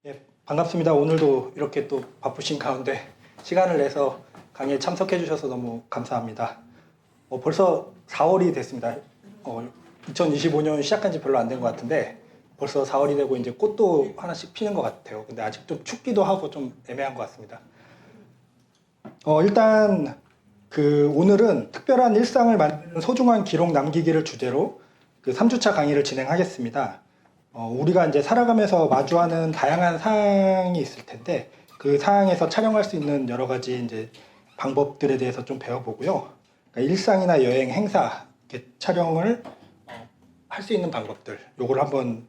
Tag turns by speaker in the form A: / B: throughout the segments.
A: 예, 반갑습니다. 오늘도 이렇게 또 바쁘신 가운데 시간을 내서 강의에 참석해 주셔서 너무 감사합니다. 벌써 4월이 됐습니다. 2025년 시작한 지 별로 안 된 것 같은데 벌써 4월이 되고 이제 꽃도 하나씩 피는 것 같아요. 근데 아직 좀 춥기도 하고 좀 애매한 것 같습니다. 일단 오늘은 특별한 일상을 만드는 소중한 기록 남기기를 주제로 3주차 강의를 진행하겠습니다. 우리가 이제 살아가면서 마주하는 다양한 상황이 있을 텐데 그 상황에서 촬영할 수 있는 여러 가지 이제 방법들에 대해서 좀 배워보고요. 그러니까 일상이나 여행, 행사 이렇게 촬영을 할 수 있는 방법들 요걸 한번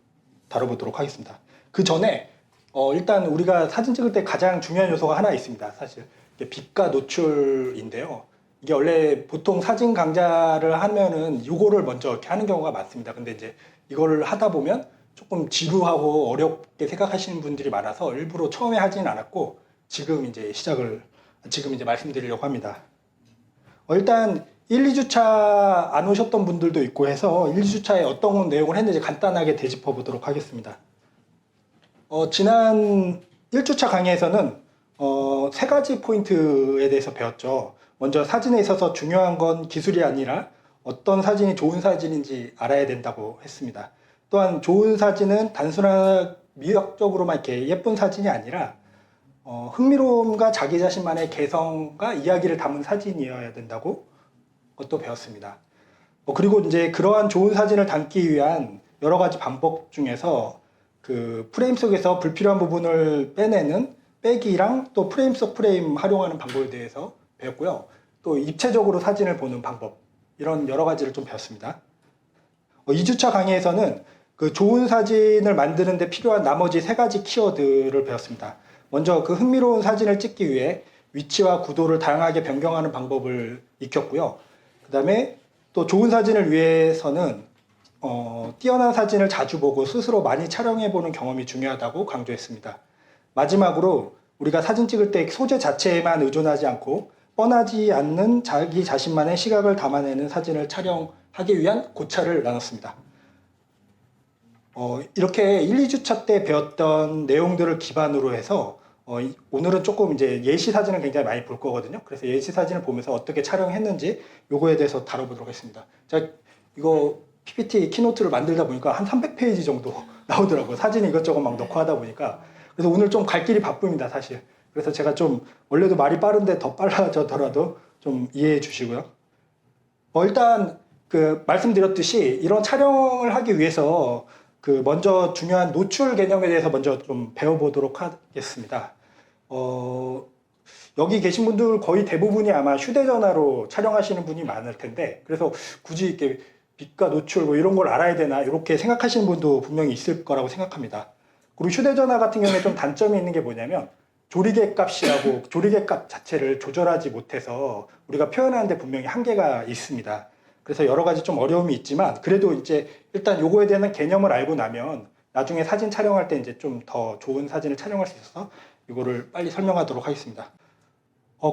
A: 다뤄보도록 하겠습니다. 그 전에 일단 우리가 사진 찍을 때 가장 중요한 요소가 하나 있습니다. 사실 이게 빛과 노출인데요. 이게 원래 보통 사진 강좌를 하면은 이거를 먼저 이렇게 하는 경우가 많습니다. 근데 이제 이거를 하다 보면 조금 지루하고 어렵게 생각하시는 분들이 많아서 일부러 처음에 하지는 않았고 지금 이제 말씀드리려고 합니다. 일단 1, 2주차 안 오셨던 분들도 있고 해서 1, 2주차에 어떤 내용을 했는지 간단하게 되짚어 보도록 하겠습니다. 지난 1주차 강의에서는 세 가지 포인트에 대해서 배웠죠. 먼저 사진에 있어서 중요한 건 기술이 아니라 어떤 사진이 좋은 사진인지 알아야 된다고 했습니다. 또한 좋은 사진은 단순한 미학적으로만 이렇게 예쁜 사진이 아니라 흥미로움과 자기 자신만의 개성과 이야기를 담은 사진이어야 된다고 것도 배웠습니다. 그리고 이제 그러한 좋은 사진을 담기 위한 여러 가지 방법 중에서 그 프레임 속에서 불필요한 부분을 빼내는 빼기랑 또 프레임 속 프레임 활용하는 방법에 대해서 배웠고요. 또 입체적으로 사진을 보는 방법 이런 여러 가지를 좀 배웠습니다. 2주차 강의에서는 그 좋은 사진을 만드는 데 필요한 나머지 세 가지 키워드를 배웠습니다. 먼저 그 흥미로운 사진을 찍기 위해 위치와 구도를 다양하게 변경하는 방법을 익혔고요. 그 다음에 또 좋은 사진을 위해서는 뛰어난 사진을 자주 보고 스스로 많이 촬영해보는 경험이 중요하다고 강조했습니다. 마지막으로 우리가 사진 찍을 때 소재 자체에만 의존하지 않고 뻔하지 않는 자기 자신만의 시각을 담아내는 사진을 촬영하기 위한 고찰을 나눴습니다. 이렇게 1, 2주차 때 배웠던 내용들을 기반으로 해서 오늘은 조금 이제 예시 사진을 굉장히 많이 볼 거거든요. 그래서 예시 사진을 보면서 어떻게 촬영했는지 요거에 대해서 다뤄보도록 하겠습니다. 제가 이거 PPT 키노트를 만들다 보니까 한 300페이지 정도 나오더라고요. 사진 이것저것 막 넣고 하다 보니까. 그래서 오늘 좀 갈 길이 바쁩니다, 사실. 그래서 제가 좀 원래도 말이 빠른데 더 빨라져더라도 좀 이해해 주시고요. 일단 말씀드렸듯이 이런 촬영을 하기 위해서 먼저 중요한 노출 개념에 대해서 먼저 좀 배워보도록 하겠습니다. 여기 계신 분들 거의 대부분이 아마 휴대전화로 촬영하시는 분이 많을 텐데 그래서 굳이 이렇게 빛과 노출 뭐 이런 걸 알아야 되나 이렇게 생각하시는 분도 분명히 있을 거라고 생각합니다. 그리고 휴대전화 같은 경우에 좀 단점이 있는 게 뭐냐면 조리개 값이라고 조리개 값 자체를 조절하지 못해서 우리가 표현하는데 분명히 한계가 있습니다. 그래서 여러 가지 좀 어려움이 있지만 그래도 이제 일단 요거에 대한 개념을 알고 나면 나중에 사진 촬영할 때 이제 좀 더 좋은 사진을 촬영할 수 있어서 이거를 빨리 설명하도록 하겠습니다.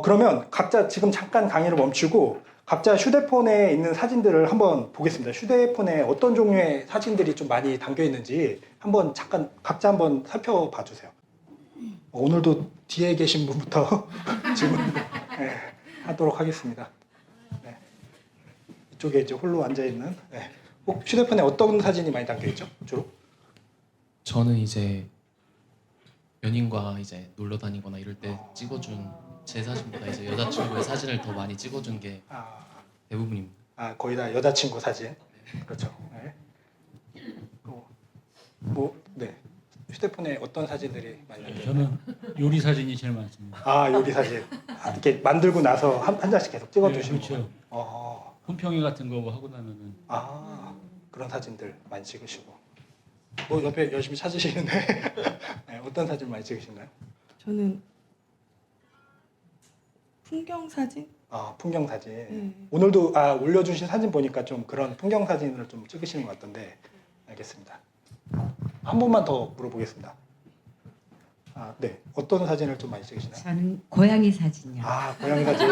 A: 그러면 각자 지금 잠깐 강의를 멈추고 각자 휴대폰에 있는 사진들을 한번 보겠습니다. 휴대폰에 어떤 종류의 사진들이 좀 많이 담겨 있는지 한번 잠깐 각자 한번 살펴봐 주세요. 오늘도 뒤에 계신 분부터 질문 하도록 하겠습니다. 네. 이쪽에 이제 홀로 앉아 있는. 네. 휴대폰에 어떤 사진이 많이 담겨 있죠? 주로?
B: 저는 이제 연인과 이제 놀러 다니거나 이럴 때 찍어준 제 사진보다 이제 여자친구의 사진을 더 많이 찍어준 게 대부분입니다.
A: 거의 다 여자친구 사진. 그렇죠. 네. 네. 휴대폰에 어떤 사진들이 많이 담겨 있나요?
C: 저는 요리 사진이 제일 많습니다.
A: 요리 사진. 이렇게 만들고 나서 한 장씩 계속 찍어주시는
C: 네, 그렇죠.
A: 거.
C: 품평회 같은 거 하고 나면은
A: 그런 사진들 많이 찍으시고. 옆에 열심히 찾으시는데 네, 어떤 사진 많이 찍으신가요?
D: 저는 풍경 사진?
A: 풍경 사진. 오늘도 올려주신 사진 보니까 좀 그런 풍경 사진을 좀 찍으시는 것 같던데 알겠습니다. 한 번만 더 물어보겠습니다. 네. 어떤 사진을 좀 많이 찍으시나요?
E: 저는 고양이 사진이요.
A: 고양이 사진.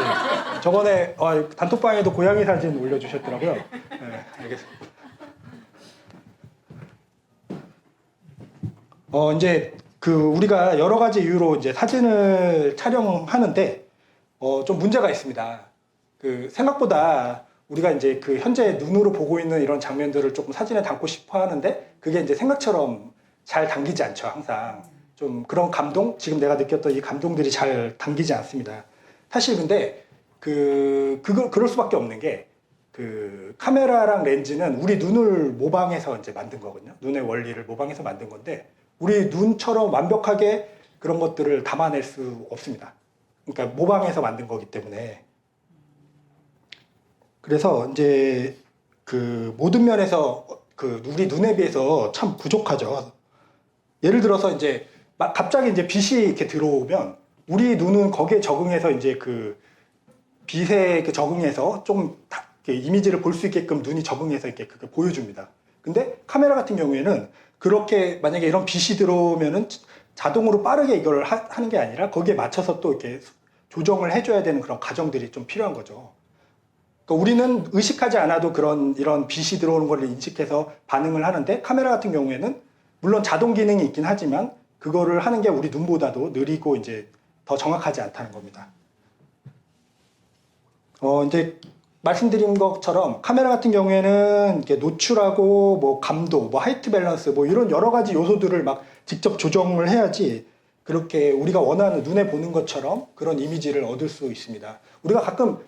A: 저번에 단톡방에도 고양이 사진 올려주셨더라고요. 네, 알겠습니다. 이제 우리가 여러 가지 이유로 이제 사진을 촬영하는데 좀 문제가 있습니다. 생각보다 우리가 이제 현재 눈으로 보고 있는 이런 장면들을 조금 사진에 담고 싶어 하는데 그게 이제 생각처럼 잘 담기지 않죠. 항상 좀 그런 감동, 지금 내가 느꼈던 이 감동들이 잘 담기지 않습니다. 사실 근데 그럴 수밖에 없는 게 카메라랑 렌즈는 우리 눈을 모방해서 이제 만든 거거든요. 눈의 원리를 모방해서 만든 건데 우리 눈처럼 완벽하게 그런 것들을 담아낼 수 없습니다. 그러니까 모방해서 만든 거기 때문에. 그래서 이제 모든 면에서 우리 눈에 비해서 참 부족하죠. 예를 들어서 이제 갑자기 이제 빛이 이렇게 들어오면 우리 눈은 거기에 적응해서 이제 빛에 적응해서 좀 이미지를 볼 수 있게끔 눈이 적응해서 이렇게 그렇게 보여줍니다. 근데 카메라 같은 경우에는 그렇게 만약에 이런 빛이 들어오면은 자동으로 빠르게 이걸 하는 게 아니라 거기에 맞춰서 또 이렇게 조정을 해줘야 되는 그런 과정들이 좀 필요한 거죠. 그러니까 우리는 의식하지 않아도 이런 빛이 들어오는 걸 인식해서 반응을 하는데 카메라 같은 경우에는 물론 자동 기능이 있긴 하지만 그거를 하는 게 우리 눈보다도 느리고 이제 더 정확하지 않다는 겁니다. 이제 말씀드린 것처럼 카메라 같은 경우에는 이렇게 노출하고 뭐 감도, 뭐 하이트 밸런스 뭐 이런 여러 가지 요소들을 막 직접 조정을 해야지 그렇게 우리가 원하는 눈에 보는 것처럼 그런 이미지를 얻을 수 있습니다. 우리가 가끔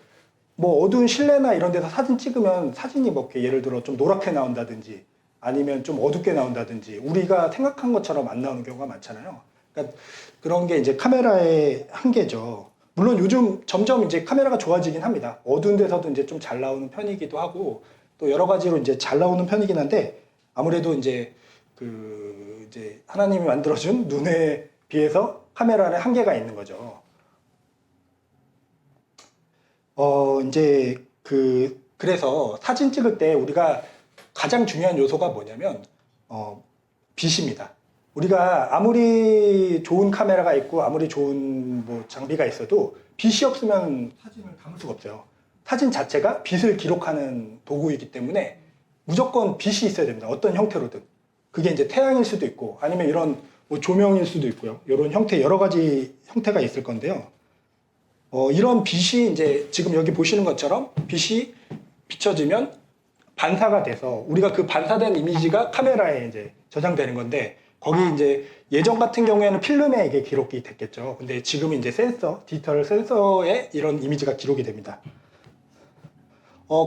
A: 뭐 어두운 실내나 이런 데서 사진 찍으면 사진이 뭐 이렇게 예를 들어 좀 노랗게 나온다든지 아니면 좀 어둡게 나온다든지 우리가 생각한 것처럼 안 나오는 경우가 많잖아요. 그러니까 그런 게 이제 카메라의 한계죠. 물론 요즘 점점 이제 카메라가 좋아지긴 합니다. 어두운 데서도 이제 좀 잘 나오는 편이기도 하고 또 여러 가지로 이제 잘 나오는 편이긴 한데 아무래도 이제 이제 하나님이 만들어준 눈에 비해서 카메라는 한계가 있는 거죠. 이제 그래서 사진 찍을 때 우리가 가장 중요한 요소가 뭐냐면 빛입니다. 우리가 아무리 좋은 카메라가 있고 아무리 좋은 뭐 장비가 있어도 빛이 없으면 사진을 담을 수가 없어요. 사진 자체가 빛을 기록하는 도구이기 때문에 무조건 빛이 있어야 됩니다. 어떤 형태로든. 그게 이제 태양일 수도 있고 아니면 이런 뭐 조명일 수도 있고요. 이런 형태 여러 가지 형태가 있을 건데요. 이런 빛이 이제 지금 여기 보시는 것처럼 빛이 비춰지면 반사가 돼서 우리가 그 반사된 이미지가 카메라에 이제 저장되는 건데 거기 이제 예전 같은 경우에는 필름에 이게 기록이 됐겠죠. 근데 지금은 이제 디지털 센서에 이런 이미지가 기록이 됩니다.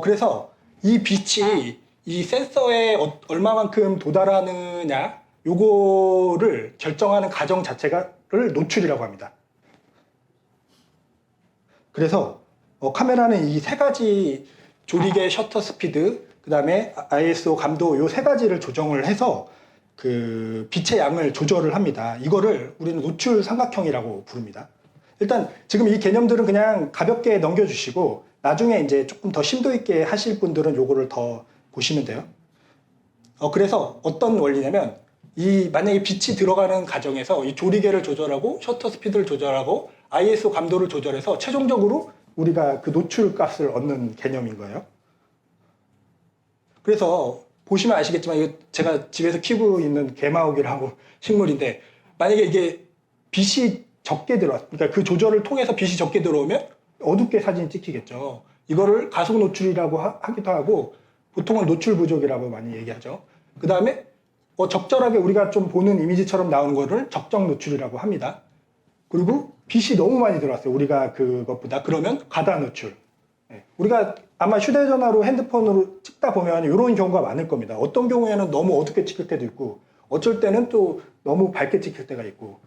A: 그래서 이 빛이 이 센서에 얼마만큼 도달하느냐 요거를 결정하는 과정 자체를 노출이라고 합니다. 그래서 카메라는 이 세 가지 조리개 셔터 스피드, 그 다음에 ISO 감도 요 세 가지를 조정을 해서 빛의 양을 조절을 합니다. 이거를 우리는 노출 삼각형이라고 부릅니다. 일단 지금 이 개념들은 그냥 가볍게 넘겨주시고 나중에 이제 조금 더 심도 있게 하실 분들은 요거를 더 보시면 돼요. 그래서 어떤 원리냐면 만약에 빛이 들어가는 과정에서 이 조리개를 조절하고 셔터 스피드를 조절하고 ISO 감도를 조절해서 최종적으로 우리가 그 노출 값을 얻는 개념인 거예요. 그래서 보시면 아시겠지만 이거 제가 집에서 키우고 있는 개마우기라고 식물인데 만약에 이게 빛이 적게 그러니까 그 조절을 통해서 빛이 적게 들어오면 어둡게 사진이 찍히겠죠. 이거를 가속 노출이라고 하기도 하고 보통은 노출 부족이라고 많이 얘기하죠. 그 다음에 적절하게 우리가 좀 보는 이미지처럼 나오는 거를 적정 노출이라고 합니다. 그리고 빛이 너무 많이 들어왔어요. 우리가 그것보다. 그러면 과다 노출. 우리가 아마 휴대전화로 핸드폰으로 찍다 보면 이런 경우가 많을 겁니다. 어떤 경우에는 너무 어둡게 찍힐 때도 있고 어쩔 때는 또 너무 밝게 찍힐 때가 있고.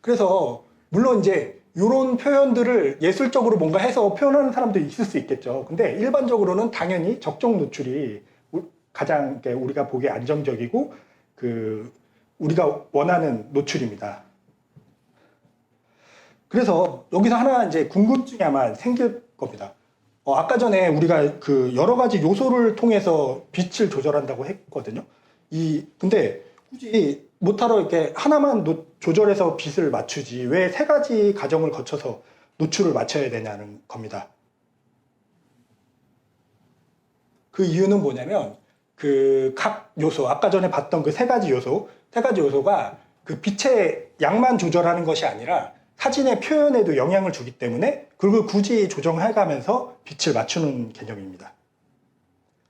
A: 그래서 물론 이제 이런 표현들을 예술적으로 뭔가 해서 표현하는 사람도 있을 수 있겠죠. 근데 일반적으로는 당연히 적정 노출이 가장 우리가 보기에 안정적이고 우리가 원하는 노출입니다. 그래서 여기서 하나 이제 궁금증이 아마 생길 겁니다. 아까 전에 우리가 여러 가지 요소를 통해서 빛을 조절한다고 했거든요. 근데 굳이 못하러 이렇게 하나만 조절해서 빛을 맞추지 왜 세 가지 과정을 거쳐서 노출을 맞춰야 되냐는 겁니다. 그 이유는 뭐냐면 각 요소, 아까 전에 봤던 그 세 가지 요소, 세 가지 요소가 그 빛의 양만 조절하는 것이 아니라 사진의 표현에도 영향을 주기 때문에 그걸 굳이 조정해가면서 빛을 맞추는 개념입니다.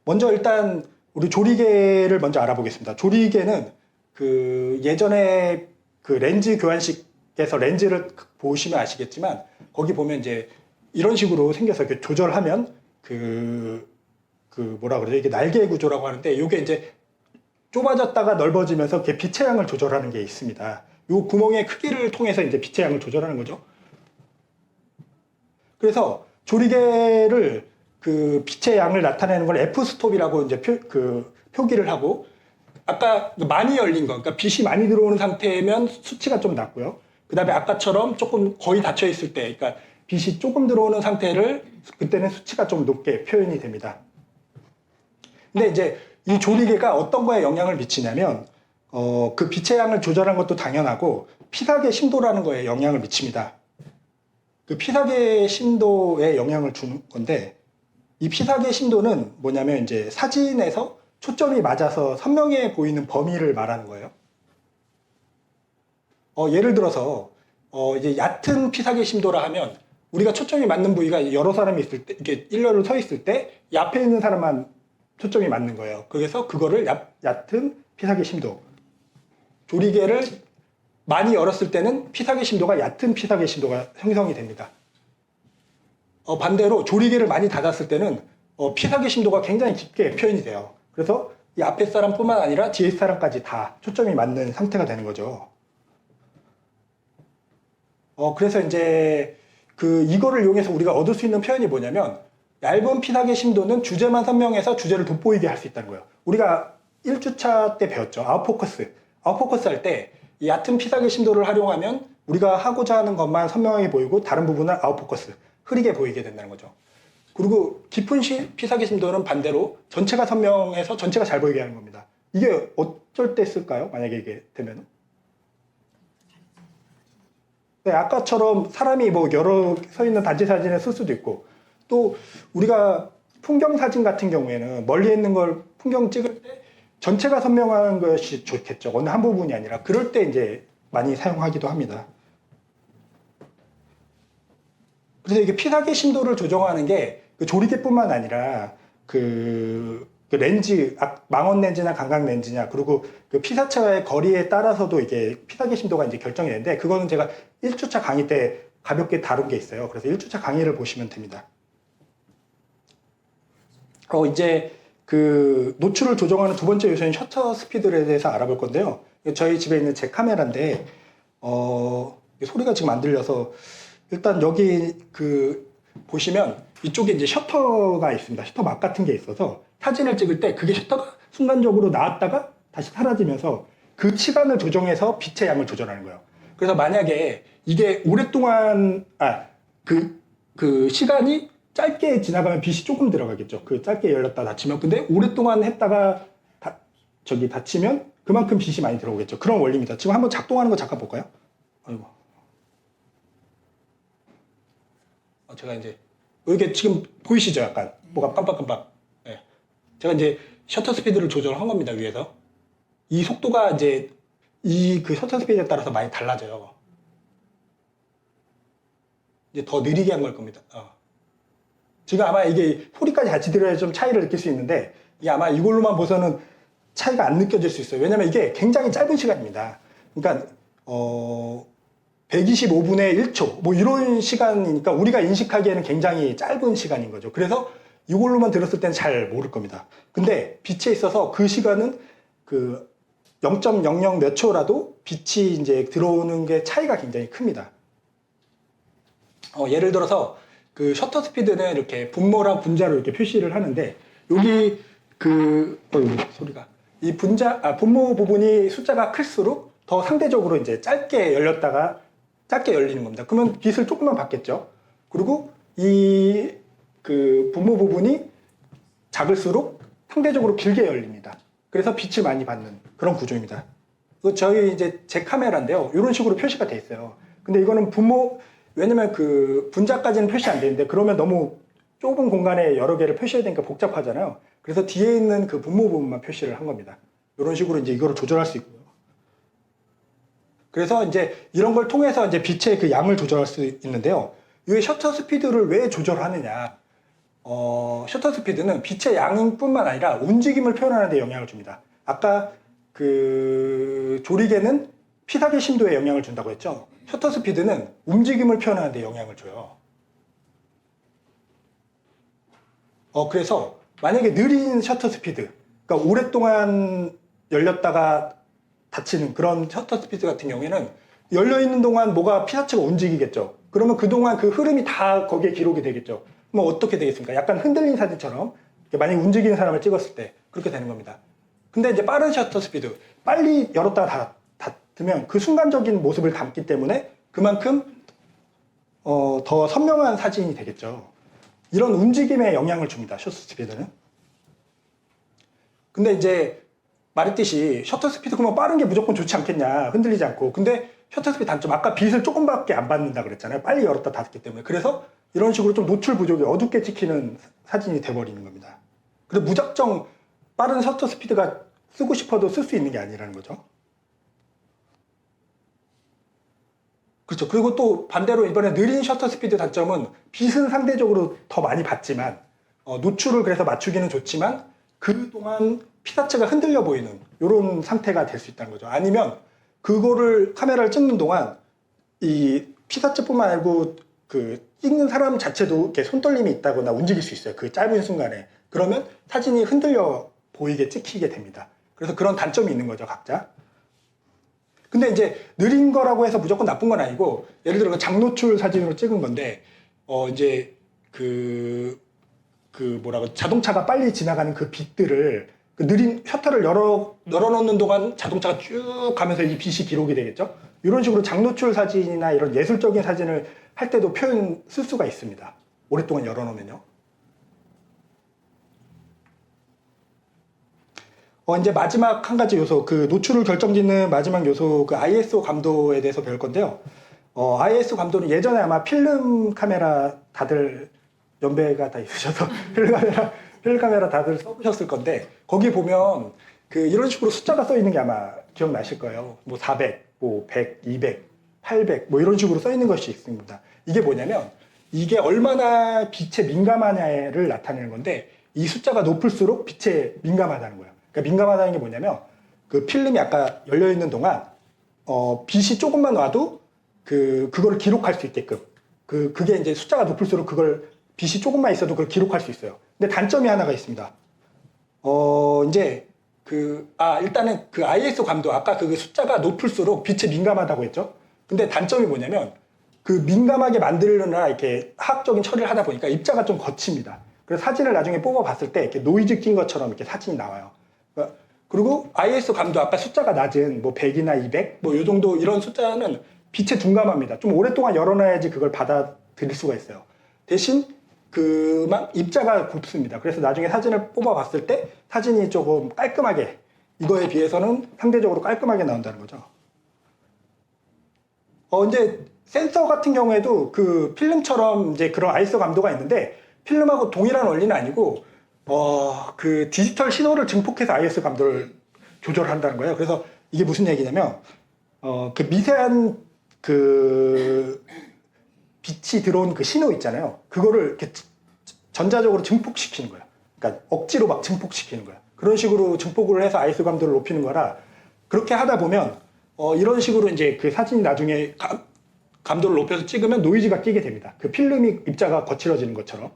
A: 먼저 일단 우리 조리개를 먼저 알아보겠습니다. 조리개는 그 예전에 그 렌즈 교환식에서 렌즈를 보시면 아시겠지만 거기 보면 이제 이런 식으로 생겨서 이렇게 조절하면 뭐라 그러죠? 이게 날개 구조라고 하는데 이게 이제 좁아졌다가 넓어지면서 이렇게 빛의 양을 조절하는 게 있습니다. 이 구멍의 크기를 통해서 이제 빛의 양을 조절하는 거죠. 그래서 조리개를 그 빛의 양을 나타내는 걸 f-스톱이라고 이제 표기를 하고 아까 많이 열린 거, 그러니까 빛이 많이 들어오는 상태면 수치가 좀 낮고요. 그 다음에 아까처럼 조금 거의 닫혀 있을 때, 그러니까 빛이 조금 들어오는 상태를 그때는 수치가 좀 높게 표현이 됩니다. 근데 이제 이 조리개가 어떤 거에 영향을 미치냐면 그 빛의 양을 조절하는 것도 당연하고 피사계 심도라는 거에 영향을 미칩니다. 그 피사계 심도에 영향을 주는 건데 이 피사계 심도는 뭐냐면 이제 사진에서 초점이 맞아서 선명해 보이는 범위를 말하는 거예요. 예를 들어서 이제 얕은 피사계 심도라 하면 우리가 초점이 맞는 부위가 여러 사람이 있을 때 이렇게 일렬로 서 있을 때 이 앞에 있는 사람만 초점이 맞는 거예요. 그래서 그거를 얕은 피사계 심도. 조리개를 많이 열었을 때는 피사계 심도가 얕은 피사계 심도가 형성이 됩니다. 반대로 조리개를 많이 닫았을 때는 피사계 심도가 굉장히 깊게 표현이 돼요. 그래서 이 앞에 사람뿐만 아니라 뒤에 사람까지 다 초점이 맞는 상태가 되는 거죠. 그래서 이제 이거를 이용해서 우리가 얻을 수 있는 표현이 뭐냐면 얇은 피사계 심도는 주제만 선명해서 주제를 돋보이게 할 수 있다는 거예요. 우리가 1주차 때 배웠죠. 아웃포커스. 아웃포커스 할 때 이 얕은 피사계 심도를 활용하면 우리가 하고자 하는 것만 선명하게 보이고 다른 부분은 아웃포커스, 흐리게 보이게 된다는 거죠. 그리고 깊은 피사계 심도는 반대로 전체가 선명해서 전체가 잘 보이게 하는 겁니다. 이게 어쩔 때 쓸까요? 만약에 이게 되면? 네, 아까처럼 사람이 뭐 여러 서 있는 단체 사진을 쓸 수도 있고 또 우리가 풍경 사진 같은 경우에는 멀리 있는 걸 풍경 찍을 때 전체가 선명한 것이 좋겠죠. 어느 한 부분이 아니라 그럴 때 이제 많이 사용하기도 합니다. 그래서 이게 피사계 심도를 조정하는 게 그 조리개뿐만 아니라 그 렌즈, 망원 렌즈나 감각 렌즈냐, 그리고 그 피사체와의 거리에 따라서도 이게 피사계 심도가 이제 결정이 되는데, 그거는 제가 1주차 강의 때 가볍게 다룬 게 있어요. 그래서 1주차 강의를 보시면 됩니다. 이제 그 노출을 조정하는 두 번째 요소인 셔터 스피드에 대해서 알아볼 건데요. 저희 집에 있는 제 카메라인데, 소리가 지금 안 들려서, 일단 여기 보시면 이쪽에 이제 셔터가 있습니다. 셔터 막 같은 게 있어서 사진을 찍을 때 그게 셔터가 순간적으로 나왔다가 다시 사라지면서 그 시간을 조정해서 빛의 양을 조절하는 거예요. 그래서 만약에 이게 오랫동안, 그 시간이 짧게 지나가면 빛이 조금 들어가겠죠. 그 짧게 열렸다 닫히면. 근데 오랫동안 했다가 닫히면 그만큼 빛이 많이 들어오겠죠. 그런 원리입니다. 지금 한번 작동하는 거 잠깐 볼까요? 아이고. 제가 이제 이게 지금 보이시죠? 약간 뭐가 깜빡깜빡. 네. 제가 이제 셔터 스피드를 조절한 겁니다. 위에서 이 속도가 이제 그 셔터 스피드에 따라서 많이 달라져요. 이제 더 느리게 한 걸 겁니다. 지금 아마 이게 소리까지 같이 들어야 좀 차이를 느낄 수 있는데 이게 아마 이걸로만 봐서는 차이가 안 느껴질 수 있어요. 왜냐면 이게 굉장히 짧은 시간입니다. 그러니까 125분의 1초 뭐 이런 시간이니까 우리가 인식하기에는 굉장히 짧은 시간인 거죠. 그래서 이걸로만 들었을 때는 잘 모를 겁니다. 근데 빛에 있어서 그 시간은 그 0.00 몇 초라도 빛이 이제 들어오는 게 차이가 굉장히 큽니다. 예를 들어서 그 셔터 스피드는 이렇게 분모랑 분자로 이렇게 표시를 하는데 여기 소리가 이 분모 부분이 숫자가 클수록 더 상대적으로 이제 짧게 열렸다가 짧게 열리는 겁니다. 그러면 빛을 조금만 받겠죠. 그리고 그 분모 부분이 작을수록 상대적으로 길게 열립니다. 그래서 빛을 많이 받는 그런 구조입니다. 저희 이제 제 카메라인데요. 이런 식으로 표시가 돼 있어요. 근데 이거는 왜냐면 그 분자까지는 표시 안 되는데 그러면 너무 좁은 공간에 여러 개를 표시해야 되니까 복잡하잖아요. 그래서 뒤에 있는 그 분모 부분만 표시를 한 겁니다. 이런 식으로 이제 이거를 조절할 수 있고요. 그래서 이제 이런 걸 통해서 이제 빛의 그 양을 조절할 수 있는데요. 이 셔터 스피드를 왜 조절하느냐? 셔터 스피드는 빛의 양뿐만 아니라 움직임을 표현하는 데 영향을 줍니다. 아까 그 조리개는 피사계 심도에 영향을 준다고 했죠. 셔터 스피드는 움직임을 표현하는 데 영향을 줘요. 그래서 만약에 느린 셔터 스피드, 그러니까 오랫동안 열렸다가 닫히는 그런 셔터 스피드 같은 경우에는 열려있는 동안 뭐가 피사체가 움직이겠죠. 그러면 그동안 그 흐름이 다 거기에 기록이 되겠죠. 그럼 어떻게 되겠습니까? 약간 흔들린 사진처럼 만약에 움직이는 사람을 찍었을 때 그렇게 되는 겁니다. 근데 이제 빠른 셔터 스피드, 빨리 열었다가 닫으면 그 순간적인 모습을 담기 때문에 그만큼 더 선명한 사진이 되겠죠. 이런 움직임에 영향을 줍니다. 셔터 스피드는. 근데 이제 말했듯이 셔터 스피드 그러면 빠른 게 무조건 좋지 않겠냐, 흔들리지 않고. 근데 셔터 스피드 단점, 아까 빛을 조금밖에 안 받는다 그랬잖아요. 빨리 열었다 닫기 때문에. 그래서 이런 식으로 좀 노출 부족이 어둡게 찍히는 사진이 돼버리는 겁니다. 근데 무작정 빠른 셔터 스피드가 쓰고 싶어도 쓸 수 있는 게 아니라는 거죠. 그렇죠. 그리고 또 반대로 이번에 느린 셔터 스피드 단점은 빛은 상대적으로 더 많이 받지만 노출을 그래서 맞추기는 좋지만 그동안 피사체가 흔들려 보이는 이런 상태가 될 수 있다는 거죠. 아니면 그거를 카메라를 찍는 동안 이 피사체뿐만 아니고 그 찍는 사람 자체도 이렇게 손떨림이 있다거나 움직일 수 있어요. 그 짧은 순간에. 그러면 사진이 흔들려 보이게 찍히게 됩니다. 그래서 그런 단점이 있는 거죠, 각자. 근데 이제 느린 거라고 해서 무조건 나쁜 건 아니고, 예를 들어 장노출 사진으로 찍은 건데, 이제 자동차가 빨리 지나가는 그 빛들을 그 느린 셔터를 열어놓는 동안 자동차가 쭉 가면서 이 빛이 기록이 되겠죠? 이런 식으로 장노출 사진이나 이런 예술적인 사진을 할 때도 표현 쓸 수가 있습니다. 오랫동안 열어놓으면요. 이제 마지막 한 가지 요소, 그 노출을 결정짓는 마지막 요소, 그 ISO 감도에 대해서 배울 건데요. ISO 감도는 예전에 아마 필름 카메라 다들 연배가 다 있으셔서 필름 카메라 다들 써보셨을 건데, 거기 보면 그 이런 식으로 숫자가 써 있는 게 아마 기억나실 거예요. 뭐 400, 뭐 100, 200, 800, 뭐 이런 식으로 써 있는 것이 있습니다. 이게 뭐냐면, 이게 얼마나 빛에 민감하냐를 나타내는 건데, 이 숫자가 높을수록 빛에 민감하다는 거예요. 그러니까 민감하다는 게 뭐냐면, 그 필름이 아까 열려있는 동안, 빛이 조금만 와도 그거를 기록할 수 있게끔. 그게 이제 숫자가 높을수록 그걸 빛이 조금만 있어도 그걸 기록할 수 있어요. 근데 단점이 하나가 있습니다. 일단은 그 ISO 감도, 아까 그 숫자가 높을수록 빛에 민감하다고 했죠? 근데 단점이 뭐냐면, 그 민감하게 만들려나 이렇게 화학적인 처리를 하다 보니까 입자가 좀 거칩니다. 그래서 사진을 나중에 뽑아봤을 때 이렇게 노이즈 낀 것처럼 이렇게 사진이 나와요. 그리고 ISO 감도 아까 숫자가 낮은 뭐 100이나 200, 뭐 요 정도 이런 숫자는 빛에 둔감합니다. 좀 오랫동안 열어놔야지 그걸 받아들일 수가 있어요. 대신 그만 입자가 곱습니다. 그래서 나중에 사진을 뽑아봤을 때 사진이 조금 깔끔하게, 이거에 비해서는 상대적으로 깔끔하게 나온다는 거죠. 이제 센서 같은 경우에도 그 필름처럼 이제 그런 ISO 감도가 있는데, 필름하고 동일한 원리는 아니고, 그 디지털 신호를 증폭해서 ISO 감도를 조절한다는 거예요. 그래서 이게 무슨 얘기냐면, 그 미세한 그 빛이 들어온 그 신호 있잖아요. 그거를 이렇게 전자적으로 증폭시키는 거야. 그러니까 억지로 막 증폭시키는 거야. 그런 식으로 증폭을 해서 ISO 감도를 높이는 거라, 그렇게 하다 보면 이런 식으로 이제 그 사진이 나중에 감도를 높여서 찍으면 노이즈가 끼게 됩니다. 그 필름이 입자가 거칠어지는 것처럼.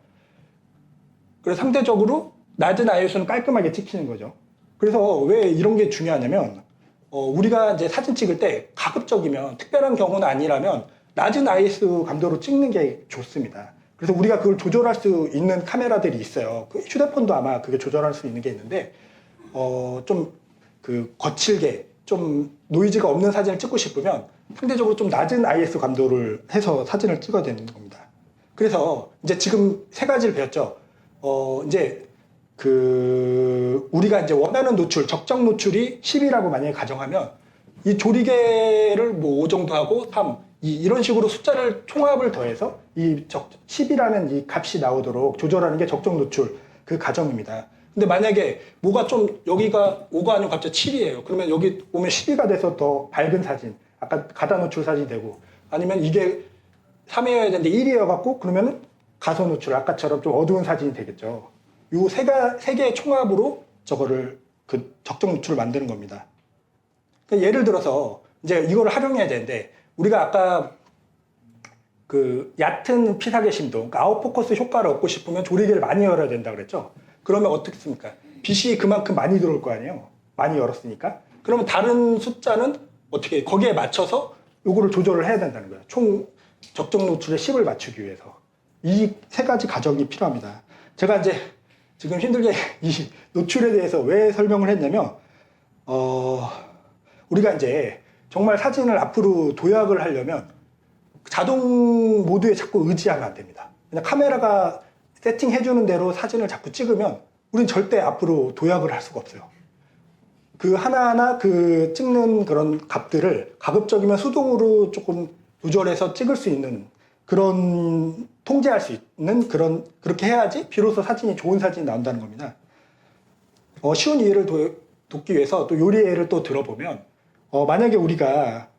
A: 그래서 상대적으로 낮은 ISO는 깔끔하게 찍히는 거죠. 그래서 왜 이런 게 중요하냐면, 우리가 이제 사진 찍을 때 가급적이면, 특별한 경우는 아니라면 낮은 ISO 감도로 찍는 게 좋습니다. 그래서 우리가 그걸 조절할 수 있는 카메라들이 있어요. 그 휴대폰도 아마 그게 조절할 수 있는 게 있는데, 좀 그 거칠게, 좀 노이즈가 없는 사진을 찍고 싶으면 상대적으로 좀 낮은 ISO 감도를 해서 사진을 찍어야 되는 겁니다. 그래서 이제 지금 세 가지를 배웠죠. 이제 우리가 이제 원하는 노출, 적정 노출이 10이라고 만약에 가정하면, 이 조리개를 뭐 5 정도 하고 3, 이런 식으로 숫자를 총합을 더해서 이 10이라는 이 값이 나오도록 조절하는 게 적정 노출, 그 가정입니다. 근데 만약에 뭐가 좀 여기가 5가 아니고 갑자기 7이에요. 그러면 여기 오면 12가 돼서 더 밝은 사진, 아까 가다 노출 사진이 되고, 아니면 이게 3회여야 되는데 1회여갖고 그러면은 가소 노출, 아까처럼 좀 어두운 사진이 되겠죠. 요 세 개의 총합으로 저거를 그 적정 노출을 만드는 겁니다. 그러니까 예를 들어서 이제 이거를 활용해야 되는데, 우리가 아까 그 얕은 피사계 심도, 그러니까 아웃포커스 효과를 얻고 싶으면 조리개를 많이 열어야 된다 그랬죠. 그러면 어떻겠습니까? 빛이 그만큼 많이 들어올 거 아니에요. 많이 열었으니까. 그러면 다른 숫자는 어떻게 거기에 맞춰서 요거를 조절을 해야 된다는 거예요. 총 적정 노출의 10을 맞추기 위해서. 이 세 가지 과정이 필요합니다. 제가 이제 지금 힘들게 이 노출에 대해서 왜 설명을 했냐면, 우리가 이제 정말 사진을 앞으로 도약을 하려면 자동 모드에 자꾸 의지하면 안 됩니다. 그냥 카메라가 세팅해주는 대로 사진을 자꾸 찍으면 우린 절대 앞으로 도약을 할 수가 없어요. 그 하나하나 그 찍는 그런 값들을 가급적이면 수동으로 조금 조절해서 찍을 수 있는 그런, 통제할 수 있는 그렇게 해야지 비로소 사진이 좋은 사진이 나온다는 겁니다. 쉬운 이해를 돕기 위해서 또 요리 예를 또 들어보면, 만약에 우리가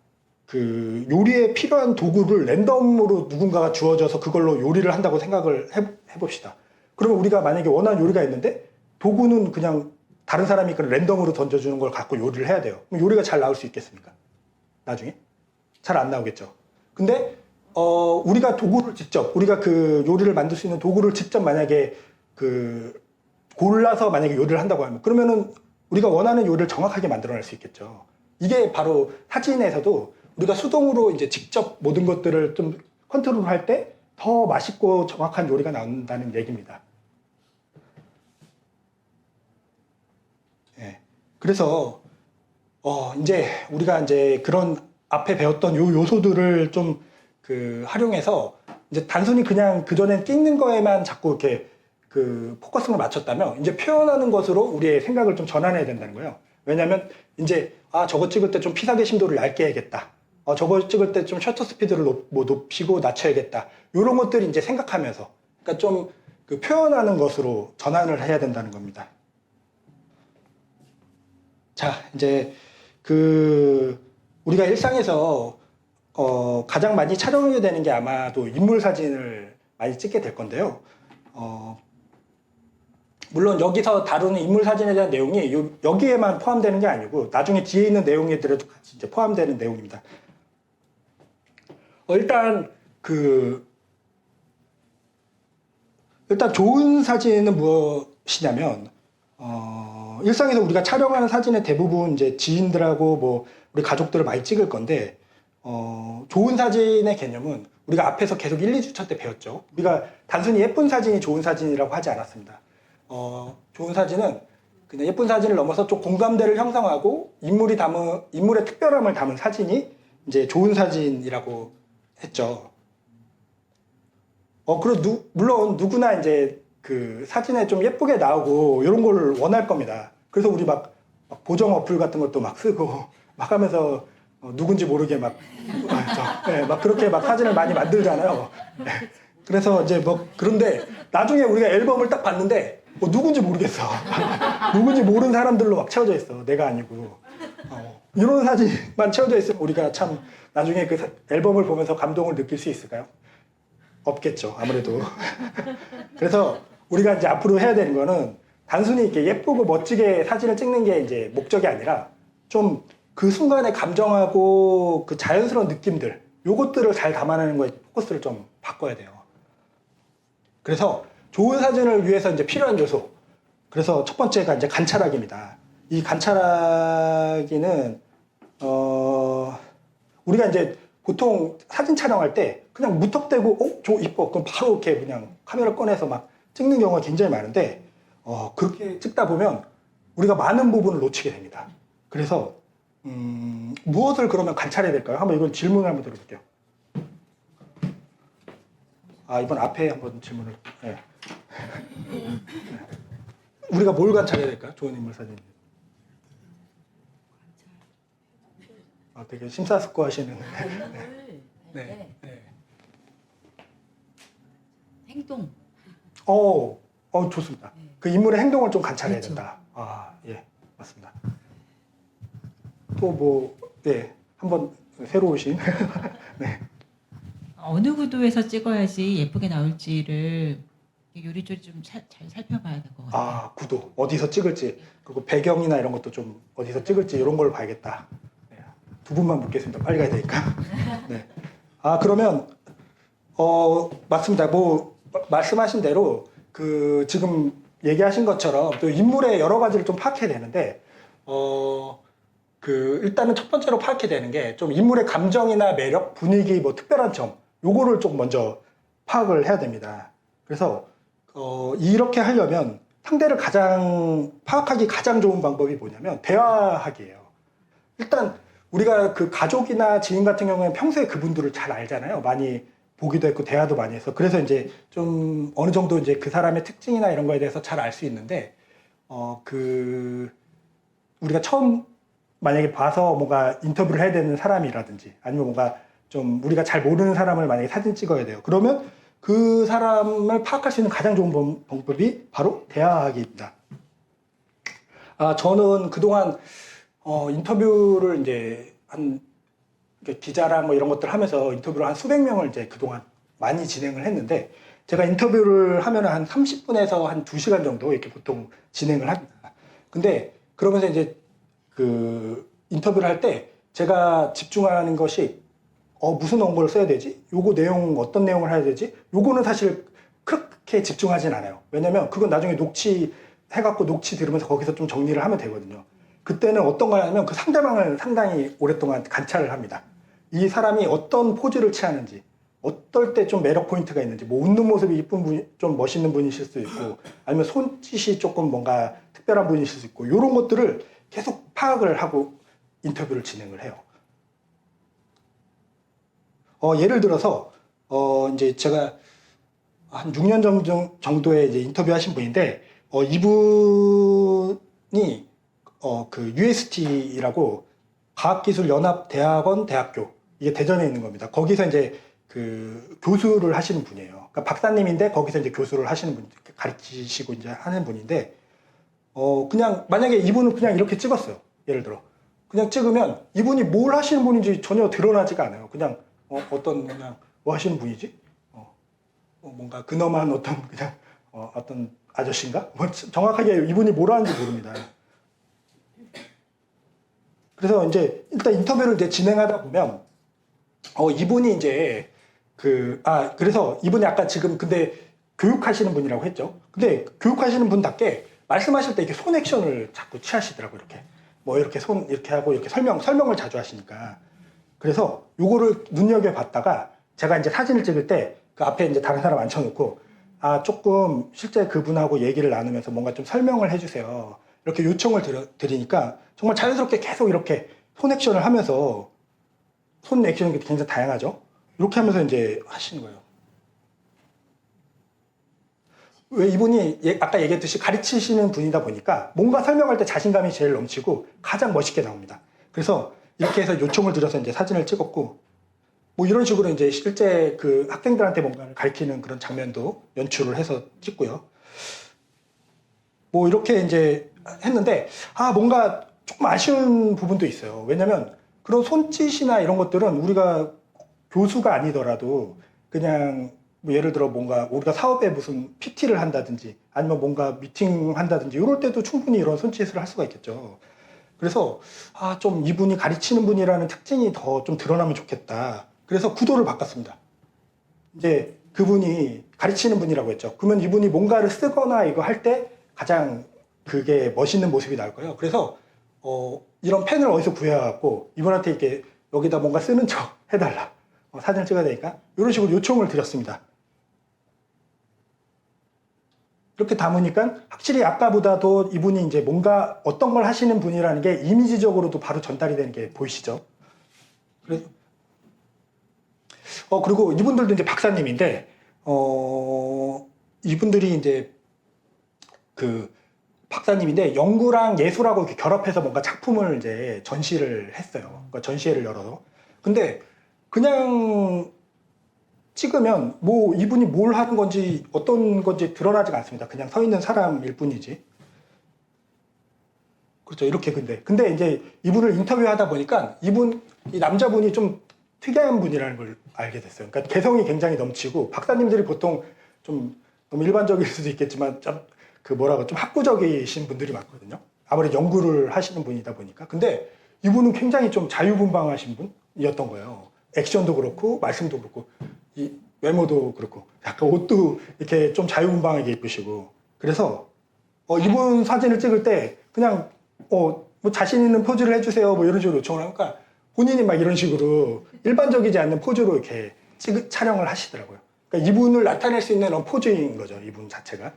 A: 그 요리에 필요한 도구를 랜덤으로 누군가가 주어져서 그걸로 요리를 한다고 생각을 해봅시다. 그러면 우리가 만약에 원하는 요리가 있는데 도구는 그냥 다른 사람이 그 랜덤으로 던져주는 걸 갖고 요리를 해야 돼요. 그럼 요리가 잘 나올 수 있겠습니까? 나중에? 잘 안 나오겠죠. 근데 우리가 도구를 직접, 우리가 그 요리를 만들 수 있는 도구를 직접 만약에 그 골라서 만약에 요리를 한다고 하면, 그러면은 우리가 원하는 요리를 정확하게 만들어낼 수 있겠죠. 이게 바로 사진에서도 우리가 수동으로 이제 직접 모든 것들을 좀 컨트롤할 때 더 맛있고 정확한 요리가 나온다는 얘기입니다. 예. 그래서 이제 우리가 이제 그런 앞에 배웠던 요 요소들을 좀 그 활용해서 이제 단순히 그냥 그전에 찍는 거에만 자꾸 이렇게 그 포커스를 맞췄다면 이제 표현하는 것으로 우리의 생각을 좀 전환해야 된다는 거예요. 왜냐하면 이제 저거 찍을 때 좀 피사계 심도를 얇게 해야겠다. 저거 찍을 때 좀 셔터 스피드를 높이고 낮춰야겠다. 이런 것들이 이제 생각하면서, 그러니까 좀 그 표현하는 것으로 전환을 해야 된다는 겁니다. 자, 이제 그 우리가 일상에서 가장 많이 촬영하게 되는 게 아마도 인물 사진을 많이 찍게 될 건데요. 물론 여기서 다루는 인물 사진에 대한 내용이 여기에만 포함되는 게 아니고 나중에 뒤에 있는 내용들에도 같이 이제 포함되는 내용입니다. 일단 좋은 사진은 무엇이냐면, 일상에서 우리가 촬영하는 사진의 대부분 이제 지인들하고 뭐 우리 가족들을 많이 찍을 건데, 좋은 사진의 개념은 우리가 앞에서 계속 1, 2주차 때 배웠죠. 우리가 단순히 예쁜 사진이 좋은 사진이라고 하지 않았습니다. 좋은 사진은 그냥 예쁜 사진을 넘어서 좀 공감대를 형성하고 인물의 특별함을 담은 사진이 이제 좋은 사진이라고 했죠. 그리고 물론 누구나 이제 그 사진에 좀 예쁘게 나오고 이런 걸 원할 겁니다. 그래서 우리 막 보정 어플 같은 것도 막 쓰고 막 하면서 누군지 모르게 막 그렇게 막 사진을 많이 만들잖아요. 그래서 이제 그런데 나중에 우리가 앨범을 딱 봤는데 누군지 모르겠어. 누군지 모르는 사람들로 막 채워져 있어. 내가 아니고. 이런 사진만 채워져 있으면 우리가 참 나중에 그 앨범을 보면서 감동을 느낄 수 있을까요? 없겠죠. 아무래도. 그래서 우리가 이제 앞으로 해야 되는 거는 단순히 이렇게 예쁘고 멋지게 사진을 찍는 게 이제 목적이 아니라 좀 그 순간의 감정하고 그 자연스러운 느낌들, 요것들을 잘 담아내는 거에 포커스를 좀 바꿔야 돼요. 그래서 좋은 사진을 위해서 이제 필요한 요소. 그래서 첫 번째가 이제 관찰하기입니다. 이 관찰하기는, 우리가 이제 보통 사진 촬영할 때 그냥 무턱대고, 저 이뻐. 그럼 바로 이렇게 그냥 카메라 꺼내서 막 찍는 경우가 굉장히 많은데, 그렇게 찍다 보면 우리가 많은 부분을 놓치게 됩니다. 그래서, 무엇을 그러면 관찰해야 될까요? 한번 이건 질문을 한번 들어볼게요. 이번 앞에 한번 질문을. 네. 우리가 뭘 관찰해야 될까요? 좋은 인물 사진. 되게 심사숙고하시는. 네.
E: 행동.
A: 좋습니다. 그 인물의 행동을 좀 관찰해야
E: 그렇죠.
A: 된다. 예, 맞습니다. 또 한번 새로 오신.
F: 어느 구도에서 찍어야지 예쁘게 나올지를 요리조리 좀 잘 살펴봐야 될 것 같아요.
A: 아, 구도 어디서 찍을지, 그리고 배경이나 이런 것도 좀 어디서 찍을지 이런 걸 봐야겠다. 네. 두 분만 묻겠습니다. 빨리 가야 되니까. 네. 아, 그러면 맞습니다. 뭐 말씀하신 대로 그 지금 얘기하신 것처럼 또 인물의 여러 가지를 좀 파악해야 되는데 그 일단은 첫 번째로 파악해야 되는 게 좀 인물의 감정이나 매력, 분위기, 뭐 특별한 점, 요거를 좀 먼저 파악을 해야 됩니다. 그래서 이렇게 하려면 상대를 파악하기 가장 좋은 방법이 뭐냐면 대화하기예요. 일단 우리가 그 가족이나 지인 같은 경우에는 평소에 그분들을 잘 알잖아요. 많이 보기도 했고 대화도 많이 해서. 그래서 이제 좀 어느 정도 이제 그 사람의 특징이나 이런 거에 대해서 잘 알 수 있는데 그 우리가 처음 만약에 봐서 뭔가 인터뷰를 해야 되는 사람이라든지 아니면 뭔가 좀 우리가 잘 모르는 사람을 만약에 사진 찍어야 돼요. 그러면 그 사람을 파악할 수 있는 가장 좋은 방법이 바로 대화하기입니다. 아, 저는 그동안 인터뷰를 이제 기자랑 뭐 이런 것들 하면서 인터뷰를 한 수백 명을 이제 그동안 많이 진행을 했는데, 제가 인터뷰를 하면 한 30분에서 한 2시간 정도 이렇게 보통 진행을 합니다. 근데 그러면서 이제 그 인터뷰를 할 때 제가 집중하는 것이 무슨 원고를 써야 되지? 요거 내용 어떤 내용을 해야 되지? 요거는 사실 그렇게 집중하진 않아요. 왜냐면 그건 나중에 녹취해갖고 녹취 들으면서 거기서 좀 정리를 하면 되거든요. 그때는 어떤 거냐면 그 상대방을 상당히 오랫동안 관찰을 합니다. 이 사람이 어떤 포즈를 취하는지, 어떨 때 좀 매력 포인트가 있는지, 뭐 웃는 모습이 이쁜 분, 좀 멋있는 분이실 수도 있고, 아니면 손짓이 조금 뭔가 특별한 분이실 수 있고, 이런 것들을 계속 파악을 하고 인터뷰를 진행을 해요. 예를 들어서 이제 제가 한 6년 정도에 이제 인터뷰하신 분인데, 이분이 그 UST라고 과학기술연합대학원 대학교, 이게 대전에 있는 겁니다. 거기서 이제 그 교수를 하시는 분이에요. 그러니까 박사님인데 거기서 이제 교수를 하시는 분, 가르치시고 이제 하는 분인데, 그냥 만약에 이분은 그냥 이렇게 찍었어요. 예를 들어 그냥 찍으면 이분이 뭘 하시는 분인지 전혀 드러나지가 않아요. 그냥 어떤 그냥 뭐 하시는 분이지? 뭔가 근엄한 어떤 그냥 어떤 아저씨인가? 뭐 정확하게 이분이 뭘 하는지 모릅니다. 그래서 이제 일단 인터뷰를 이제 진행하다 보면 이분이 이제 그래서 이분이 아까 지금 근데 교육하시는 분이라고 했죠. 근데 교육하시는 분답게 말씀하실 때 이렇게 손 액션을 자꾸 취하시더라고요. 이렇게 뭐 이렇게 손 이렇게 하고 이렇게 설명을 자주 하시니까. 그래서 요거를 눈여겨봤다가 제가 이제 사진을 찍을 때 그 앞에 이제 다른 사람 앉혀놓고 조금 실제 그분하고 얘기를 나누면서 뭔가 좀 설명을 해주세요. 이렇게 요청을 드리니까 정말 자연스럽게 계속 이렇게 손 액션을 하면서, 손 액션이 굉장히 다양하죠. 이렇게 하면서 이제 하시는 거예요. 왜 이분이 아까 얘기했듯이 가르치시는 분이다 보니까 뭔가 설명할 때 자신감이 제일 넘치고 가장 멋있게 나옵니다. 그래서 이렇게 해서 요청을 드려서 이제 사진을 찍었고, 뭐 이런 식으로 이제 실제 그 학생들한테 뭔가를 가르치는 그런 장면도 연출을 해서 찍고요. 뭐 이렇게 이제 했는데 뭔가 조금 아쉬운 부분도 있어요. 왜냐면 그런 손짓이나 이런 것들은 우리가 교수가 아니더라도 그냥 뭐 예를 들어 뭔가 우리가 사업에 무슨 PT를 한다든지 아니면 뭔가 미팅 한다든지 이럴 때도 충분히 이런 손짓을 할 수가 있겠죠. 그래서 좀 이분이 가르치는 분이라는 특징이 더 좀 드러나면 좋겠다. 그래서 구도를 바꿨습니다. 이제 그분이 가르치는 분이라고 했죠. 그러면 이분이 뭔가를 쓰거나 이거 할 때 가장 그게 멋있는 모습이 나올 거예요. 그래서 이런 펜을 어디서 구해갖고 이분한테 이렇게 여기다 뭔가 쓰는 척 해달라. 사진을 찍어야 되니까 이런 식으로 요청을 드렸습니다. 이렇게 담으니까 확실히 아까보다도 이분이 이제 뭔가 어떤 걸 하시는 분이라는 게 이미지적으로도 바로 전달이 되는 게 보이시죠? 그리고 이분들도 이제 박사님인데, 이분들이 이제 그 박사님인데 연구랑 예술하고 이렇게 결합해서 뭔가 작품을 이제 전시를 했어요. 그러니까 전시회를 열어서. 근데 그냥 찍으면 뭐 이분이 뭘 하는 건지 어떤 건지 드러나지가 않습니다. 그냥 서 있는 사람일 뿐이지. 그렇죠. 이렇게 근데 이제 이분을 인터뷰하다 보니까 이 남자분이 좀 특이한 분이라는 걸 알게 됐어요. 그러니까 개성이 굉장히 넘치고 박사님들이 보통 좀 너무 일반적일 수도 있겠지만 좀 좀 학구적이신 분들이 많거든요. 아무래도 연구를 하시는 분이다 보니까. 근데 이분은 굉장히 좀 자유분방하신 분이었던 거예요. 액션도 그렇고 말씀도 그렇고 이 외모도 그렇고 약간 옷도 이렇게 좀 자유분방하게 입으시고 그래서 이분 사진을 찍을 때 그냥 뭐 자신 있는 포즈를 해주세요 뭐 이런 식으로 요청을 하니까 본인이 막 이런 식으로 일반적이지 않는 포즈로 이렇게 촬영을 하시더라고요. 그러니까 이분을 나타낼 수 있는 포즈인 거죠. 이분 자체가.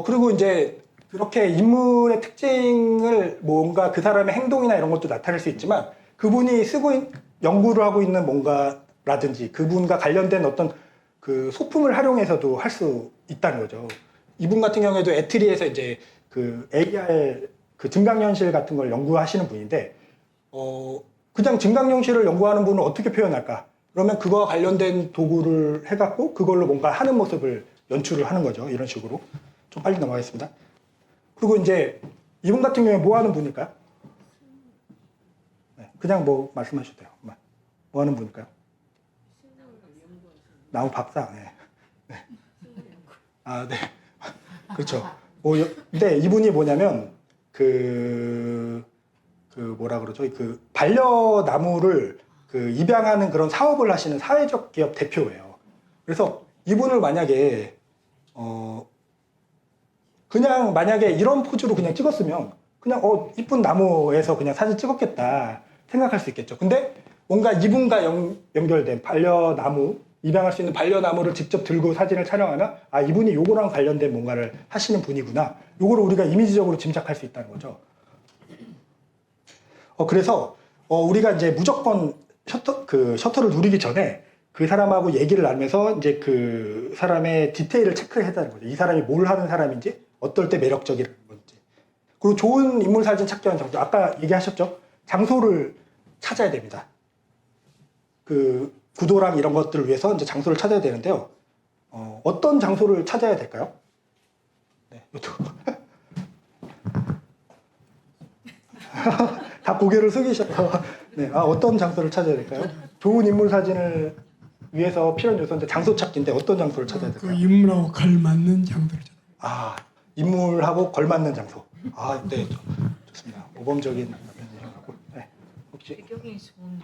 A: 그리고 이제 그렇게 인물의 특징을 뭔가 그 사람의 행동이나 이런 것도 나타낼 수 있지만 그분이 연구를 하고 있는 뭔가라든지 그분과 관련된 어떤 그 소품을 활용해서도 할 수 있다는 거죠. 이분 같은 경우에도 애트리에서 이제 그 AR 그 증강현실 같은 걸 연구하시는 분인데, 그냥 증강현실을 연구하는 분은 어떻게 표현할까? 그러면 그거와 관련된 도구를 해갖고 그걸로 뭔가 하는 모습을 연출을 하는 거죠. 이런 식으로. 좀 빨리 넘어가겠습니다. 그리고 이제 이분 같은 경우에 뭐 하는 분일까요? 네, 그냥 뭐 말씀하셔도 돼요. 뭐 하는 분일까요? 나무 박사. 네. 네. 아, 네. 그렇죠. 근데 이분이 뭐냐면 뭐라 그러죠? 그 반려나무를 입양하는 그런 사업을 하시는 사회적 기업 대표예요. 그래서 이분을 만약에 그냥 만약에 이런 포즈로 그냥 찍었으면 그냥 이쁜 나무에서 그냥 사진 찍었겠다 생각할 수 있겠죠. 근데 뭔가 이분과 연결된 반려나무, 입양할 수 있는 반려나무를 직접 들고 사진을 촬영하면 이분이 요거랑 관련된 뭔가를 하시는 분이구나. 요거를 우리가 이미지적으로 짐작할 수 있다는 거죠. 그래서 우리가 이제 무조건 셔터를 누르기 전에 그 사람하고 얘기를 나누면서 이제 그 사람의 디테일을 체크해야 되는 거죠. 이 사람이 뭘 하는 사람인지, 어떨 때 매력적이라는 건지. 그리고 좋은 인물 사진 찾기 위한 장소. 아까 얘기하셨죠? 장소를 찾아야 됩니다. 구도랑 이런 것들을 위해서 이제 장소를 찾아야 되는데요. 어떤 장소를 찾아야 될까요? 네, 이쪽. 다 고개를 숙이셔서. 네, 어떤 장소를 찾아야 될까요? 좋은 인물 사진을 위해서 필요한 요소인데 장소 찾기인데 어떤 장소를 찾아야 될까요?
G: 그 인물하고 걸맞는 장소를 찾아야 돼요.
A: 인물하고 걸맞는 장소. 네, 좋습니다. 모범적인 답변이셔서. 네, 혹시
F: 배경이 좋은.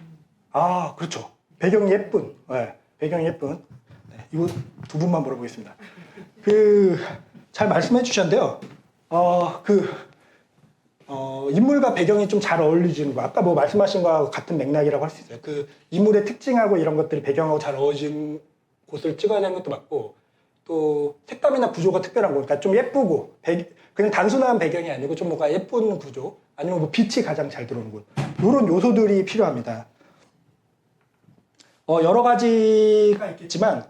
A: 그렇죠. 배경이 예쁜. 네, 배경이 예쁜. 네, 이거 두 분만 물어보겠습니다. 잘 말씀해 주셨는데요. 인물과 배경이 좀 잘 어울리지는 거. 아까 뭐 말씀하신 거하고 같은 맥락이라고 할 수 있어요. 인물의 특징하고 이런 것들이 배경하고 잘 어울리는 곳을 찍어야 되는 것도 맞고, 또 색감이나 구조가 특별한 거. 그러니까 좀 예쁘고, 그냥 단순한 배경이 아니고 좀 뭔가 예쁜 구조, 아니면 뭐 빛이 가장 잘 들어오는 곳. 이런 요소들이 필요합니다. 여러 가지가 있겠지만,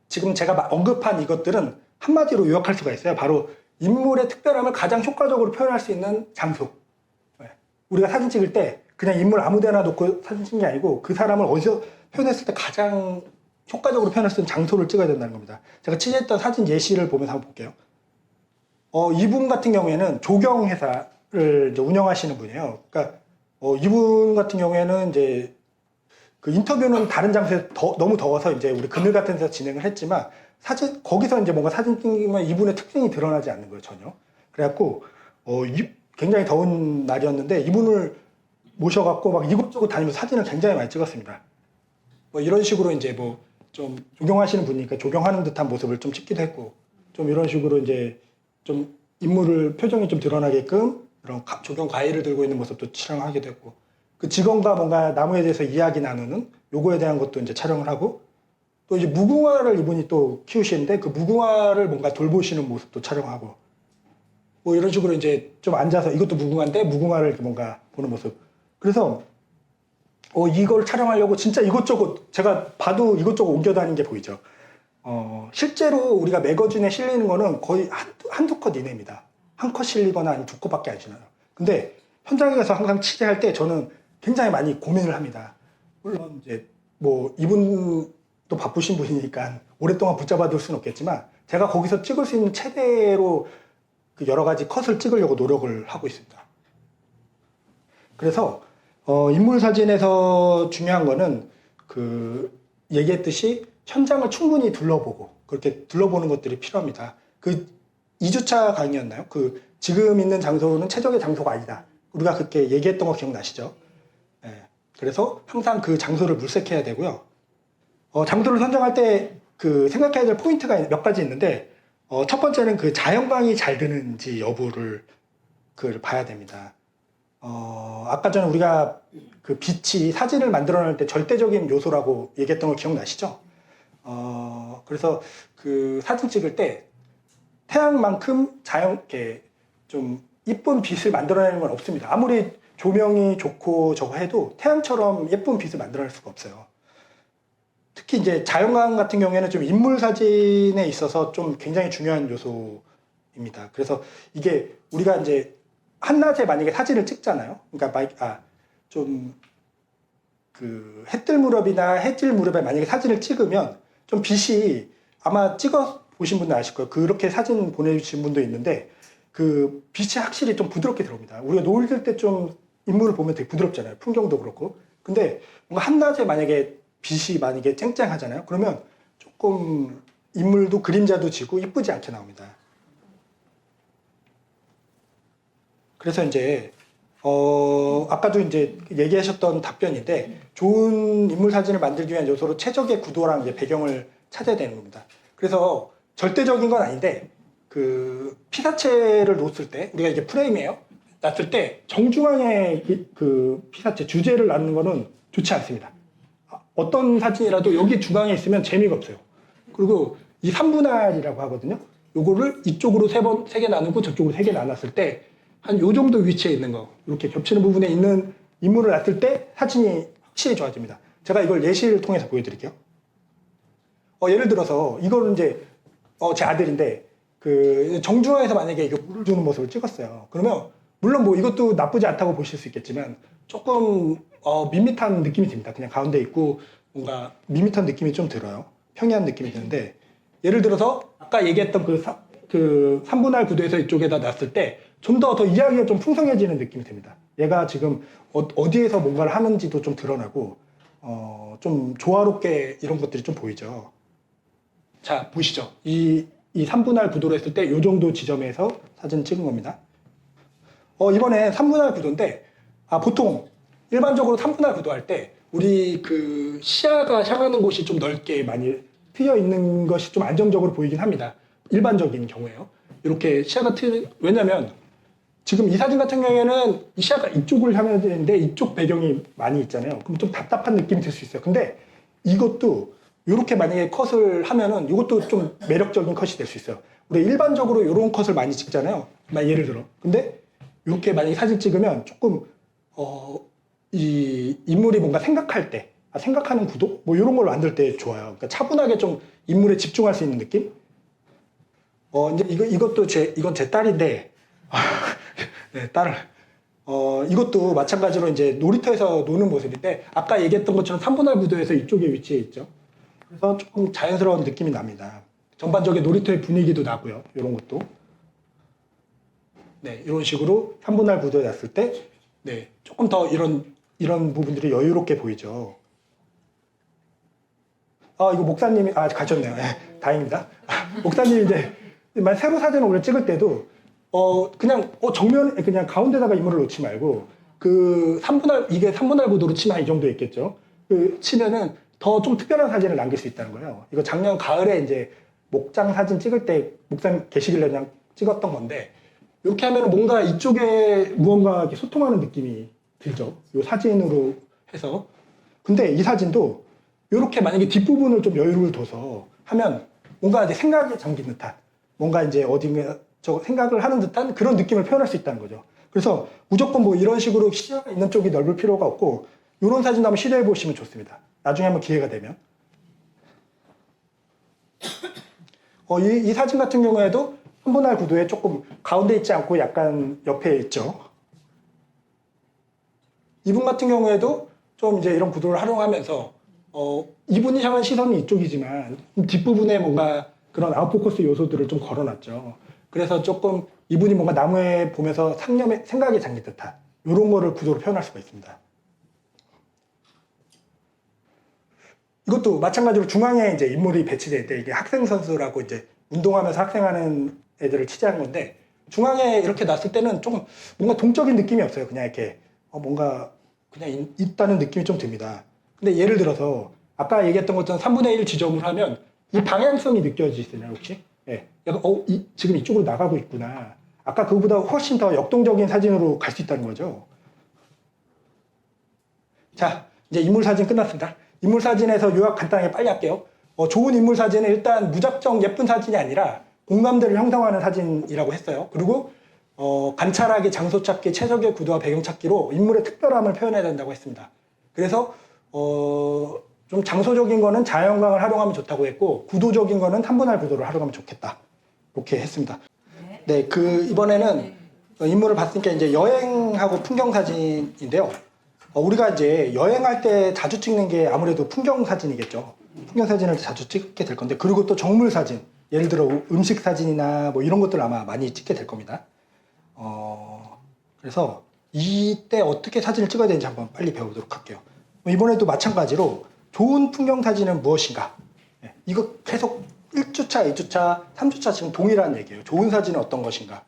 A: 지금 제가 언급한 이것들은 한마디로 요약할 수가 있어요. 바로 인물의 특별함을 가장 효과적으로 표현할 수 있는 장소. 우리가 사진 찍을 때 그냥 인물 아무 데나 놓고 사진 찍는 게 아니고 그 사람을 어디서 표현했을 때 가장 효과적으로 표현할 수 있는 장소를 찍어야 된다는 겁니다. 제가 취재했던 사진 예시를 보면서 한번 볼게요. 이분 같은 경우에는 조경회사를 이제 운영하시는 분이에요. 그러니까 이분 같은 경우에는 이제 그 인터뷰는 다른 장소에 너무 더워서 이제 우리 그늘 같은 데서 진행을 했지만 거기서 이제 뭔가 사진 찍으면 이분의 특징이 드러나지 않는 거예요, 전혀. 그래갖고, 굉장히 더운 날이었는데 이분을 모셔갖고 막 이곳저곳 다니면서 사진을 굉장히 많이 찍었습니다. 뭐 이런 식으로 이제 뭐 좀 조경하시는 분이니까 조경하는 듯한 모습을 좀 찍기도 했고, 좀 이런 식으로 이제 좀 표정이 좀 드러나게끔 이런 조경 가위를 들고 있는 모습도 촬영하기도 했고, 그 직원과 뭔가 나무에 대해서 이야기 나누는 요거에 대한 것도 이제 촬영을 하고, 또 이제 무궁화를 이분이 또 키우시는데 그 무궁화를 뭔가 돌보시는 모습도 촬영하고, 뭐 이런 식으로 이제 좀 앉아서 이것도 무궁화인데 무궁화를 이렇게 뭔가 보는 모습. 그래서 이걸 촬영하려고 진짜 이것저것 제가 봐도 이것저것 옮겨 다니는 게 보이죠. 실제로 우리가 매거진에 실리는 거는 거의 한두 컷 이내입니다. 한 컷 실리거나 아니면 두 컷밖에 안 실려요. 근데 현장에 가서 항상 취재할 때 저는 굉장히 많이 고민을 합니다. 물론 이제 뭐 이분도 바쁘신 분이니까 오랫동안 붙잡아 둘 수는 없겠지만 제가 거기서 찍을 수 있는 최대로 그 여러 가지 컷을 찍으려고 노력을 하고 있습니다. 그래서 인물 사진에서 중요한 거는 그 얘기했듯이 현장을 충분히 둘러보고 그렇게 둘러보는 것들이 필요합니다. 그 2주차 강의였나요? 그 지금 있는 장소는 최적의 장소가 아니다. 우리가 그렇게 얘기했던 거 기억나시죠? 네. 그래서 항상 그 장소를 물색해야 되고요. 장소를 선정할 때 그 생각해야 될 포인트가 몇 가지 있는데 첫 번째는 그 자연광이 잘 드는지 여부를 그걸 봐야 됩니다. 아까 전에 우리가 그 빛이 사진을 만들어낼 때 절대적인 요소라고 얘기했던 거 기억나시죠? 그래서 그 사진 찍을 때 태양만큼 이렇게 좀 이쁜 빛을 만들어내는 건 없습니다. 아무리 조명이 좋고 저거 해도 태양처럼 예쁜 빛을 만들어낼 수가 없어요. 특히 이제 자연광 같은 경우에는 좀 인물 사진에 있어서 좀 굉장히 중요한 요소입니다. 그래서 이게 우리가 이제 한낮에 만약에 사진을 찍잖아요. 그러니까 좀 그 해뜰 무렵이나 해질 무렵에 만약에 사진을 찍으면 좀 빛이 아마 찍어 보신 분들 아실 거예요. 그렇게 사진 보내주신 분도 있는데 그 빛이 확실히 좀 부드럽게 들어옵니다. 우리가 노을 들 때 좀 인물을 보면 되게 부드럽잖아요. 풍경도 그렇고. 근데 뭔가 한낮에 만약에 빛이 만약에 쨍쨍하잖아요. 그러면 조금 인물도 그림자도 지고 이쁘지 않게 나옵니다. 그래서 이제 아까도 이제 얘기하셨던 답변인데 좋은 인물 사진을 만들기 위한 요소로 최적의 구도랑 이제 배경을 찾아야 되는 겁니다. 그래서 절대적인 건 아닌데 그 피사체를 놓았을 때 우리가 이게 프레임이에요. 놨을 때 정중앙에 그 피사체 주제를 놔는 거는 좋지 않습니다. 어떤 사진이라도 여기 중앙에 있으면 재미가 없어요. 그리고 이 3분할이라고 하거든요. 요거를 이쪽으로 세 개 나누고 저쪽으로 3개 나눴을 때 한 요 정도 위치에 있는 거 이렇게 겹치는 부분에 있는 인물을 놨을 때 사진이 확실히 좋아집니다. 제가 이걸 예시를 통해서 보여드릴게요. 예를 들어서 이거는 이제 제 아들인데 그 정중앙에서 만약에 이거 물을 주는 모습을 찍었어요. 그러면 물론 뭐 이것도 나쁘지 않다고 보실 수 있겠지만 조금 밋밋한 느낌이 듭니다. 그냥 가운데 있고 뭔가 밋밋한 느낌이 좀 들어요. 평이한 느낌이 드는데 예를 들어서 아까 얘기했던 그 3분할 구도에서 이쪽에다 놨을 때 좀 더 이야기가 좀 풍성해지는 느낌이 듭니다. 얘가 지금 어디에서 뭔가를 하는지도 좀 드러나고 좀 조화롭게 이런 것들이 좀 보이죠. 자, 보시죠. 이 3분할 구도로 했을 때 이 정도 지점에서 사진 찍은 겁니다. 이번에 3분할 구도인데 보통 일반적으로 3분할 구도할 때 우리 그 시야가 향하는 곳이 좀 넓게 많이 트여 있는 것이 좀 안정적으로 보이긴 합니다. 일반적인 경우에요. 이렇게 시야가 왜냐면 지금 이 사진 같은 경우에는 이 시야가 이쪽을 향해야 되는데 이쪽 배경이 많이 있잖아요. 그럼 좀 답답한 느낌이 들 수 있어요. 근데 이것도 이렇게 만약에 컷을 하면은 이것도 좀 매력적인 컷이 될 수 있어요. 우리 일반적으로 이런 컷을 많이 찍잖아요. 예를 들어. 근데 이렇게 만약에 사진 찍으면 조금 이 인물이 뭔가 생각할 때 생각하는 구도 뭐 이런 걸 만들 때 좋아요. 그러니까 차분하게 좀 인물에 집중할 수 있는 느낌. 이제 이것도 이건 제 딸인데 네, 딸을 이것도 마찬가지로 이제 놀이터에서 노는 모습인데 아까 얘기했던 것처럼 3분할 구도에서 이쪽에 위치해 있죠. 그래서 조금 자연스러운 느낌이 납니다. 전반적인 놀이터의 분위기도 나고요. 이런 것도. 네, 이런 식으로 3분할 구도에 놨을 때, 네, 조금 더 이런 부분들이 여유롭게 보이죠. 이거 목사님이, 가셨네요. 네, 다행입니다. 목사님이 이제, 새로 사진을 원래 찍을 때도, 그냥, 그냥 가운데다가 인물을 놓지 말고, 이게 3분할 구도로 치면 이 정도 있겠죠. 치면은 더 좀 특별한 사진을 남길 수 있다는 거예요. 이거 작년 가을에 이제 목장 사진 찍을 때 목사님 계시길래 그냥 찍었던 건데, 이렇게 하면 뭔가 이쪽에 무언가 이렇게 소통하는 느낌이 들죠. 이 사진으로 해서. 근데 이 사진도 이렇게 만약에 뒷부분을 좀 여유를 둬서 하면 뭔가 이제 생각에 잠긴 듯한 뭔가 이제 어딘가 생각을 하는 듯한 그런 느낌을 표현할 수 있다는 거죠. 그래서 무조건 뭐 이런 식으로 시야가 있는 쪽이 넓을 필요가 없고 이런 사진도 한번 시도해 보시면 좋습니다. 나중에 한번 기회가 되면. 이 사진 같은 경우에도 3분할 구도에 조금 가운데 있지 않고 약간 옆에 있죠. 이분 같은 경우에도 좀 이제 이런 구도를 활용하면서 이분이 향한 시선은 이쪽이지만 뒷부분에 뭔가 그런 아웃포커스 요소들을 좀 걸어놨죠. 그래서 조금 이분이 뭔가 나무에 보면서 생각이 잠긴 듯한 이런 거를 구도로 표현할 수가 있습니다. 이것도 마찬가지로 중앙에 이제 인물이 배치될 때 이게 학생 선수라고 이제 운동하면서 학생하는 애들을 취재한 건데 중앙에 이렇게 놨을 때는 좀 뭔가 동적인 느낌이 없어요. 그냥 이렇게 뭔가 그냥 있다는 느낌이 좀 듭니다. 근데 예를 들어서 아까 얘기했던 것처럼 3분의 1 지점을 하면 이 방향성이 느껴지시나요 혹시? 예. 약간 지금 이쪽으로 나가고 있구나. 아까 그거보다 훨씬 더 역동적인 사진으로 갈 수 있다는 거죠. 자, 이제 인물 사진 끝났습니다. 인물 사진에서 요약 간단하게 빨리 할게요. 좋은 인물 사진은 일단 무작정 예쁜 사진이 아니라 공감대를 형성하는 사진이라고 했어요. 그리고 관찰하기, 장소 찾기, 최적의 구도와 배경 찾기로 인물의 특별함을 표현해야 된다고 했습니다. 그래서 좀 장소적인 거는 자연광을 활용하면 좋다고 했고 구도적인 거는 3분할 구도를 활용하면 좋겠다. 이렇게 했습니다. 네, 이번에는 인물을 봤으니까 이제 여행하고 풍경 사진인데요. 우리가 이제 여행할 때 자주 찍는 게 아무래도 풍경 사진이겠죠. 풍경 사진을 자주 찍게 될 건데, 그리고 또 정물 사진, 예를 들어 음식 사진이나 뭐 이런 것들 아마 많이 찍게 될 겁니다. 그래서 이때 어떻게 사진을 찍어야 되는지 한번 빨리 배워보도록 할게요. 이번에도 마찬가지로 좋은 풍경 사진은 무엇인가? 이거 계속 1주차, 2주차, 3주차 지금 동일한 얘기예요. 좋은 사진은 어떤 것인가?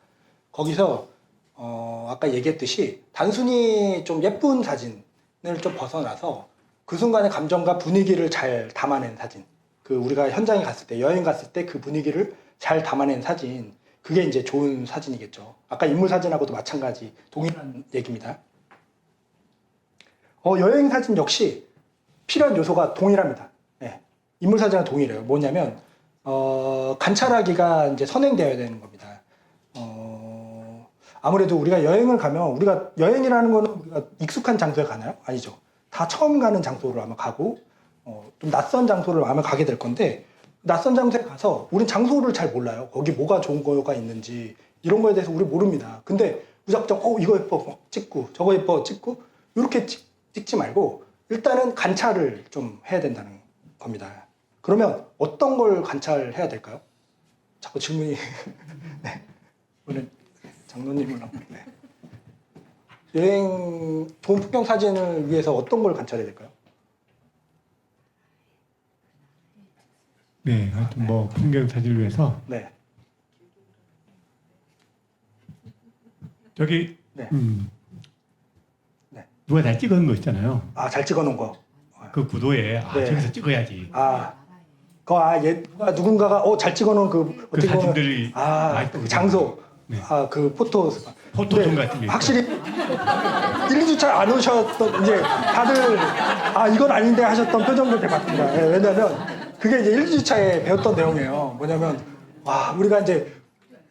A: 거기서 아까 얘기했듯이 단순히 좀 예쁜 사진을 좀 벗어나서 그 순간의 감정과 분위기를 잘 담아낸 사진, 우리가 현장에 갔을 때, 여행 갔을 때 그 분위기를 잘 담아낸 사진, 그게 이제 좋은 사진이겠죠. 아까 인물 사진하고도 마찬가지 동일한 얘기입니다. 여행 사진 역시 필요한 요소가 동일합니다. 네. 인물 사진과 동일해요. 뭐냐면 관찰하기가 이제 선행되어야 되는 겁니다. 아무래도 우리가 여행을 가면, 우리가 여행이라는 거는 우리가 익숙한 장소에 가나요? 아니죠. 다 처음 가는 장소를 아마 가고 좀 낯선 장소를 아마 가게 될 건데, 낯선 장소에 가서 우린 장소를 잘 몰라요. 거기 뭐가 좋은 거가 있는지 이런 거에 대해서 우리 모릅니다. 근데 무작정 이거 예뻐 찍고 저거 예뻐 찍고 이렇게 찍지 말고 일단은 관찰을 좀 해야 된다는 겁니다. 그러면 어떤 걸 관찰해야 될까요? 자꾸 질문이 네. 오늘 장로님을 네. 여행 좋은 풍경 사진을 위해서 어떤 걸 관찰해야 될까요?
G: 네, 하여튼 뭐 풍경 사진을 위해서
A: 네.
G: 저기
A: 네. 네.
G: 누가 잘 찍은 거 있잖아요.
A: 잘 찍어놓은 거.
G: 그 구도에
A: 네.
G: 저기서 찍어야지.
A: 누군가가 잘 찍어놓은
G: 그
A: 어떻게 보면
G: 사진들이
A: 그 장소,
G: 네.
A: 그
G: 포토존 같은 게
A: 확실히 1, 2주차 안 오셨던 이제 다들 이건 아닌데 하셨던 표정들 봤습니다. 네, 왜냐면 그게 이제 1, 2주차에 배웠던 내용이에요. 뭐냐면 우리가 이제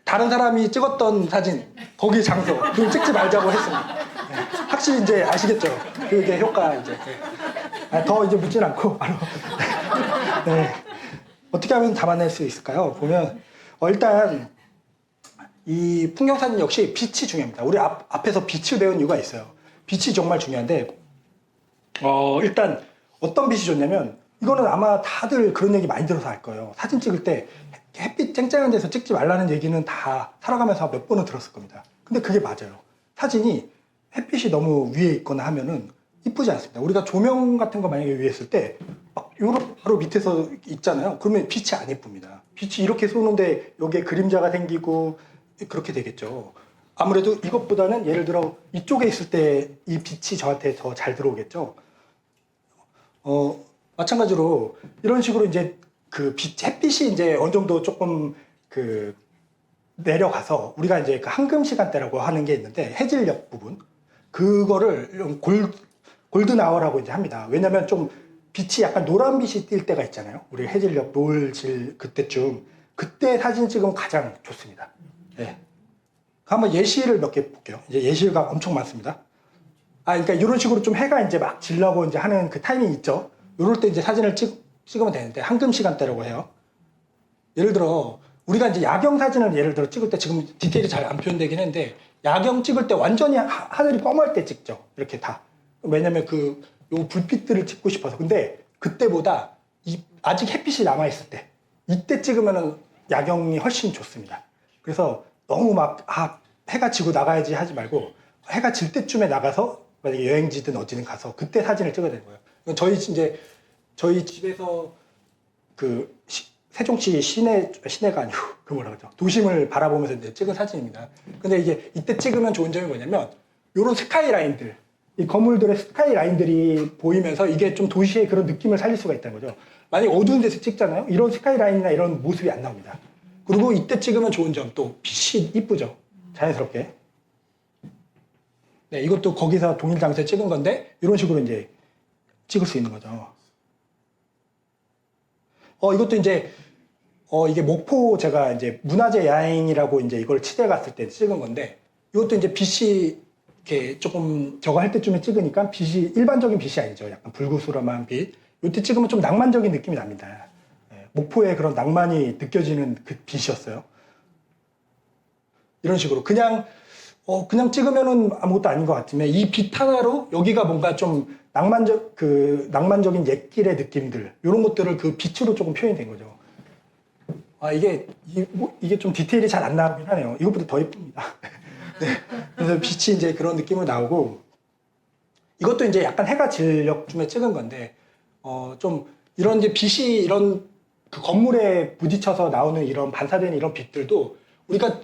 A: 다른 사람이 찍었던 사진, 거기 장소, 그걸 찍지 말자고 했습니다. 네, 확실히 이제 아시겠죠? 그게 효과 이제. 더 이제 묻진 않고 바로. 네. 어떻게 하면 담아낼 수 있을까요? 보면 일단 이 풍경사진 역시 빛이 중요합니다. 우리 앞에서 빛을 배운 이유가 있어요. 빛이 정말 중요한데 일단 어떤 빛이 좋냐면, 이거는 아마 다들 그런 얘기 많이 들어서 알 거예요. 사진 찍을 때 햇빛 쨍쨍한 데서 찍지 말라는 얘기는 다 살아가면서 몇 번은 들었을 겁니다. 근데 그게 맞아요. 사진이 햇빛이 너무 위에 있거나 하면은 이쁘지 않습니다. 우리가 조명 같은 거 만약에 위에 있을 때 요런 바로 밑에서 있잖아요. 그러면 빛이 안 예쁩니다. 빛이 이렇게 쏘는데 여기에 그림자가 생기고 그렇게 되겠죠. 아무래도 이것보다는 예를 들어 이쪽에 있을 때 이 빛이 저한테 더 잘 들어오겠죠. 마찬가지로 이런 식으로 이제 햇빛이 이제 어느 정도 조금 내려가서 우리가 이제 황금 시간대라고 하는 게 있는데, 해질녘 부분, 그거를 골든 아워라고 이제 합니다. 왜냐면 좀 빛이 약간 노란 빛이 띌 때가 있잖아요. 우리 해질녘 노을질 그때쯤, 그때 사진 찍으면 가장 좋습니다. 네. 한번 예시를 몇 개 볼게요. 이제 예시가 엄청 많습니다. 그러니까 이런 식으로 좀 해가 이제 막 질려고 이제 하는 그 타이밍이 있죠. 이럴 때 이제 사진을 찍으면 되는데, 황금 시간대라고 해요. 예를 들어 우리가 이제 야경 사진을 예를 들어 찍을 때, 지금 디테일이 잘 안 표현되긴 했는데, 야경 찍을 때 완전히 하늘이 뻔할 때 찍죠. 이렇게 다. 왜냐면 요 불빛들을 찍고 싶어서. 근데 그때보다 아직 햇빛이 남아 있을 때, 이때 찍으면은 야경이 훨씬 좋습니다. 그래서 너무 막 해가 지고 나가야지 하지 말고 해가 질 때쯤에 나가서 만약에 여행지든 어디든 가서 그때 사진을 찍어야 되는 거예요. 저희 집에서 그 세종시 시내가 아니고 그 뭐라 그러죠? 도심을 바라보면서 이제 찍은 사진입니다. 근데 이게 이때 찍으면 좋은 점이 뭐냐면 이런 스카이라인들, 이 건물들의 스카이라인들이 보이면서 이게 좀 도시의 그런 느낌을 살릴 수가 있다는 거죠. 만약에 어두운 데서 찍잖아요. 이런 스카이라인이나 이런 모습이 안 나옵니다. 그리고 이때 찍으면 좋은 점, 또 빛이 이쁘죠. 자연스럽게. 네, 이것도 거기서 동일 장소에 찍은 건데 이런 식으로 이제 찍을 수 있는 거죠. 이것도 이제 이게 목포 제가 이제 문화재 야행이라고 이제 이걸 취재 갔을 때 찍은 건데 이것도 이제 빛이 이렇게 조금 저거 할 때쯤에 찍으니까 빛이 일반적인 빛이 아니죠. 약간 불구스름한 빛. 이때 찍으면 좀 낭만적인 느낌이 납니다. 네, 목포의 그런 낭만이 느껴지는 그 빛이었어요. 이런 식으로 그냥 찍으면은 아무것도 아닌 것 같으면 이 빛 하나로 여기가 뭔가 좀 낭만적인 옛길의 느낌들 이런 것들을 그 빛으로 조금 표현이 된 거죠. 이게 좀 디테일이 잘 안 나오긴 하네요. 이것보다 더 예쁩니다. 네. 그래서 빛이 이제 그런 느낌으로 나오고 이것도 이제 약간 해가 질녘쯤에 찍은 건데 좀 이런 이제 빛이 이런 그 건물에 부딪혀서 나오는 이런 반사되는 이런 빛들도 우리가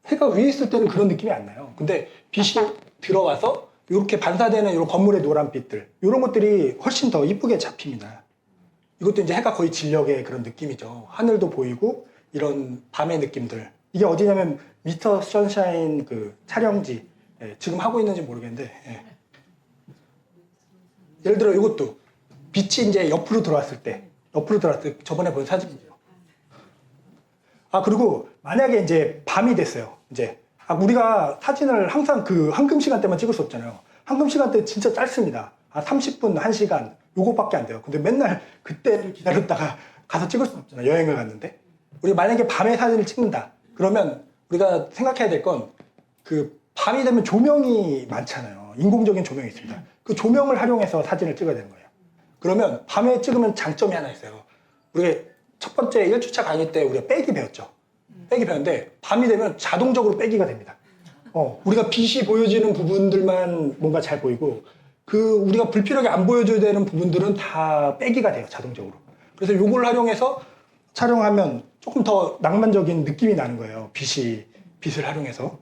A: 해가 위에 있을 때는 그런 느낌이 안 나요. 근데 빛이 들어와서 이렇게 반사되는 이런 건물의 노란빛들 이런 것들이 훨씬 더 이쁘게 잡힙니다. 이것도 이제 해가 거의 진녘의 그런 느낌이죠. 하늘도 보이고 이런 밤의 느낌들. 이게 어디냐면 미스터 선샤인 그 촬영지. 지금 하고 있는지 모르겠는데 예를 들어 이것도 빛이 이제 옆으로 들어왔을 때 저번에 본 사진이죠. 그리고 만약에 이제 밤이 됐어요. 이제 우리가 사진을 항상 그 황금 시간대만 찍을 수 없잖아요. 황금 시간대 진짜 짧습니다. 30분, 1시간 요거밖에 안 돼요. 근데 맨날 그때를 기다렸다가 가서 찍을 수 없잖아요. 여행을 갔는데. 우리 만약에 밤에 사진을 찍는다. 그러면 우리가 생각해야 될 건 그 밤이 되면 조명이 많잖아요. 인공적인 조명이 있습니다. 그 조명을 활용해서 사진을 찍어야 되는 거예요. 그러면 밤에 찍으면 장점이 하나 있어요. 우리가 첫 번째 1주차 강의 때 우리가 빼기 배웠죠. 빼기 배웠는데 밤이 되면 자동적으로 빼기가 됩니다. 우리가 빛이 보여지는 부분들만 뭔가 잘 보이고 우리가 불필요하게 안 보여줘야 되는 부분들은 다 빼기가 돼요. 자동적으로. 그래서 이걸 활용해서 촬영하면 조금 더 낭만적인 느낌이 나는 거예요. 빛을 활용해서.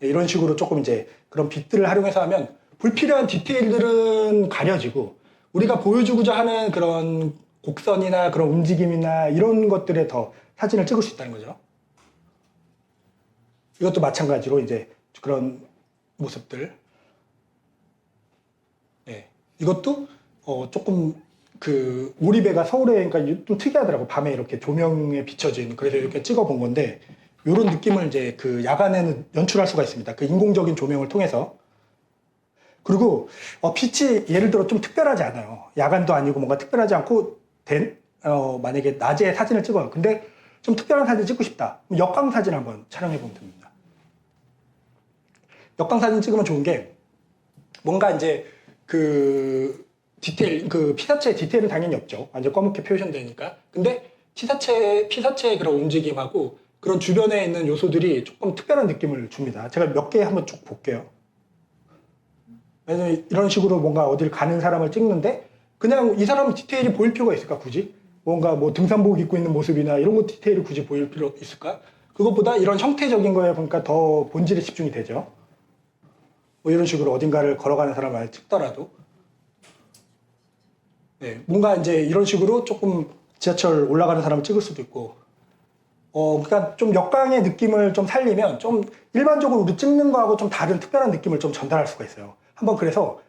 A: 이런 식으로 조금 이제 그런 빛들을 활용해서 하면 불필요한 디테일들은 가려지고 우리가 보여주고자 하는 그런 곡선이나 그런 움직임이나 이런 것들에 더 사진을 찍을 수 있다는 거죠. 이것도 마찬가지로 이제 그런 모습들. 이것도 조금 그 오리배가 서울에 그러니까 좀 특이하더라고. 밤에 이렇게 조명에 비춰진 그래서 이렇게 찍어본 건데 이런 느낌을 이제 그 야간에는 연출할 수가 있습니다. 그 인공적인 조명을 통해서. 그리고 빛이 예를 들어 좀 특별하지 않아요. 야간도 아니고 뭔가 특별하지 않고 만약에 낮에 사진을 찍어요. 근데 좀 특별한 사진 찍고 싶다. 그럼 역광 사진 한번 촬영해 보면 됩니다. 역광 사진 찍으면 좋은 게 뭔가 이제 그 디테일, 그 피사체 디테일은 당연히 없죠. 완전 검게 표현되니까. 근데 피사체의 그런 움직임하고 그런 주변에 있는 요소들이 조금 특별한 느낌을 줍니다. 제가 몇 개 한번 쭉 볼게요. 왜냐면 이런 식으로 뭔가 어딜 가는 사람을 찍는데 그냥 이 사람 디테일이 보일 필요가 있을까 굳이? 뭔가 뭐 등산복 입고 있는 모습이나 이런 거 디테일이 굳이 보일 필요 있을까? 그것보다 이런 형태적인 거에 보니까 더 본질에 집중이 되죠. 뭐 이런 식으로 어딘가를 걸어가는 사람을 찍더라도 뭔가 이제 이런 식으로 조금 지하철 올라가는 사람을 찍을 수도 있고 그러니까 좀 역광의 느낌을 좀 살리면 좀 일반적으로 우리 찍는 거하고 좀 다른 특별한 느낌을 좀 전달할 수가 있어요. 한번 그래서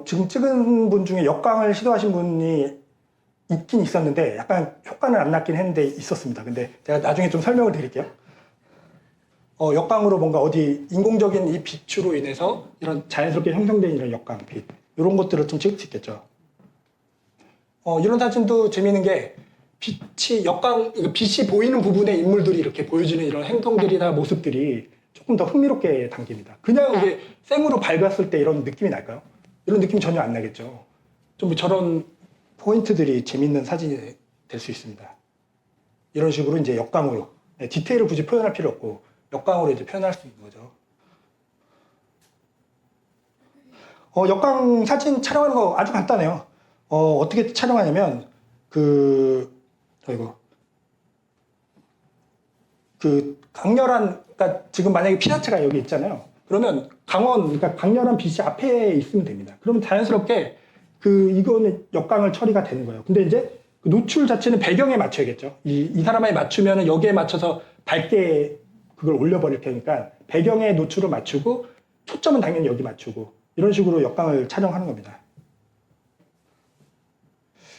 A: 지금 찍은 분 중에 역광을 시도하신 분이 있긴 있었는데 약간 효과는 안 났긴 했는데 있었습니다. 근데 제가 나중에 좀 설명을 드릴게요. 역광으로 뭔가 어디 인공적인 이 빛으로 인해서 이런 자연스럽게 형성된 이런 역광, 빛 이런 것들을 좀 찍을 수 있겠죠. 이런 사진도 재미있는 게 빛이 보이는 부분의 인물들이 이렇게 보여지는 이런 행동들이나 모습들이 조금 더 흥미롭게 담깁니다. 그냥 이게 생으로 밝았을 때 이런 느낌이 날까요? 이런 느낌이 전혀 안 나겠죠. 좀 저런 포인트들이 재밌는 사진이 될 수 있습니다. 이런 식으로 이제 역광으로 디테일을 굳이 표현할 필요 없고 역광으로 이제 표현할 수 있는 거죠. 역광 사진 촬영하는 거 아주 간단해요. 어떻게 촬영하냐면 강렬한, 그러니까 지금 만약에 피사체가 여기 있잖아요. 그러면 그러니까 강렬한 빛이 앞에 있으면 됩니다. 그러면 자연스럽게 이거는 역광을 처리가 되는 거예요. 근데 이제 그 노출 자체는 배경에 맞춰야겠죠. 이 사람에 맞추면은 여기에 맞춰서 밝게 그걸 올려버릴 테니까 배경에 노출을 맞추고 초점은 당연히 여기 맞추고 이런 식으로 역광을 촬영하는 겁니다.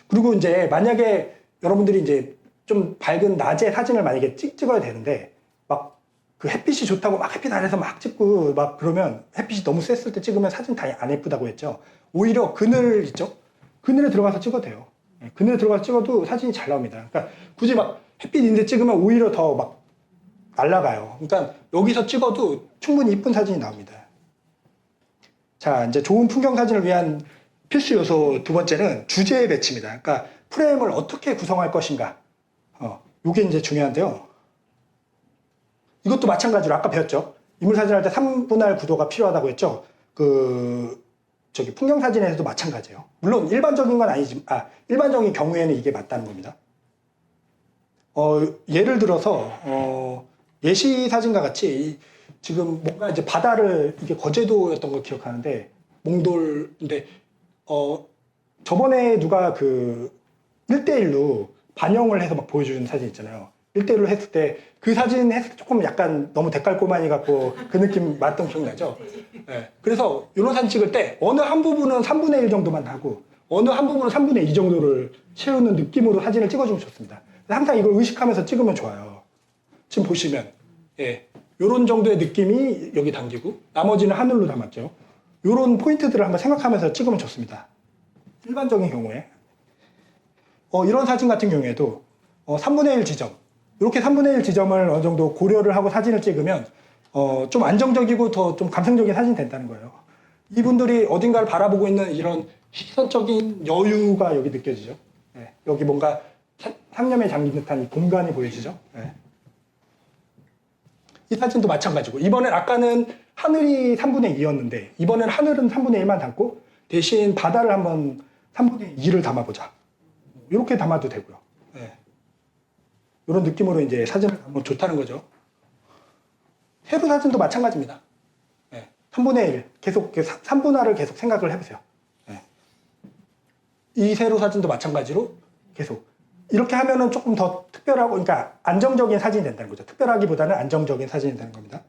A: 그리고 이제 만약에 여러분들이 이제 좀 밝은 낮에 사진을 만약에 찍어야 되는데 막 그 햇빛이 좋다고 막 햇빛 아래서 막 찍고 막 그러면 햇빛이 너무 셌을 때 찍으면 사진 다 안 예쁘다고 했죠. 오히려 그늘 있죠? 그늘에 들어가서 찍어도 돼요. 그늘에 들어가서 찍어도 사진이 잘 나옵니다. 그러니까 굳이 막 햇빛 있는데 찍으면 오히려 더 막 날아가요. 그러니까 여기서 찍어도 충분히 이쁜 사진이 나옵니다. 자, 이제 좋은 풍경 사진을 위한 필수 요소 두 번째는 주제의 배치입니다. 그러니까 프레임을 어떻게 구성할 것인가. 이게 이제 중요한데요. 이것도 마찬가지로 아까 배웠죠. 인물 사진할 때 3분할 구도가 필요하다고 했죠. 풍경 사진에서도 마찬가지예요. 물론 일반적인 건 아니지만, 일반적인 경우에는 이게 맞다는 겁니다. 예를 들어서, 예시 사진과 같이 지금 뭔가 이제 바다를, 이게 거제도였던 걸 기억하는데, 몽돌인데, 저번에 누가 1대1로 반영을 해서 막 보여주는 사진 있잖아요. 1대1로 했을 때 그 사진 했을 때 조금 약간 너무 데칼코마니 같고 그 느낌 맞던 기억나죠? 네. 그래서 이런 사진 찍을 때 어느 한 부분은 3분의 1 정도만 하고 어느 한 부분은 3분의 2 정도를 채우는 느낌으로 사진을 찍어주면 좋습니다. 항상 이걸 의식하면서 찍으면 좋아요. 지금 보시면 이런 정도의 느낌이 여기 담기고 나머지는 하늘로 담았죠. 이런 포인트들을 한번 생각하면서 찍으면 좋습니다. 일반적인 경우에 이런 사진 같은 경우에도 3분의 1 지점 이렇게 3분의 1 지점을 어느 정도 고려를 하고 사진을 찍으면 좀 안정적이고 더 좀 감성적인 사진이 된다는 거예요. 이분들이 어딘가를 바라보고 있는 이런 시선적인 여유가 여기 느껴지죠. 여기 뭔가 상념에 잠긴 듯한 이 공간이 보여지죠. 이 사진도 마찬가지고 이번엔 아까는 하늘이 3분의 2였는데 이번엔 하늘은 3분의 1만 담고 대신 바다를 한번 3분의 2를 담아보자. 이렇게 담아도 되고요. 이런 느낌으로 이제 사진을 담으면 좋다는 거죠. 세로 사진도 마찬가지입니다. 3분의 1, 계속 3분할을 계속 생각을 해보세요. 이 세로 사진도 마찬가지로 계속 이렇게 하면은 조금 더 특별하고, 그러니까 안정적인 사진이 된다는 거죠. 특별하기보다는 안정적인 사진이 되는 겁니다.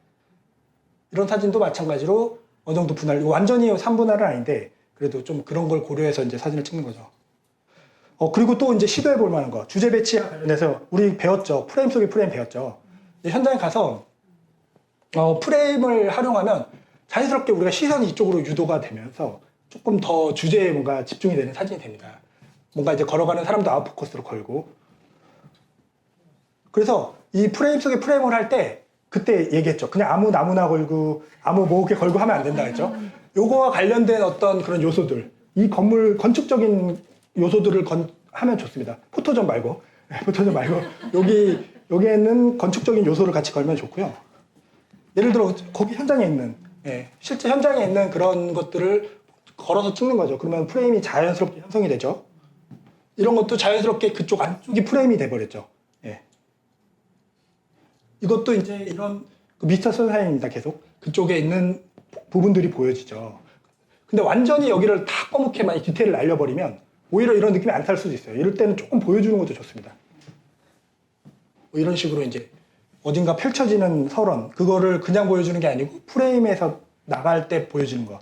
A: 이런 사진도 마찬가지로 어느 정도 분할, 완전히 3분할은 아닌데 그래도 좀 그런 걸 고려해서 이제 사진을 찍는 거죠. 그리고 또 이제 시도해 볼 만한 거, 주제 배치와 관련해서 우리 배웠죠. 프레임 속의 프레임 배웠죠. 현장에 가서 프레임을 활용하면 자연스럽게 우리가 시선이 이쪽으로 유도가 되면서 조금 더 주제에 뭔가 집중이 되는 사진이 됩니다. 뭔가 이제 걸어가는 사람도 아웃포커스로 걸고. 그래서 이 프레임 속의 프레임을 할 때 그때 얘기했죠. 그냥 아무 나무나 걸고 아무 뭐 이렇게 걸고 하면 안 된다 했죠. 요거와 관련된 어떤 그런 요소들, 이 건물 건축적인 요소들을 하면 좋습니다. 포토존 말고 여기에는 건축적인 요소를 같이 걸면 좋고요. 예를 들어 거기 현장에 있는 실제 현장에 있는 그런 것들을 걸어서 찍는 거죠. 그러면 프레임이 자연스럽게 형성이 되죠. 이런 것도 자연스럽게 그쪽 안쪽이 프레임이 돼버렸죠. 이것도 이제 이런 미스터 선샤인입니다. 계속 그쪽에 있는 부분들이 보여지죠. 근데 완전히 여기를 다 검게 많이 디테일을 날려버리면 오히려 이런 느낌이 안 살 수도 있어요. 이럴 때는 조금 보여주는 것도 좋습니다. 이런 식으로 이제 어딘가 펼쳐지는 설원, 그거를 그냥 보여주는 게 아니고 프레임에서 나갈 때 보여주는 것.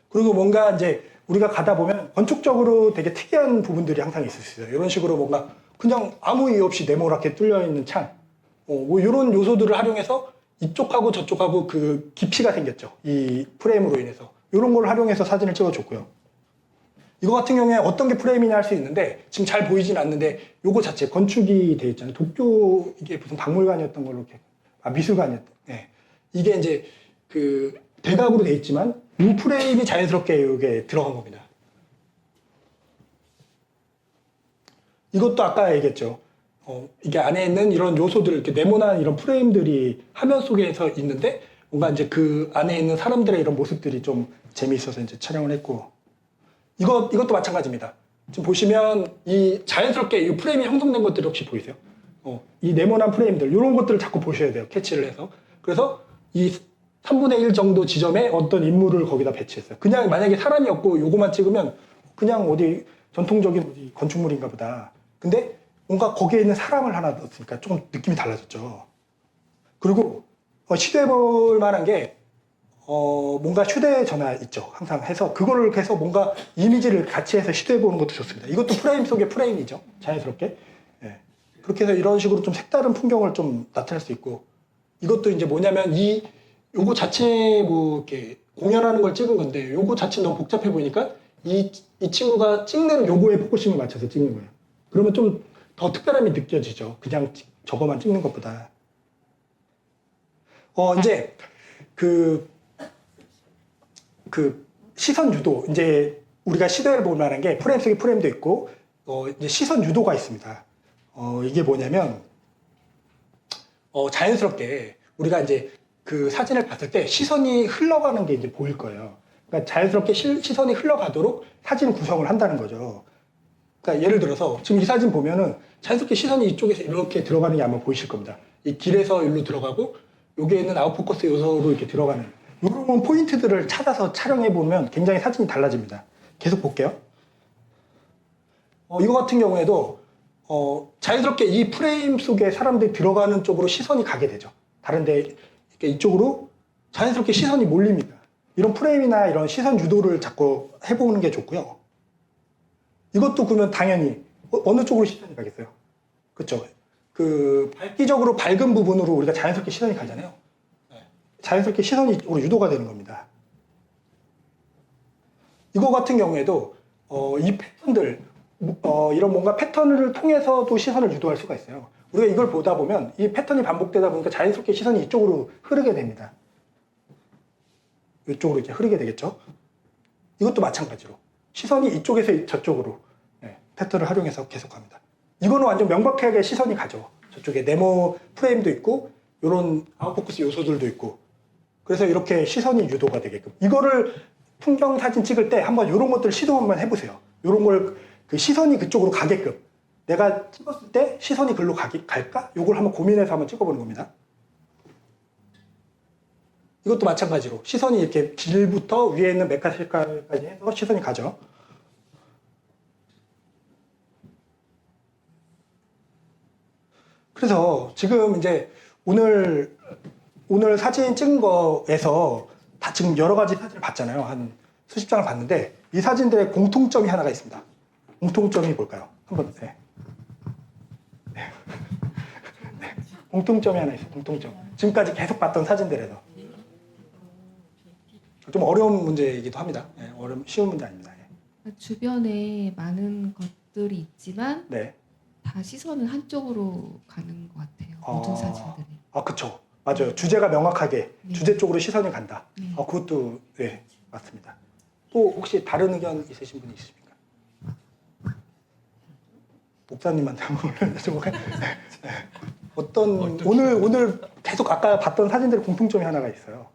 A: 그리고 뭔가 이제 우리가 가다 보면 건축적으로 되게 특이한 부분들이 항상 있을 수 있어요. 이런 식으로 뭔가 그냥 아무 이유 없이 네모나게 뚫려 있는 창, 뭐 이런 요소들을 활용해서 이쪽하고 저쪽하고 그 깊이가 생겼죠. 이 프레임으로 인해서 이런 걸 활용해서 사진을 찍어줬고요. 이거 같은 경우에 어떤 게 프레임이냐 할 수 있는데 지금 잘 보이진 않는데 요거 자체 건축이 돼 있잖아요. 도쿄 이게 무슨 박물관이었던 걸로 이렇게 미술관이었던. 이게 이제 그 대각으로 돼 있지만 이 프레임이 자연스럽게 이게 들어간 겁니다. 이것도 아까 얘기했죠. 이게 안에 있는 이런 요소들, 이렇게 네모난 이런 프레임들이 화면 속에서 있는데 뭔가 이제 그 안에 있는 사람들의 이런 모습들이 좀 재미있어서 이제 촬영을 했고, 이것도 마찬가지입니다. 지금 보시면 이 자연스럽게 이 프레임이 형성된 것들이 혹시 보이세요? 이 네모난 프레임들, 이런 것들을 자꾸 보셔야 돼요. 캐치를 해서. 그래서 이 3분의 1 정도 지점에 어떤 인물을 거기다 배치했어요. 그냥 만약에 사람이 없고 요거만 찍으면 그냥 어디 전통적인 어디 건축물인가 보다. 근데 뭔가 거기에 있는 사람을 하나 넣었으니까 조금 느낌이 달라졌죠. 그리고 시도해볼 만한 게 뭔가 휴대전화 있죠. 항상 해서 그거를 해서 뭔가 이미지를 같이 해서 시도해보는 것도 좋습니다. 이것도 프레임 속의 프레임이죠. 자연스럽게. 예. 그렇게 해서 이런 식으로 좀 색다른 풍경을 좀 나타낼 수 있고, 이것도 이제 뭐냐면 요거 자체 뭐 이렇게 공연하는 걸 찍은 건데 요거 자체 너무 복잡해 보이니까 이 친구가 찍는 요거에 포커싱을 맞춰서 찍는 거예요. 그러면 좀 더 특별함이 느껴지죠. 그냥 저거만 찍는 것보다. 이제 그 시선 유도, 이제 우리가 시도해 볼 만한 게 프레임 속에 프레임도 있고, 이제 시선 유도가 있습니다. 이게 뭐냐면, 자연스럽게 우리가 이제 그 사진을 봤을 때 시선이 흘러가는 게 이제 보일 거예요. 그러니까 자연스럽게 시선이 흘러가도록 사진 구성을 한다는 거죠. 그러니까 예를 들어서 지금 이 사진 보면은 자연스럽게 시선이 이쪽에서 이렇게 들어가는 게 아마 보이실 겁니다. 이 길에서 일로 들어가고 여기에 있는 아웃포커스 요소로 이렇게 들어가는 이런 포인트들을 찾아서 촬영해 보면 굉장히 사진이 달라집니다. 계속 볼게요. 이거 같은 경우에도 자연스럽게 이 프레임 속에 사람들이 들어가는 쪽으로 시선이 가게 되죠. 다른데 이쪽으로 자연스럽게 시선이 몰립니다. 이런 프레임이나 이런 시선 유도를 자꾸 해보는 게 좋고요. 이것도 그러면 당연히 어느 쪽으로 시선이 가겠어요? 그렇죠? 그 밝기적으로 밝은 부분으로 우리가 자연스럽게 시선이 가잖아요. 자연스럽게 시선이 이쪽으로 유도가 되는 겁니다. 이거 같은 경우에도 이 패턴들, 이런 뭔가 패턴을 통해서도 시선을 유도할 수가 있어요. 우리가 이걸 보다 보면 이 패턴이 반복되다 보니까 자연스럽게 시선이 이쪽으로 흐르게 됩니다. 이쪽으로 이제 흐르게 되겠죠. 이것도 마찬가지로 시선이 이쪽에서 저쪽으로 패턴을 활용해서 계속합니다. 이거는 완전 명백하게 시선이 가죠. 저쪽에 네모 프레임도 있고 이런 아웃포커스 요소들도 있고, 그래서 이렇게 시선이 유도가 되게끔, 이거를 풍경 사진 찍을 때 한번 이런 것들 시도 한번 해보세요. 이런 걸 그 시선이 그쪽으로 가게끔, 내가 찍었을 때 시선이 글로 갈까? 이걸 한번 고민해서 한번 찍어보는 겁니다. 이것도 마찬가지로 시선이 이렇게 길부터 위에 있는 메카실까지 해서 시선이 가죠. 그래서 지금 이제 오늘 사진 찍은 거에서 다 지금 여러 가지 사진을 봤잖아요. 한 수십 장을 봤는데 이 사진들의 공통점이 하나가 있습니다. 공통점이 뭘까요? 한번 네. 공통점이 하나 있어요. 공통점. 지금까지 계속 봤던 사진들에서 좀 어려운 문제이기도 합니다. 네, 쉬운 문제 아닙니다.
D: 주변에 많은 것들이 있지만
A: 네.
D: 다 시선은 한쪽으로 가는 것 같아요. 모든 사진들이.
A: 그쵸. 맞아요. 주제가 명확하게 주제 쪽으로 시선이 간다.
D: 네.
A: 그것도 네, 맞습니다. 또 혹시 다른 의견 있으신 분이 있으십니까? 목사님한테 한번 여쭤볼까요? 어떤 오늘 계속 아까 봤던 사진들의 공통점이 하나가 있어요.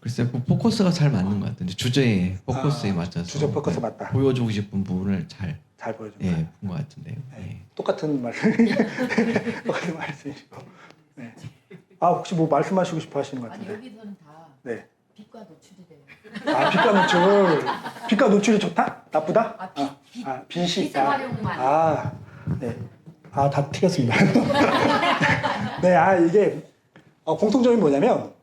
H: 글쎄 포커스가 잘 맞는 것 같은데 주제에 포커스에 맞춰서
A: 주제 포커스 맞다.
H: 보여주고 싶은 부분을 잘
A: 보여준다.
H: 본 것 같은데요.
A: 네. 똑같은 말씀 똑같은 말씀이시고. 네. 혹시 뭐 말씀하시고 싶어 하시는 것 같은데.
F: 아니 여기서는 다
A: 네.
F: 빛과 노출이 돼요.
A: 빛과 노출이 좋다? 나쁘다? 빛이
F: 빛의
A: 있다.
F: 활용만.
A: 네. 다 틀렸습니다. 네, 이게 공통점이 뭐냐면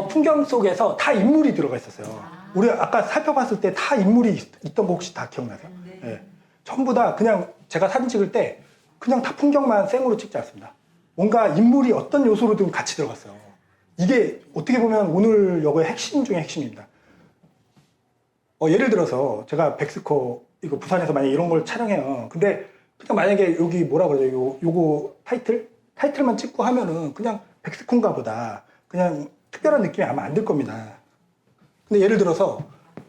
A: 풍경 속에서 다 인물이 들어가 있었어요. 우리 아까 살펴봤을 때 다 인물이 있던 거 혹시 다 기억나세요? 네. 전부 다 그냥 제가 사진 찍을 때 그냥 다 풍경만 생으로 찍지 않습니다. 뭔가 인물이 어떤 요소로든 같이 들어갔어요. 이게 어떻게 보면 오늘 여거의 핵심 중에 핵심입니다. 예를 들어서 제가 백스코 이거 부산에서 만약에 이런 걸 촬영해요. 근데 그냥 만약에 여기 뭐라 그러죠? 요거 타이틀만 찍고 하면은 그냥 백스코인가 보다. 그냥 특별한 느낌이 아마 안 들 겁니다. 근데 예를 들어서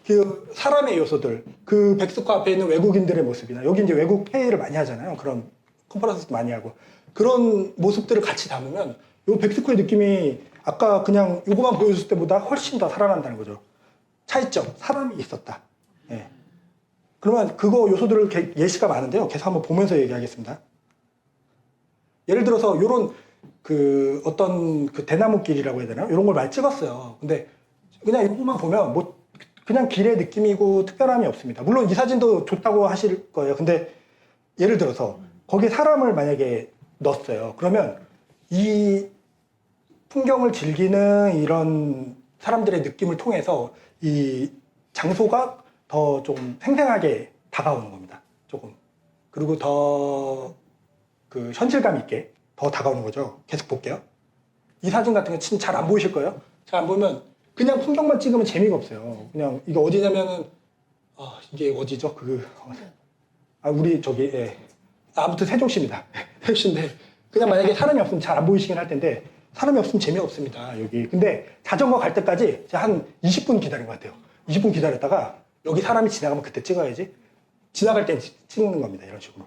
A: 그 사람의 요소들, 그 백스코 앞에 있는 외국인들의 모습이나 여기 이제 외국 회의를 많이 하잖아요. 그런 컨퍼런스도 많이 하고 그런 모습들을 같이 담으면 요 백스코의 느낌이 아까 그냥 요거만 보여줬을 때보다 훨씬 더 살아난다는 거죠. 차이점, 사람이 있었다. 예. 그러면 그거 요소들을 예시가 많은데요. 계속 한번 보면서 얘기하겠습니다. 예를 들어서 요런 그 어떤 그 대나무길이라고 해야 되나요? 이런 걸 많이 찍었어요. 근데 그냥 이거만 보면 뭐 그냥 길의 느낌이고 특별함이 없습니다. 물론 이 사진도 좋다고 하실 거예요. 근데 예를 들어서 거기에 사람을 만약에 넣었어요. 그러면 이 풍경을 즐기는 이런 사람들의 느낌을 통해서 이 장소가 더 좀 생생하게 다가오는 겁니다. 조금. 그리고 더 그 현실감 있게 더 다가오는 거죠. 계속 볼게요. 이 사진 같은 거 진짜 잘 안 보이실 거예요. 잘 안 보면 그냥 풍경만 찍으면 재미가 없어요. 그냥 이게 어디냐면은 이게 어디죠? 우리 저기 아무튼 세종시입니다. 세종시인데 그냥 만약에 사람이 없으면 잘 안 보이시긴 할 텐데 사람이 없으면 재미없습니다. 여기. 근데 자전거 갈 때까지 제가 한 20분 기다린 것 같아요. 20분 기다렸다가 여기 사람이 지나가면 그때 찍어야지. 지나갈 때 찍는 겁니다. 이런 식으로.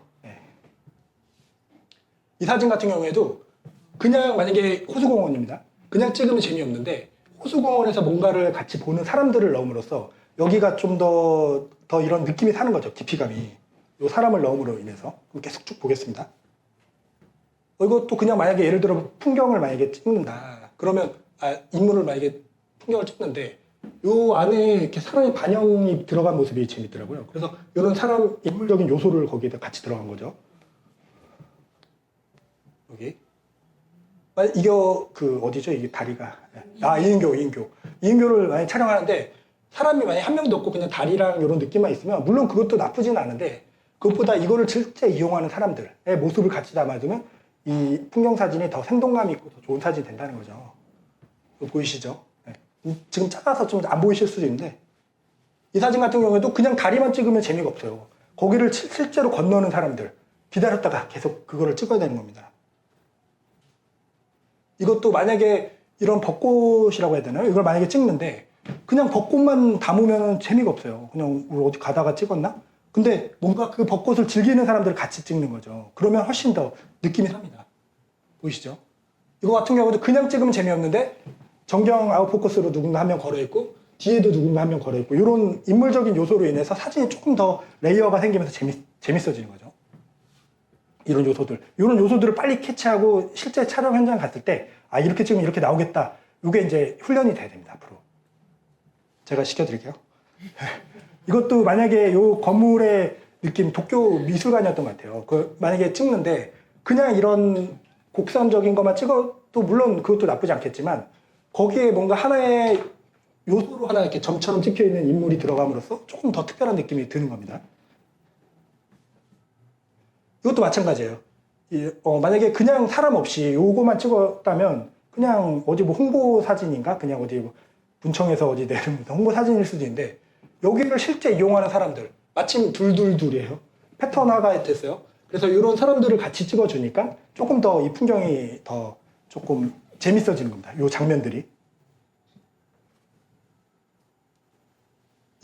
A: 이 사진 같은 경우에도 그냥 만약에 호수공원입니다. 그냥 찍으면 재미없는데 호수공원에서 뭔가를 같이 보는 사람들을 넣음으로써 여기가 좀 더 이런 느낌이 사는 거죠. 깊이감이. 이 사람을 넣음으로 인해서. 그럼 계속 쭉 보겠습니다. 이것도 그냥 만약에 예를 들어 풍경을 만약에 찍는다. 그러면 인물을 만약에 풍경을 찍는데 요 안에 이렇게 사람의 반영이 들어간 모습이 재밌더라고요. 그래서 이런 사람 인물적인 요소를 거기에다 같이 들어간 거죠. 여기. 이게 그 어디죠? 이게 다리가. 이인교를 만약에 촬영하는데 사람이 만약에 한 명도 없고 그냥 다리랑 이런 느낌만 있으면 물론 그것도 나쁘지는 않은데 그것보다 이거를 실제 이용하는 사람들의 모습을 같이 담아두면 이 풍경 사진이 더 생동감 있고 더 좋은 사진이 된다는 거죠. 이거 보이시죠? 지금 작아서 좀 안 보이실 수도 있는데 이 사진 같은 경우에도 그냥 다리만 찍으면 재미가 없어요. 거기를 실제로 건너는 사람들 기다렸다가 계속 그거를 찍어야 되는 겁니다. 이것도 만약에 이런 벚꽃이라고 해야 되나요? 이걸 만약에 찍는데 그냥 벚꽃만 담으면 재미가 없어요. 그냥 우리 어디 가다가 찍었나? 근데 뭔가 그 벚꽃을 즐기는 사람들을 같이 찍는 거죠. 그러면 훨씬 더 느낌이 삽니다. 보이시죠? 이거 같은 경우도 그냥 찍으면 재미없는데 정경 아웃포커스로 누군가 한 명 걸어있고 뒤에도 누군가 한 명 걸어있고 이런 인물적인 요소로 인해서 사진이 조금 더 레이어가 생기면서 재밌어지는 거죠. 이런 요소들을 빨리 캐치하고 실제 촬영 현장 갔을 때 이렇게 찍으면 이렇게 나오겠다. 이게 이제 훈련이 돼야 됩니다. 앞으로. 제가 시켜드릴게요. 이것도 만약에 요 건물의 느낌 도쿄 미술관이었던 것 같아요. 만약에 찍는데 그냥 이런 곡선적인 것만 찍어도 물론 그것도 나쁘지 않겠지만 거기에 뭔가 하나의 요소로 하나 이렇게 점처럼 찍혀있는 인물이 들어감으로써 조금 더 특별한 느낌이 드는 겁니다. 이것도 마찬가지예요. 만약에 그냥 사람 없이 요거만 찍었다면 그냥 어디 뭐 홍보 사진인가? 그냥 어디 뭐 문청에서 어디 내는 홍보 사진일 수도 있는데 여기를 실제 이용하는 사람들 마침 둘이에요. 패턴화가 됐어요. 그래서 이런 사람들을 같이 찍어주니까 조금 더 이 풍경이 더 조금 재밌어지는 겁니다. 이 장면들이.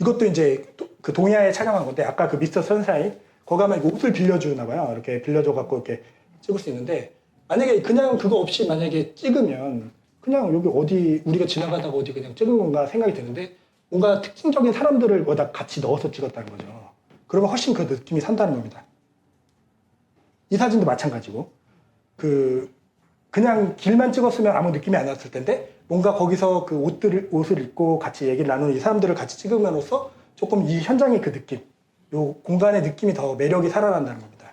A: 이것도 이제 그 동해안에 촬영한 건데 아까 그 미스터 선샤인 거기 가면 옷을 빌려주나 봐요. 이렇게 빌려줘 갖고 이렇게 찍을 수 있는데 만약에 그냥 그거 없이 만약에 찍으면 그냥 여기 어디 우리가 지나가다가 어디 그냥 찍은 건가 생각이 드는데 뭔가 특징적인 사람들을 거기다 같이 넣어서 찍었다는 거죠. 그러면 훨씬 그 느낌이 산다는 겁니다. 이 사진도 마찬가지고 그냥 길만 찍었으면 아무 느낌이 안 났을 텐데 뭔가 거기서 그 옷을 입고 같이 얘기를 나누는 이 사람들을 같이 찍음으로써 조금 이 현장의 그 느낌, 요 공간의 느낌이 더 매력이 살아난다는 겁니다.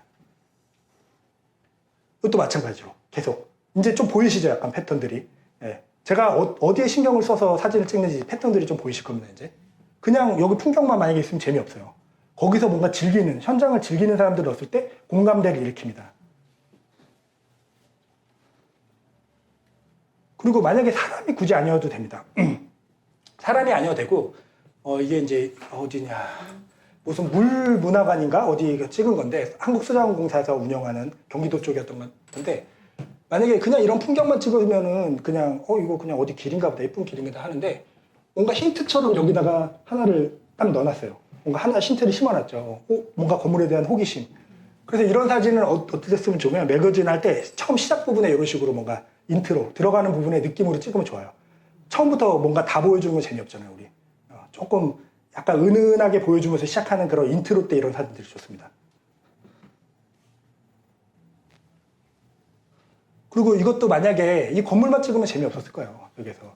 A: 이것도 마찬가지로 계속 이제 좀 보이시죠? 약간 패턴들이. 예. 제가 어디에 신경을 써서 사진을 찍는지 패턴들이 좀 보이실 겁니다. 이제 그냥 여기 풍경만 만약에 있으면 재미없어요. 거기서 뭔가 현장을 즐기는 사람들을 넣었을 때 공감대를 일으킵니다. 그리고 만약에 사람이 굳이 아니어도 됩니다. 사람이 아니어도 되고 이게 이제 어디냐 무슨 물문화관인가 어디 찍은 건데 한국수자원공사에서 운영하는 경기도 쪽이었던 것 같은데 만약에 그냥 이런 풍경만 찍으면은 그냥 이거 그냥 어디 길인가 보다 예쁜 길인가 하는데 뭔가 힌트처럼 여기다가 하나를 딱 넣어놨어요. 뭔가 하나 힌트를 심어놨죠. 뭔가 건물에 대한 호기심. 그래서 이런 사진을 어떻게 쓰면 좋으면 매거진 할 때 처음 시작 부분에 이런 식으로 뭔가 인트로 들어가는 부분의 느낌으로 찍으면 좋아요. 처음부터 뭔가 다 보여주는 건 재미없잖아요, 우리. 조금 약간 은은하게 보여주면서 시작하는 그런 인트로 때 이런 사진들이 좋습니다. 그리고 이것도 만약에 이 건물만 찍으면 재미없었을 거예요, 여기서.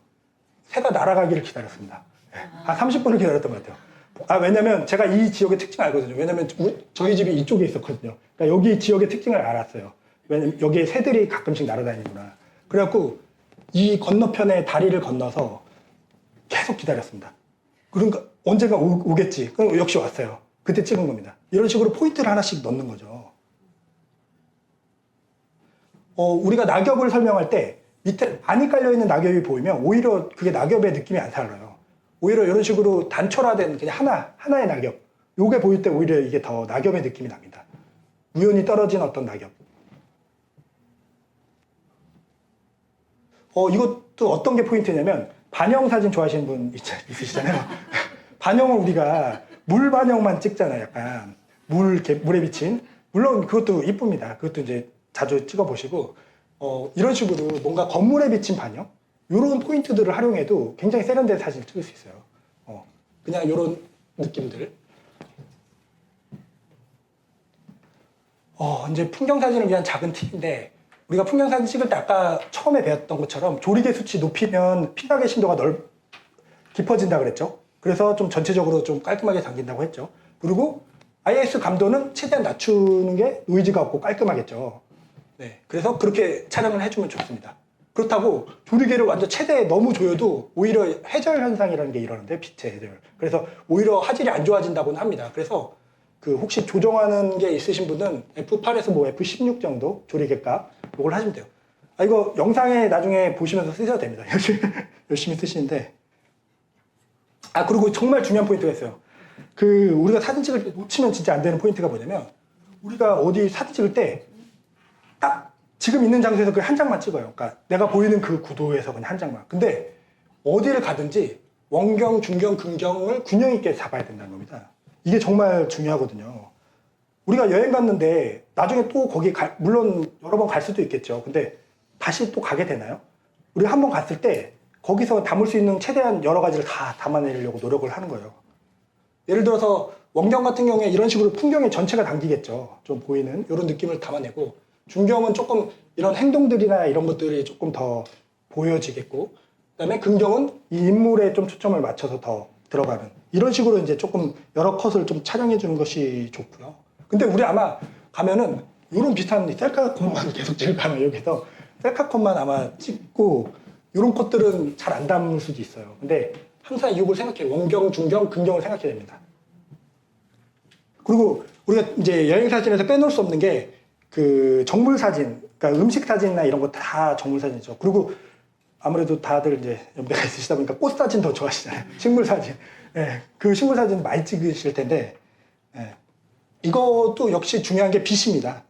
A: 새가 날아가기를 기다렸습니다. 한 30분을 기다렸던 것 같아요. 왜냐면 제가 이 지역의 특징을 알거든요. 왜냐면 저희 집이 이쪽에 있었거든요. 그러니까 여기 지역의 특징을 알았어요. 왜냐면 여기에 새들이 가끔씩 날아다니구나. 그래갖고 이 건너편에 다리를 건너서 계속 기다렸습니다. 그러니까 언젠가 오겠지. 그럼 역시 왔어요. 그때 찍은 겁니다. 이런 식으로 포인트를 하나씩 넣는 거죠. 우리가 낙엽을 설명할 때 밑에 많이 깔려있는 낙엽이 보이면 오히려 그게 낙엽의 느낌이 안 살아요. 오히려 이런 식으로 단촐화된 그냥 하나의 낙엽. 요게 보일 때 오히려 이게 더 낙엽의 느낌이 납니다. 우연히 떨어진 어떤 낙엽. 이것도 어떤 게 포인트냐면 반영 사진 좋아하시는 분 있으시잖아요. 반영은 우리가 물 반영만 찍잖아요. 약간 물에 비친. 물론 그것도 이쁩니다. 그것도 이제 자주 찍어보시고 이런 식으로 뭔가 건물에 비친 반영 이런 포인트들을 활용해도 굉장히 세련된 사진을 찍을 수 있어요. 그냥 이런 느낌들. 이제 풍경 사진을 위한 작은 팁인데 우리가 풍경 사진 찍을 때 아까 처음에 배웠던 것처럼 조리개 수치 높이면 피각의 심도가 깊어진다 그랬죠. 그래서 좀 전체적으로 좀 깔끔하게 당긴다고 했죠. 그리고 IS 감도는 최대한 낮추는 게 노이즈가 없고 깔끔하겠죠. 네, 그래서 그렇게 촬영을 해주면 좋습니다. 그렇다고 조리개를 완전 최대에 너무 조여도 오히려 해절 현상이라는 게 일어나는데 빛의 해절. 그래서 오히려 화질이 안 좋아진다고는 합니다. 그래서 그 혹시 조정하는 게 있으신 분은 F8에서 뭐 F16 정도 조리개값 이걸 하시면 돼요. 이거 영상에 나중에 보시면서 쓰셔도 됩니다. 열심히 쓰시는데. 그리고 정말 중요한 포인트가 있어요. 우리가 사진 찍을 때 놓치면 진짜 안 되는 포인트가 뭐냐면 우리가 어디 사진 찍을 때 딱 지금 있는 장소에서 그 한 장만 찍어요. 그러니까 내가 보이는 그 구도에서 그냥 한 장만. 근데 어디를 가든지 원경, 중경, 근경을 균형 있게 잡아야 된다는 겁니다. 이게 정말 중요하거든요. 우리가 여행 갔는데 나중에 또 거기 물론 여러 번 갈 수도 있겠죠. 근데 다시 또 가게 되나요? 우리가 한 번 갔을 때 거기서 담을 수 있는 최대한 여러 가지를 다 담아내려고 노력을 하는 거예요. 예를 들어서 원경 같은 경우에 이런 식으로 풍경의 전체가 담기겠죠. 좀 보이는 이런 느낌을 담아내고 중경은 조금 이런 행동들이나 이런 것들이 조금 더 보여지겠고 그다음에 근경은 이 인물에 좀 초점을 맞춰서 더 들어가는 이런 식으로 이제 조금 여러 컷을 좀 촬영해 주는 것이 좋고요. 근데 우리 아마 가면은 이런 비슷한 셀카컷만 계속 찍을 거면 여기서 셀카컷만 아마 찍고 이런 컷들은 잘 안 담을 수도 있어요. 근데 항상 이걸 생각해요. 원경, 중경, 근경을 생각해야 됩니다. 그리고 우리가 이제 여행 사진에서 빼놓을 수 없는 게 그 정물 사진, 그러니까 음식 사진이나 이런 거 다 정물 사진이죠. 그리고 아무래도 다들 이제 연배가 있으시다 보니까 꽃 사진 더 좋아하시잖아요. 식물 사진. 예, 그 식물 사진 많이 찍으실 텐데, 예, 이것도 역시 중요한 게 빛입니다.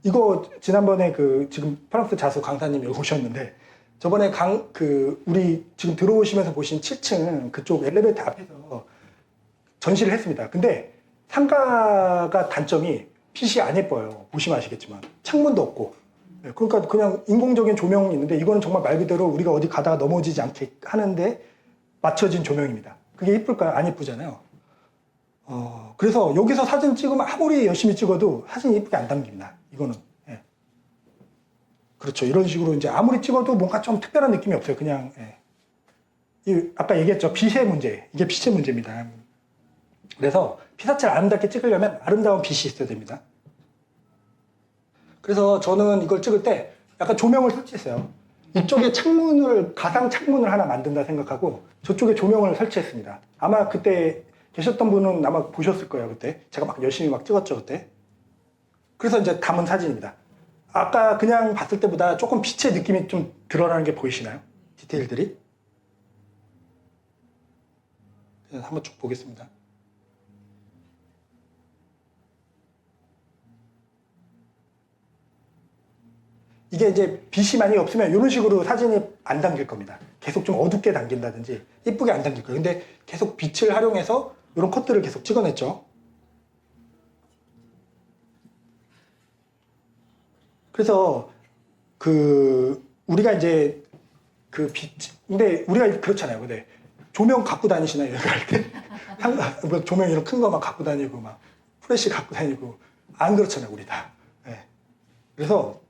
A: 이거 지난번에 지금 프랑스 자수 강사님이 오셨는데, 저번에 우리 지금 들어오시면서 보신 7층 그쪽 엘리베이터 앞에서 전시를 했습니다. 근데 상가가 단점이 빛이 안 예뻐요. 보시면 아시겠지만. 창문도 없고. 그러니까 그냥 인공적인 조명이 있는데 이거는 정말 말 그대로 우리가 어디 가다가 넘어지지 않게 하는데 맞춰진 조명입니다. 그게 예쁠까요? 안 예쁘잖아요. 그래서 여기서 사진 찍으면 아무리 열심히 찍어도 사진이 예쁘게 안 담깁니다. 이거는. 예. 그렇죠. 이런 식으로 이제 아무리 찍어도 뭔가 좀 특별한 느낌이 없어요. 그냥. 예. 아까 얘기했죠. 빛의 문제. 이게 빛의 문제입니다. 그래서 피사체를 아름답게 찍으려면 아름다운 빛이 있어야 됩니다. 그래서 저는 이걸 찍을 때 약간 조명을 설치했어요. 이쪽에 가상 창문을 하나 만든다 생각하고 저쪽에 조명을 설치했습니다. 아마 그때 계셨던 분은 아마 보셨을 거예요. 그때 제가 막 열심히 막 찍었죠. 그때. 그래서 이제 담은 사진입니다. 아까 그냥 봤을 때보다 조금 빛의 느낌이 좀 드러나는 게 보이시나요? 디테일들이. 한번 쭉 보겠습니다. 이게 이제 빛이 많이 없으면 이런 식으로 사진이 안 담길 겁니다. 계속 좀 어둡게 담긴다든지 이쁘게 안 담길 거예요. 근데 계속 빛을 활용해서 이런 컷들을 계속 찍어냈죠. 그래서 우리가 이제 근데 우리가 그렇잖아요. 근데 조명 갖고 다니시나요? 여기 할 때? 뭐 조명 이런 큰 거 막 갖고 다니고 막 프레시 갖고 다니고 안 그렇잖아요. 우리 다. 네. 그래서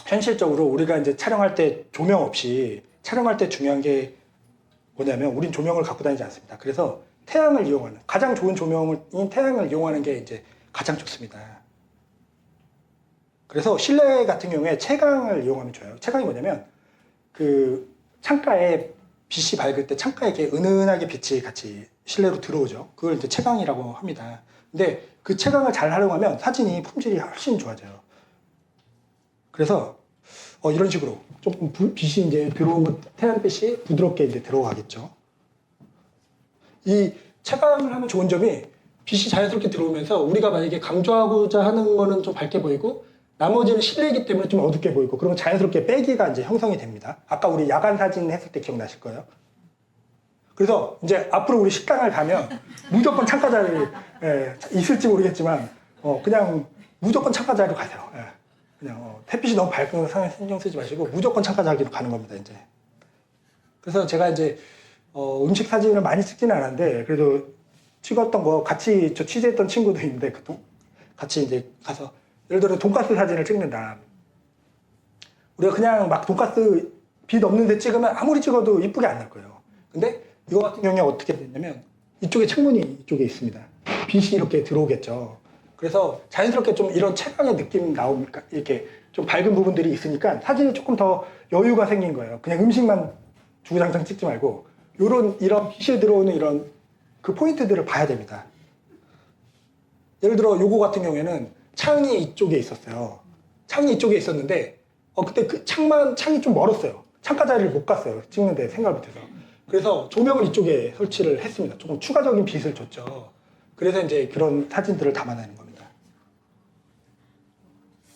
A: 현실적으로 우리가 이제 촬영할 때 조명 없이 촬영할 때 중요한 게 뭐냐면 우린 조명을 갖고 다니지 않습니다. 그래서 태양을 이용하는 가장 좋은 조명인 태양을 이용하는 게 이제 가장 좋습니다. 그래서 실내 같은 경우에 채광을 이용하면 좋아요. 채광이 뭐냐면 그 창가에 빛이 밝을 때 창가에 이렇게 은은하게 빛이 같이 실내로 들어오죠. 그걸 이제 채광이라고 합니다. 근데 그 채광을 잘 활용하면 사진이 품질이 훨씬 좋아져요. 그래서 이런 식으로 조금 빛이 이제 들어오면 태양빛이 부드럽게 이제 들어가겠죠. 이 채광을 하면 좋은 점이 빛이 자연스럽게 들어오면서 우리가 만약에 강조하고자 하는 거는 좀 밝게 보이고 나머지는 실내이기 때문에 좀 어둡게 보이고 그러면 자연스럽게 빼기가 이제 형성이 됩니다. 아까 우리 야간 사진 했을 때 기억나실 거예요. 그래서 이제 앞으로 우리 식당을 가면 무조건 창가 자리 있을지 모르겠지만 그냥 무조건 창가 자리로 가세요. 그냥 햇빛이 너무 밝은 거 신경 쓰지 마시고 무조건 창가 자리로 가는 겁니다. 이제. 그래서 제가 이제 음식 사진을 많이 찍지는 않았는데 그래도 찍었던 거 같이 저 취재했던 친구도 있는데 같이 이제 가서 예를 들어 돈가스 사진을 찍는다. 우리가 그냥 막 돈가스 빛 없는 데 찍으면 아무리 찍어도 이쁘게 안 날 거예요. 근데 이거 같은 경우에 어떻게 됐냐면 이쪽에 창문이 이쪽에 있습니다. 빛이 이렇게 들어오겠죠. 그래서 자연스럽게 좀 이런 채광의 느낌 나오니까 이렇게 좀 밝은 부분들이 있으니까 사진이 조금 더 여유가 생긴 거예요. 그냥 음식만 주구장창 찍지 말고 이런 빛이 들어오는 이런 그 포인트들을 봐야 됩니다. 예를 들어 요거 같은 경우에는 창이 이쪽에 있었어요. 창이 이쪽에 있었는데 그때 그 창이 좀 멀었어요. 창가 자리를 못 갔어요. 찍는데 생각을 못해서. 그래서 조명을 이쪽에 설치를 했습니다. 조금 추가적인 빛을 줬죠. 그래서 이제 그런 사진들을 담아내는 겁니다.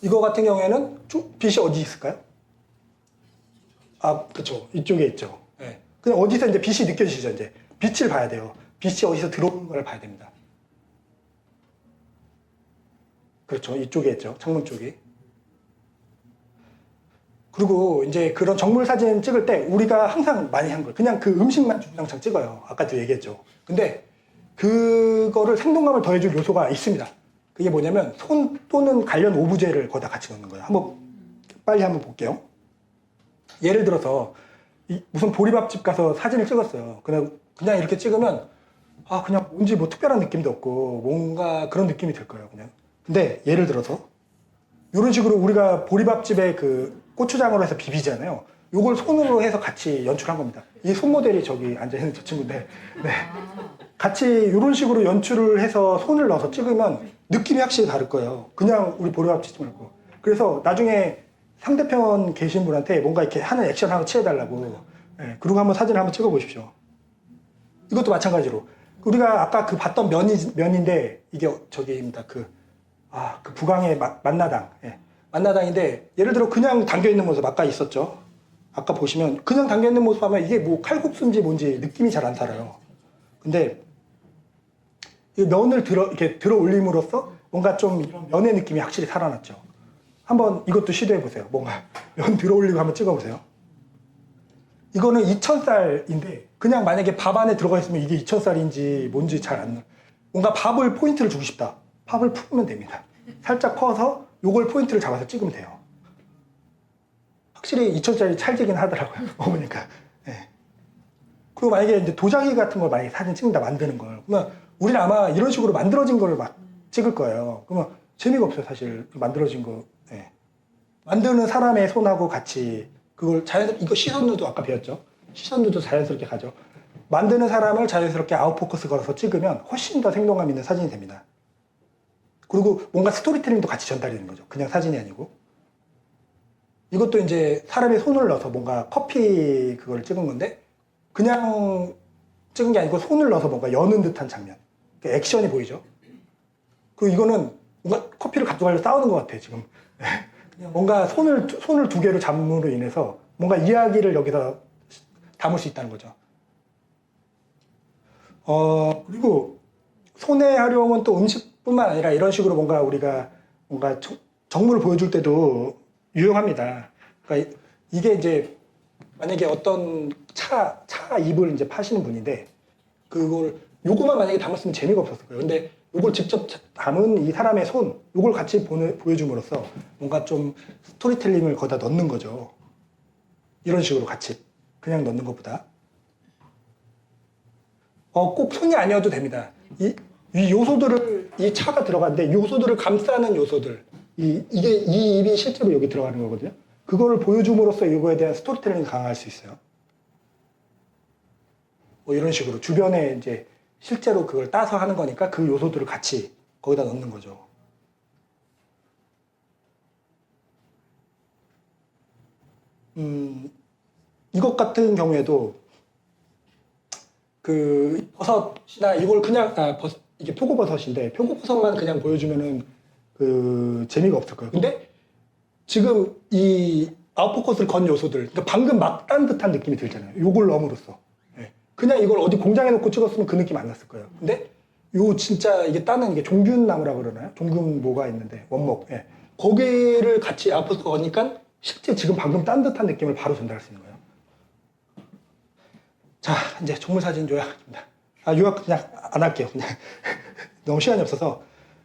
A: 이거 같은 경우에는 빛이 어디 있을까요? 그쵸. 이쪽에 있죠. 네. 그냥 어디서 이제 빛이 느껴지시죠. 이제 빛을 봐야 돼요. 빛이 어디서 들어오는 걸 봐야 됩니다. 그렇죠. 이쪽에 있죠. 창문 쪽이. 그리고 이제 그런 정물 사진 찍을 때 우리가 항상 많이 한 걸 그냥 그 음식만 주구장창 찍어요. 아까도 얘기했죠. 근데 그거를 생동감을 더해줄 요소가 있습니다. 그게 뭐냐면 손 또는 관련 오브제를 거기다 같이 넣는 거예요. 빨리 한번 볼게요. 예를 들어서 무슨 보리밥집 가서 사진을 찍었어요. 그냥 이렇게 찍으면 그냥 뭔지 뭐 특별한 느낌도 없고 뭔가 그런 느낌이 들 거예요. 그냥. 근데 예를 들어서 이런 식으로 우리가 보리밥집에 그 고추장으로 해서 비비잖아요. 요걸 손으로 해서 같이 연출한 겁니다. 이 손 모델이 저기 앉아있는 저 친구인데 같이 이런 식으로 연출을 해서 손을 넣어서 찍으면 느낌이 확실히 다를 거예요. 그냥 우리 보리밥집 찍지 말고. 그래서 나중에 상대편 계신 분한테 뭔가 이렇게 하는 액션 한번 취해달라고 그리고 한번 사진을 한번 찍어보십시오. 이것도 마찬가지로 우리가 아까 그 봤던 면인데 이게 저기입니다. 그 부강의 만나당. 만나당인데 예를 들어 그냥 담겨있는 모습 아까 있었죠. 아까 보시면 그냥 담겨있는 모습 하면 이게 뭐 칼국수인지 뭔지 느낌이 잘 안 살아요. 근데 이 면을 이렇게 들어 올림으로써 뭔가 좀 이런 면의 느낌이 확실히 살아났죠. 한번 이것도 시도해 보세요. 뭔가 면 들어 올리고 한번 찍어 보세요. 이거는 2000쌀인데 그냥 만약에 밥 안에 들어가 있으면 이게 2000쌀인지 뭔지 잘 안 나. 뭔가 밥을 포인트를 주고 싶다. 팝을 풀면 됩니다. 살짝 커서 요걸 포인트를 잡아서 찍으면 돼요. 확실히 2000짜리 찰지긴 하더라고요. 먹으니까. 그리고 만약에 이제 도자기 같은 걸 만약에 사진 찍는다 만드는 걸 그러면 우리는 아마 이런 식으로 만들어진 걸 막 찍을 거예요. 그러면 재미가 없어요. 사실 만들어진 거. 만드는 사람의 손하고 같이 그걸 자연스럽게 이거 시선누도 아까 배웠죠. 시선누도 자연스럽게 가죠. 만드는 사람을 자연스럽게 아웃포커스 걸어서 찍으면 훨씬 더 생동감 있는 사진이 됩니다. 그리고 뭔가 스토리텔링도 같이 전달이 되는 거죠. 그냥 사진이 아니고. 이것도 이제 사람의 손을 넣어서 뭔가 커피 그걸 찍은 건데 그냥 찍은 게 아니고 손을 넣어서 뭔가 여는 듯한 장면. 액션이 보이죠. 그리고 이거는 뭔가 커피를 가져가려고 싸우는 것 같아요, 지금. 그냥 뭔가 손을 두 개로 잡음으로 인해서 뭔가 이야기를 여기서 담을 수 있다는 거죠. 그리고 손의 활용은 또 음식뿐만 아니라 이런 식으로 뭔가 우리가 뭔가 정물을 보여줄 때도 유용합니다. 그러니까 이게 이제 만약에 어떤 차 잎을 이제 파시는 분인데 요거만 만약에 담았으면 재미가 없었을 거예요. 근데 요걸 직접 담은 이 사람의 손, 요걸 같이 보여줌으로써 뭔가 좀 스토리텔링을 거기다 넣는 거죠. 이런 식으로 같이 그냥 넣는 것보다. 꼭 손이 아니어도 됩니다. 이 요소들을, 이 차가 들어가는데 요소들을 감싸는 요소들, 이 잎이 실제로 여기 들어가는 거거든요. 그거를 보여줌으로써 이거에 대한 스토리텔링이 강화할 수 있어요. 뭐 이런 식으로 주변에 이제 실제로 그걸 따서 하는 거니까 그 요소들을 같이 거기다 넣는 거죠. 이것 같은 경우에도 그 버섯이나 이걸 그냥 이게 표고버섯인데 표고버섯만 그냥 보여주면은 그 재미가 없을 거예요. 근데 지금 이 아웃포커스를 건 요소들, 그러니까 방금 막 딴 듯한 느낌이 들잖아요. 요걸 넣음으로써. 예. 그냥 이걸 어디 공장에 놓고 찍었으면 그 느낌 안 났을 거예요. 근데 요 진짜 이게 따는 이게 종균나무라고 그러나요? 종균모가 있는데 원목. 예. 거기를 같이 아웃포커스 거니까 실제 지금 방금 딴 듯한 느낌을 바로 전달할 수 있는 거예요. 자, 이제 종물 사진 요약입니다. 요약 그냥 안 할게요. 그냥 너무 시간이 없어서.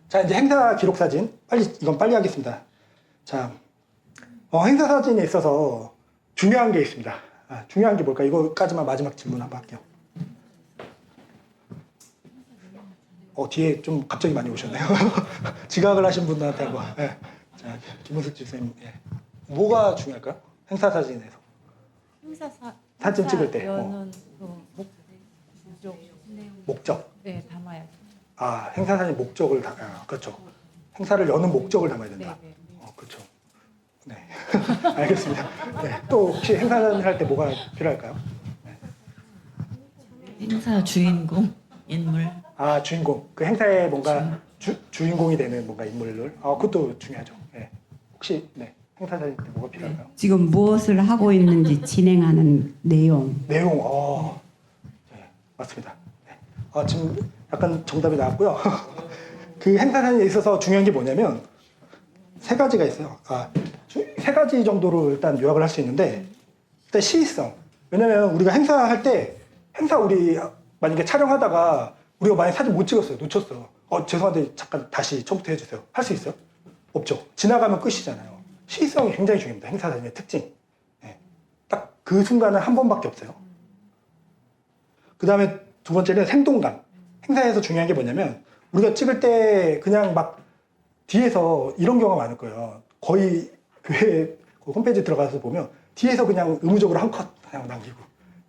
A: 자, 이제 행사 기록 사진. 이건 빨리 하겠습니다. 자, 행사 사진에 있어서 중요한 게 있습니다. 중요한 게 뭘까? 이거까지만 마지막 질문 한번 할게요. 뒤에 좀 갑자기 많이 오셨네요. 지각을 하신 분들한테 한번. 예. 자, 김은숙 집사님. 예. 뭐가 중요할까요? 행사 사진에서. 사진 찍을 때.
I: 연은
A: 목적.
I: 네, 담아야죠.
A: 행사 사진 목적을 그렇죠. 행사를 여는 목적을 담아야 된다.
I: 네, 네.
A: 그렇죠. 네. 알겠습니다. 네. 또 혹시 행사 사진 할 때 뭐가 필요할까요?
F: 행사 주인공 인물.
A: 주인공. 그 행사에 뭔가 주인공이 되는 뭔가 인물을. 그것도 중요하죠. 네. 혹시 행사 사진 때 뭐가 필요할까요?
E: 지금 무엇을 하고 있는지 진행하는 내용.
A: 내용. 네. 맞습니다. 네. 지금 약간 정답이 나왔고요. 그 행사 사진에 있어서 중요한 게 뭐냐면 세 가지가 있어요. 세 가지 정도로 일단 요약을 할 수 있는데 일단 시의성. 왜냐면 우리가 행사할 때 우리 만약에 촬영하다가 우리가 만약에 사진 못 찍었어요. 놓쳤어. 죄송한데 잠깐 다시 처음부터 해주세요. 할 수 있어요? 없죠. 지나가면 끝이잖아요. 시의성이 굉장히 중요합니다. 행사 사진의 특징. 네. 딱 그 순간은 한 번밖에 없어요. 그 다음에 두 번째는 생동감. 행사에서 중요한 게 뭐냐면 우리가 찍을 때 그냥 막 뒤에서 이런 경우가 많을 거예요. 거의 교회 홈페이지 들어가서 보면 뒤에서 그냥 의무적으로 한 컷 그냥 남기고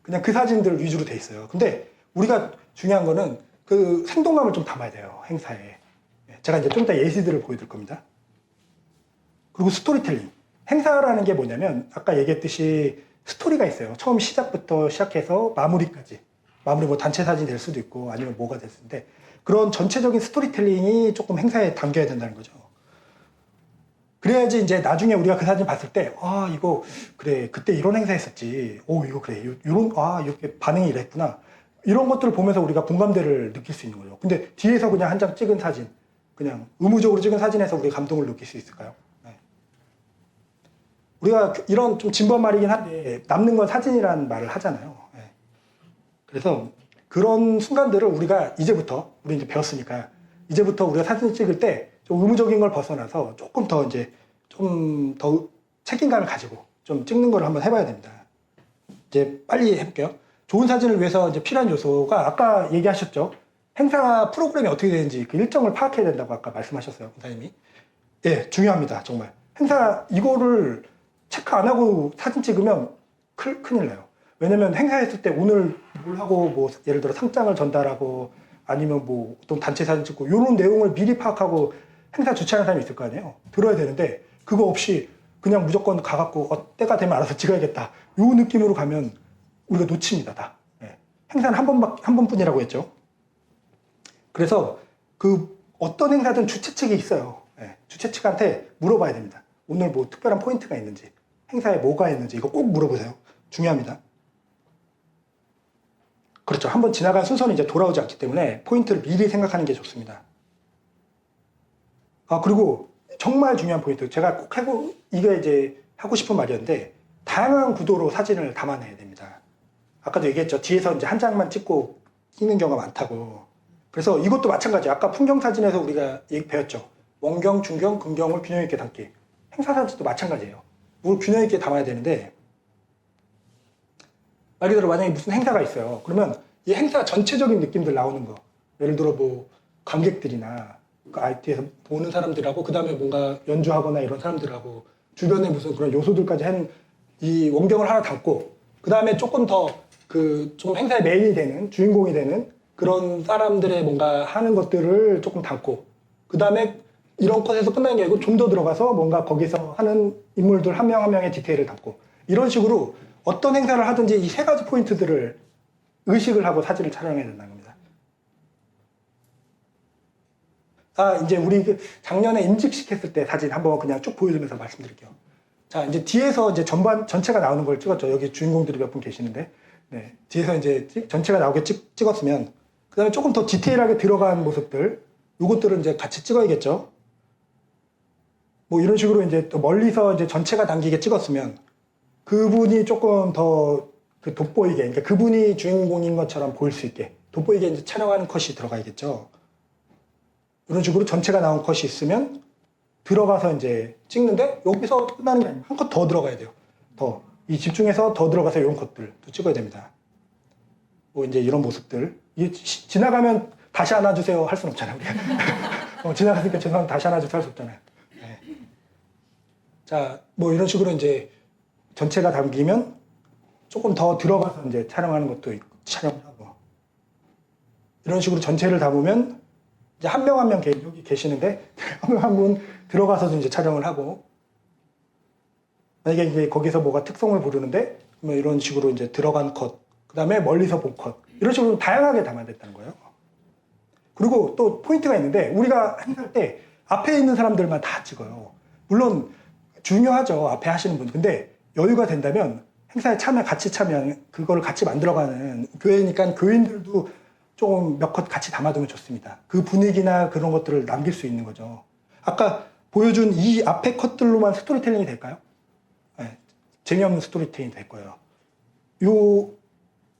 A: 그냥 그 사진들 위주로 돼 있어요. 근데 우리가 중요한 거는 그 생동감을 좀 담아야 돼요. 행사에. 제가 이제 좀 이따 예시들을 보여드릴 겁니다. 그리고 스토리텔링. 행사라는 게 뭐냐면 아까 얘기했듯이 스토리가 있어요. 처음 시작부터 시작해서 마무리까지. 마무리 뭐 단체 사진이 될 수도 있고 아니면 뭐가 될 수도 있는데 그런 전체적인 스토리텔링이 조금 행사에 담겨야 된다는 거죠. 그래야지 이제 나중에 우리가 그 사진 봤을 때 이거 그래 그때 이런 행사 했었지. 이거 그래 이런 이렇게 반응이 이랬구나. 이런 것들을 보면서 우리가 공감대를 느낄 수 있는 거죠. 근데 뒤에서 그냥 한 장 찍은 사진 그냥 의무적으로 찍은 사진에서 우리 감동을 느낄 수 있을까요? 네. 우리가 이런 좀 진부한 말이긴 한데 남는 건 사진이라는 말을 하잖아요. 네. 그래서 그런 순간들을 우리가 우리 이제 배웠으니까 이제부터 우리가 사진 찍을 때 좀 의무적인 걸 벗어나서 조금 더 책임감을 가지고 좀 찍는 걸 한번 해봐야 됩니다. 이제 빨리 해볼게요. 좋은 사진을 위해서 이제 필요한 요소가 아까 얘기하셨죠. 행사 프로그램이 어떻게 되는지 그 일정을 파악해야 된다고 아까 말씀하셨어요, 권사님이. 예, 중요합니다, 정말. 행사 이거를 체크 안 하고 사진 찍으면 큰일 나요. 왜냐면 행사했을 때 오늘 뭘 하고 뭐 예를 들어 상장을 전달하고 아니면 뭐 어떤 단체 사진 찍고 이런 내용을 미리 파악하고 행사 주최하는 사람이 있을 거 아니에요. 들어야 되는데 그거 없이 그냥 무조건 가갖고 때가 되면 알아서 찍어야겠다. 요 느낌으로 가면 우리가 놓칩니다, 다. 예. 행사는 한 번뿐이라고 했죠. 그래서 그 어떤 행사든 주최 측이 있어요. 예. 주최 측한테 물어봐야 됩니다. 오늘 뭐 특별한 포인트가 있는지, 행사에 뭐가 있는지 이거 꼭 물어보세요. 중요합니다. 그렇죠. 그렇죠. 한번 지나간 순서는 이제 돌아오지 않기 때문에 포인트를 미리 생각하는 게 좋습니다. 그리고 정말 중요한 포인트. 제가 꼭 이게 이제 하고 싶은 말이었는데, 다양한 구도로 사진을 담아내야 됩니다. 아까도 얘기했죠. 뒤에서 이제 한 장만 찍고 끼는 경우가 많다고. 그래서 이것도 마찬가지예요. 아까 풍경 사진에서 우리가 배웠죠. 원경, 중경, 근경을 균형 있게 담기. 행사 사진도 마찬가지예요. 뭘 균형 있게 담아야 되는데, 말 그대로 만약에 무슨 행사가 있어요. 그러면 이 행사 전체적인 느낌들 나오는 거. 예를 들어 뭐 관객들이나 그 IT에서 보는 사람들하고 그 다음에 뭔가 연주하거나 이런 사람들하고 주변에 무슨 그런 요소들까지 한 이 원경을 하나 담고, 그 다음에 조금 더 좀 행사의 메인이 되는, 주인공이 되는 그런 사람들의 뭔가 하는 것들을 조금 담고, 그 다음에 이런 컷에서 끝나는 게 아니고 좀 더 들어가서 뭔가 거기서 하는 인물들 한 명 한 명의 디테일을 담고, 이런 식으로 어떤 행사를 하든지 이 세 가지 포인트들을 의식을 하고 사진을 촬영해야 된다는 겁니다. 이제 우리 작년에 임직식 했을 때 사진 한번 그냥 쭉 보여주면서 말씀드릴게요. 자, 이제 뒤에서 이제 전체가 나오는 걸 찍었죠. 여기 주인공들이 몇 분 계시는데, 네, 뒤에서 이제 전체가 나오게 찍었으면, 그 다음에 조금 더 디테일하게 들어간 모습들, 요것들은 이제 같이 찍어야겠죠. 뭐 이런 식으로 이제 또 멀리서 이제 전체가 담기게 찍었으면, 그분이 조금 더 돋보이게, 그러니까 그분이 주인공인 것처럼 보일 수 있게 돋보이게 이제 촬영하는 컷이 들어가야겠죠. 이런 식으로 전체가 나온 컷이 있으면 들어가서 이제 찍는데, 여기서 끝나는 게 아니고 한 컷 더 들어가야 돼요. 이 집중해서 더 들어가서 이런 컷들도 찍어야 됩니다. 뭐 이제 이런 모습들. 지나가면 다시 안아주세요 할 수는 없잖아요. 지나갔으니까 죄송합니다 다시 안아주세요 할 수 없잖아요. 네. 자, 뭐 이런 식으로 이제 전체가 담기면 조금 더 들어가서 이제 촬영하는 것도 있고, 촬영을 하고. 이런 식으로 전체를 담으면 이제 한 명 한 명 여기 계시는데, 한 명 한 분 들어가서 이제 촬영을 하고, 만약에 이제 거기서 뭐가 특성을 부르는데, 뭐 이런 식으로 이제 들어간 컷, 그 다음에 멀리서 본 컷, 이런 식으로 다양하게 담아야 됐다는 거예요. 그리고 또 포인트가 있는데, 우리가 행사할 때 앞에 있는 사람들만 다 찍어요. 물론 중요하죠, 앞에 하시는 분. 근데 여유가 된다면 행사에 같이 참여하는, 그거를 같이 만들어가는 교회니까 교인들도 조금 몇 컷 같이 담아두면 좋습니다. 그 분위기나 그런 것들을 남길 수 있는 거죠. 아까 보여준 이 앞에 컷들로만 스토리텔링이 될까요? 네, 재미없는 스토리텔링이 될 거예요. 요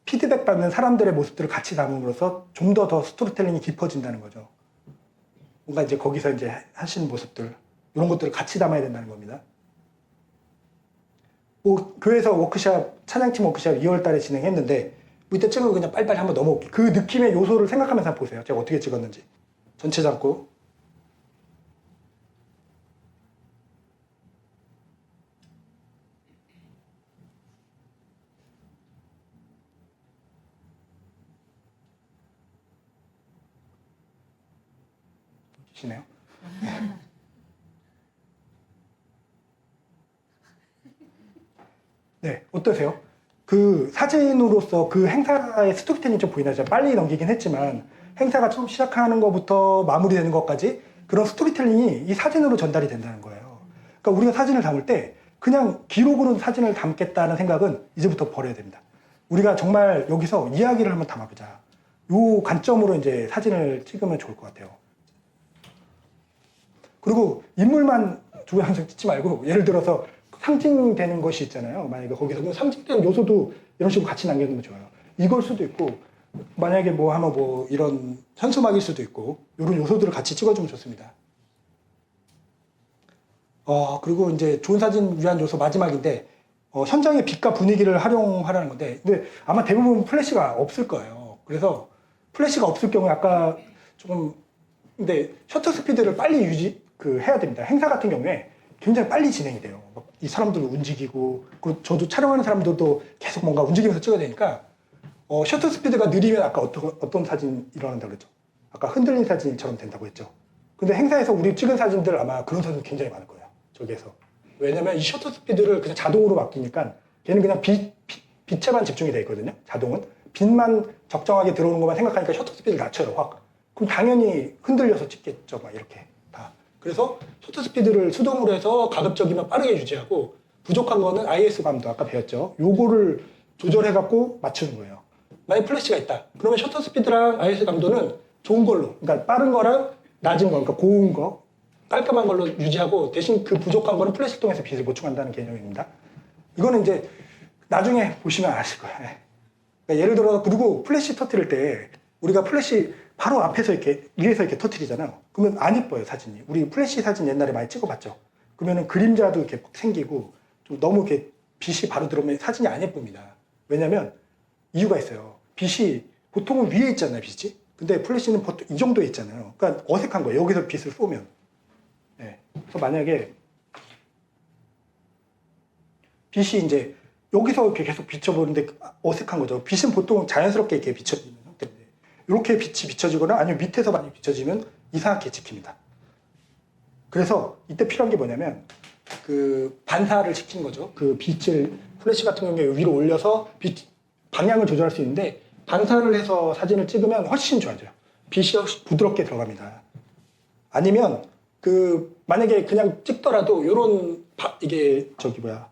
A: 피드백 받는 사람들의 모습들을 같이 담음으로써 좀 더 스토리텔링이 깊어진다는 거죠. 뭔가 이제 거기서 이제 하시는 모습들, 이런 것들을 같이 담아야 된다는 겁니다. 뭐 교회에서 워크샵, 찬양팀 워크샵 2월 달에 진행했는데, 이때 찍은 거 그냥 빨리빨리 한번 넘어올게요. 그 느낌의 요소를 생각하면서 한번 보세요. 제가 어떻게 찍었는지. 전체 잡고. 계시네요. 네, 어떠세요? 그 사진으로서 그 행사의 스토리텔링이 좀 보이나요? 제가 빨리 넘기긴 했지만, 행사가 처음 시작하는 것부터 마무리되는 것까지 그런 스토리텔링이 이 사진으로 전달이 된다는 거예요. 그러니까 우리가 사진을 담을 때 그냥 기록으로 사진을 담겠다는 생각은 이제부터 버려야 됩니다. 우리가 정말 여기서 이야기를 한번 담아보자. 요 관점으로 이제 사진을 찍으면 좋을 것 같아요. 그리고 인물만 두 장씩 찍지 말고, 예를 들어서 상징되는 것이 있잖아요. 만약에 거기서 상징되는 요소도 이런 식으로 같이 남겨두면 좋아요. 이걸 수도 있고, 만약에 뭐 하면 뭐 이런 현수막일 수도 있고, 이런 요소들을 같이 찍어주면 좋습니다. 그리고 이제 좋은 사진 위한 요소 마지막인데, 현장의 빛과 분위기를 활용하라는 건데, 근데 아마 대부분 플래시가 없을 거예요. 그래서 플래시가 없을 경우에 아까 조금, 근데 셔터 스피드를 빨리 해야 됩니다. 행사 같은 경우에 굉장히 빨리 진행이 돼요. 이 사람들 움직이고, 저도 촬영하는 사람들도 계속 뭔가 움직이면서 찍어야 되니까, 셔터 스피드가 느리면 아까 어떤 사진 일어난다고 그랬죠? 아까 흔들린 사진처럼 된다고 했죠? 근데 행사에서 우리 찍은 사진들 아마 그런 사진 굉장히 많을 거예요. 저기에서. 왜냐면 이 셔터 스피드를 그냥 자동으로 맡기니까 걔는 그냥 빛에만 집중이 돼 있거든요. 자동은. 빛만 적정하게 들어오는 것만 생각하니까 셔터 스피드를 낮춰요, 확. 그럼 당연히 흔들려서 찍겠죠, 막 이렇게. 그래서 셔터 스피드를 수동으로 해서 가급적이면 빠르게 유지하고, 부족한 거는 IS감도 아까 배웠죠. 요거를 조절해갖고 맞추는 거예요. 만약 플래시가 있다. 그러면 셔터 스피드랑 ISO 감도는 좋은 걸로, 그러니까 빠른 거랑 낮은 거, 그러니까 고운 거, 깔끔한 걸로 유지하고 대신 그 부족한 거는 플래시를 통해서 빛을 보충한다는 개념입니다. 이거는 이제 나중에 보시면 아실 거예요. 예. 그러니까 예를 들어 그리고 플래시 터뜨릴 때 우리가 플래시 바로 앞에서 이렇게 위에서 이렇게 터뜨리잖아요. 그러면 안 예뻐요 사진이. 우리 플래시 사진 옛날에 많이 찍어봤죠. 그러면은 그림자도 이렇게 생기고 좀 너무 이렇게 빛이 바로 들어오면 사진이 안 예쁩니다. 왜냐면 이유가 있어요. 빛이 보통은 위에 있잖아요, 빛이. 근데 플래시는 보통 이 정도에 있잖아요. 그러니까 어색한 거예요. 여기서 빛을 쏘면. 네. 그래서 만약에 빛이 이제 여기서 이렇게 계속 비춰보는데 어색한 거죠. 빛은 보통 자연스럽게 이렇게 비춰지는 형태인데 이렇게 빛이 비춰지거나 아니면 밑에서 많이 비춰지면 이상하게 찍힙니다. 그래서 이때 필요한 게 뭐냐면 그 반사를 시키는 거죠. 그 빛을 플래시 같은 경우에 위로 올려서 빛 방향을 조절할 수 있는데 반사를 해서 사진을 찍으면 훨씬 좋아져요. 빛이 훨씬 부드럽게 들어갑니다. 아니면 그 만약에 그냥 찍더라도 요런 이게 저기 뭐야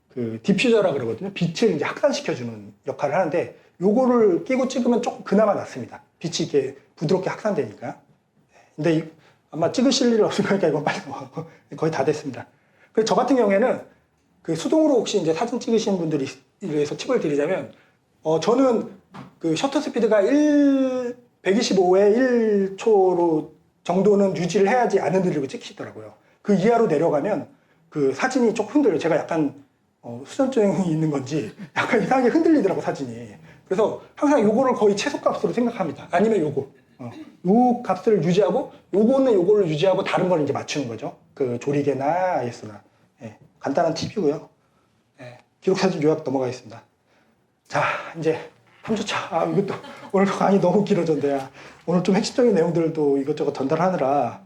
A: 그 디퓨저라 그러거든요. 빛을 이제 확산시켜주는 역할을 하는데 요거를 끼고 찍으면 조금 그나마 낫습니다. 빛이 이렇게 부드럽게 확산되니까. 근데 아마 찍으실 일 없을 거니까 이건 빨리 거의 다 됐습니다. 그래서 저 같은 경우에는 그 수동으로 혹시 이제 사진 찍으시는 분들이 위해서 팁을 드리자면 저는 그 셔터 스피드가 125에 1초로 정도는 유지를 해야지 안 흔들리고 찍히더라고요. 그 이하로 내려가면 그 사진이 조금 흔들려요. 제가 약간 수전증이 있는 건지 약간 이상하게 흔들리더라고 사진이. 그래서 항상 요거를 거의 최소값으로 생각합니다. 아니면 요거 요 값을 유지하고 요거는 요걸로 유지하고 다른 걸 이제 맞추는 거죠. 그 조리개나 ISO나 예, 간단한 팁이고요. 예, 기록사진 요약 넘어가겠습니다. 자 이제 3주차. 이것도 오늘 강의 너무 길어졌는데 오늘 좀 핵심적인 내용들도 이것저것 전달하느라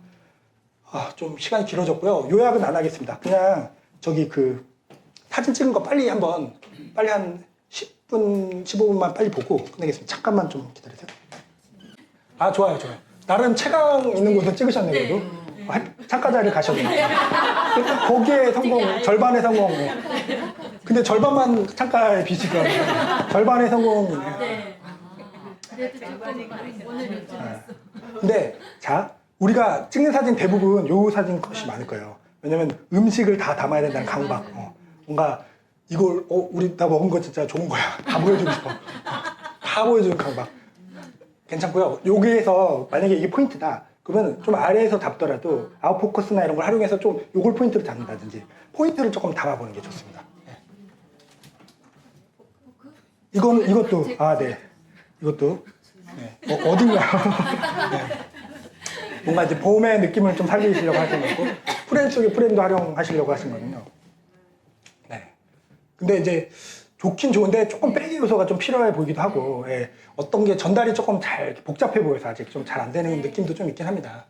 A: 좀 시간이 길어졌고요. 요약은 안 하겠습니다. 그냥 저기 그 사진 찍은 거 빨리 한 10분, 15분만 빨리 보고 끝내겠습니다. 잠깐만 좀 기다리세요. 좋아요. 나름 채광 있는 곳에 찍으셨네요, 그래도. 창가 자리 가셨네요. 거기에 성공, 절반의 성공. 근데 절반만 창가에 빛이 들어가요. 절반의 성공이네요. 근데 자, 우리가 찍는 사진 대부분 요 사진 컷이 많을 거예요. 왜냐면 음식을 다 담아야 된다는 강박. 뭔가 이걸 우리 나 먹은 거 진짜 좋은 거야. 다 보여주고 싶어. 다 보여주는 강박. 괜찮고요. 여기에서 만약에 이게 포인트다. 그러면 좀 아래에서 잡더라도 아웃포커스나 이런 걸 활용해서 좀 요걸 포인트로 잡는다든지 포인트를 조금 담아보는 게 좋습니다. 네. 이것도 네. 이것도 네. 어딘가 네. 뭔가 이제 봄의 느낌을 좀 살리시려고 하시는 거고 프레임 속에 프레임도 활용하시려고 하시는 거거든요. 네. 근데 이제 좋긴 좋은데 조금 빼기 요소가 좀 필요해 보이기도 하고 어떤 게 전달이 조금 잘 복잡해 보여서 아직 좀 잘 안 되는 느낌도 좀 있긴 합니다.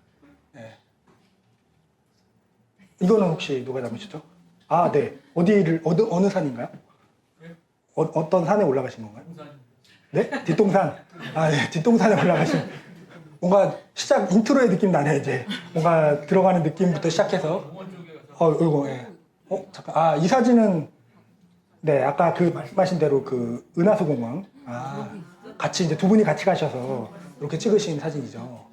A: 이거는 혹시 누가 잡으시죠? 네. 어느 산인가요? 어떤 산에 올라가신 건가요? 네? 뒷동산. 네. 뒷동산에 올라가신. 뭔가 인트로의 느낌 나네, 이제. 뭔가 들어가는 느낌부터 시작해서. 이거, 잠깐. 이 사진은, 네, 아까 그 말씀하신 대로 그 은하수 공원. 같이 이제 두 분이 같이 가셔서 이렇게 찍으신 사진이죠.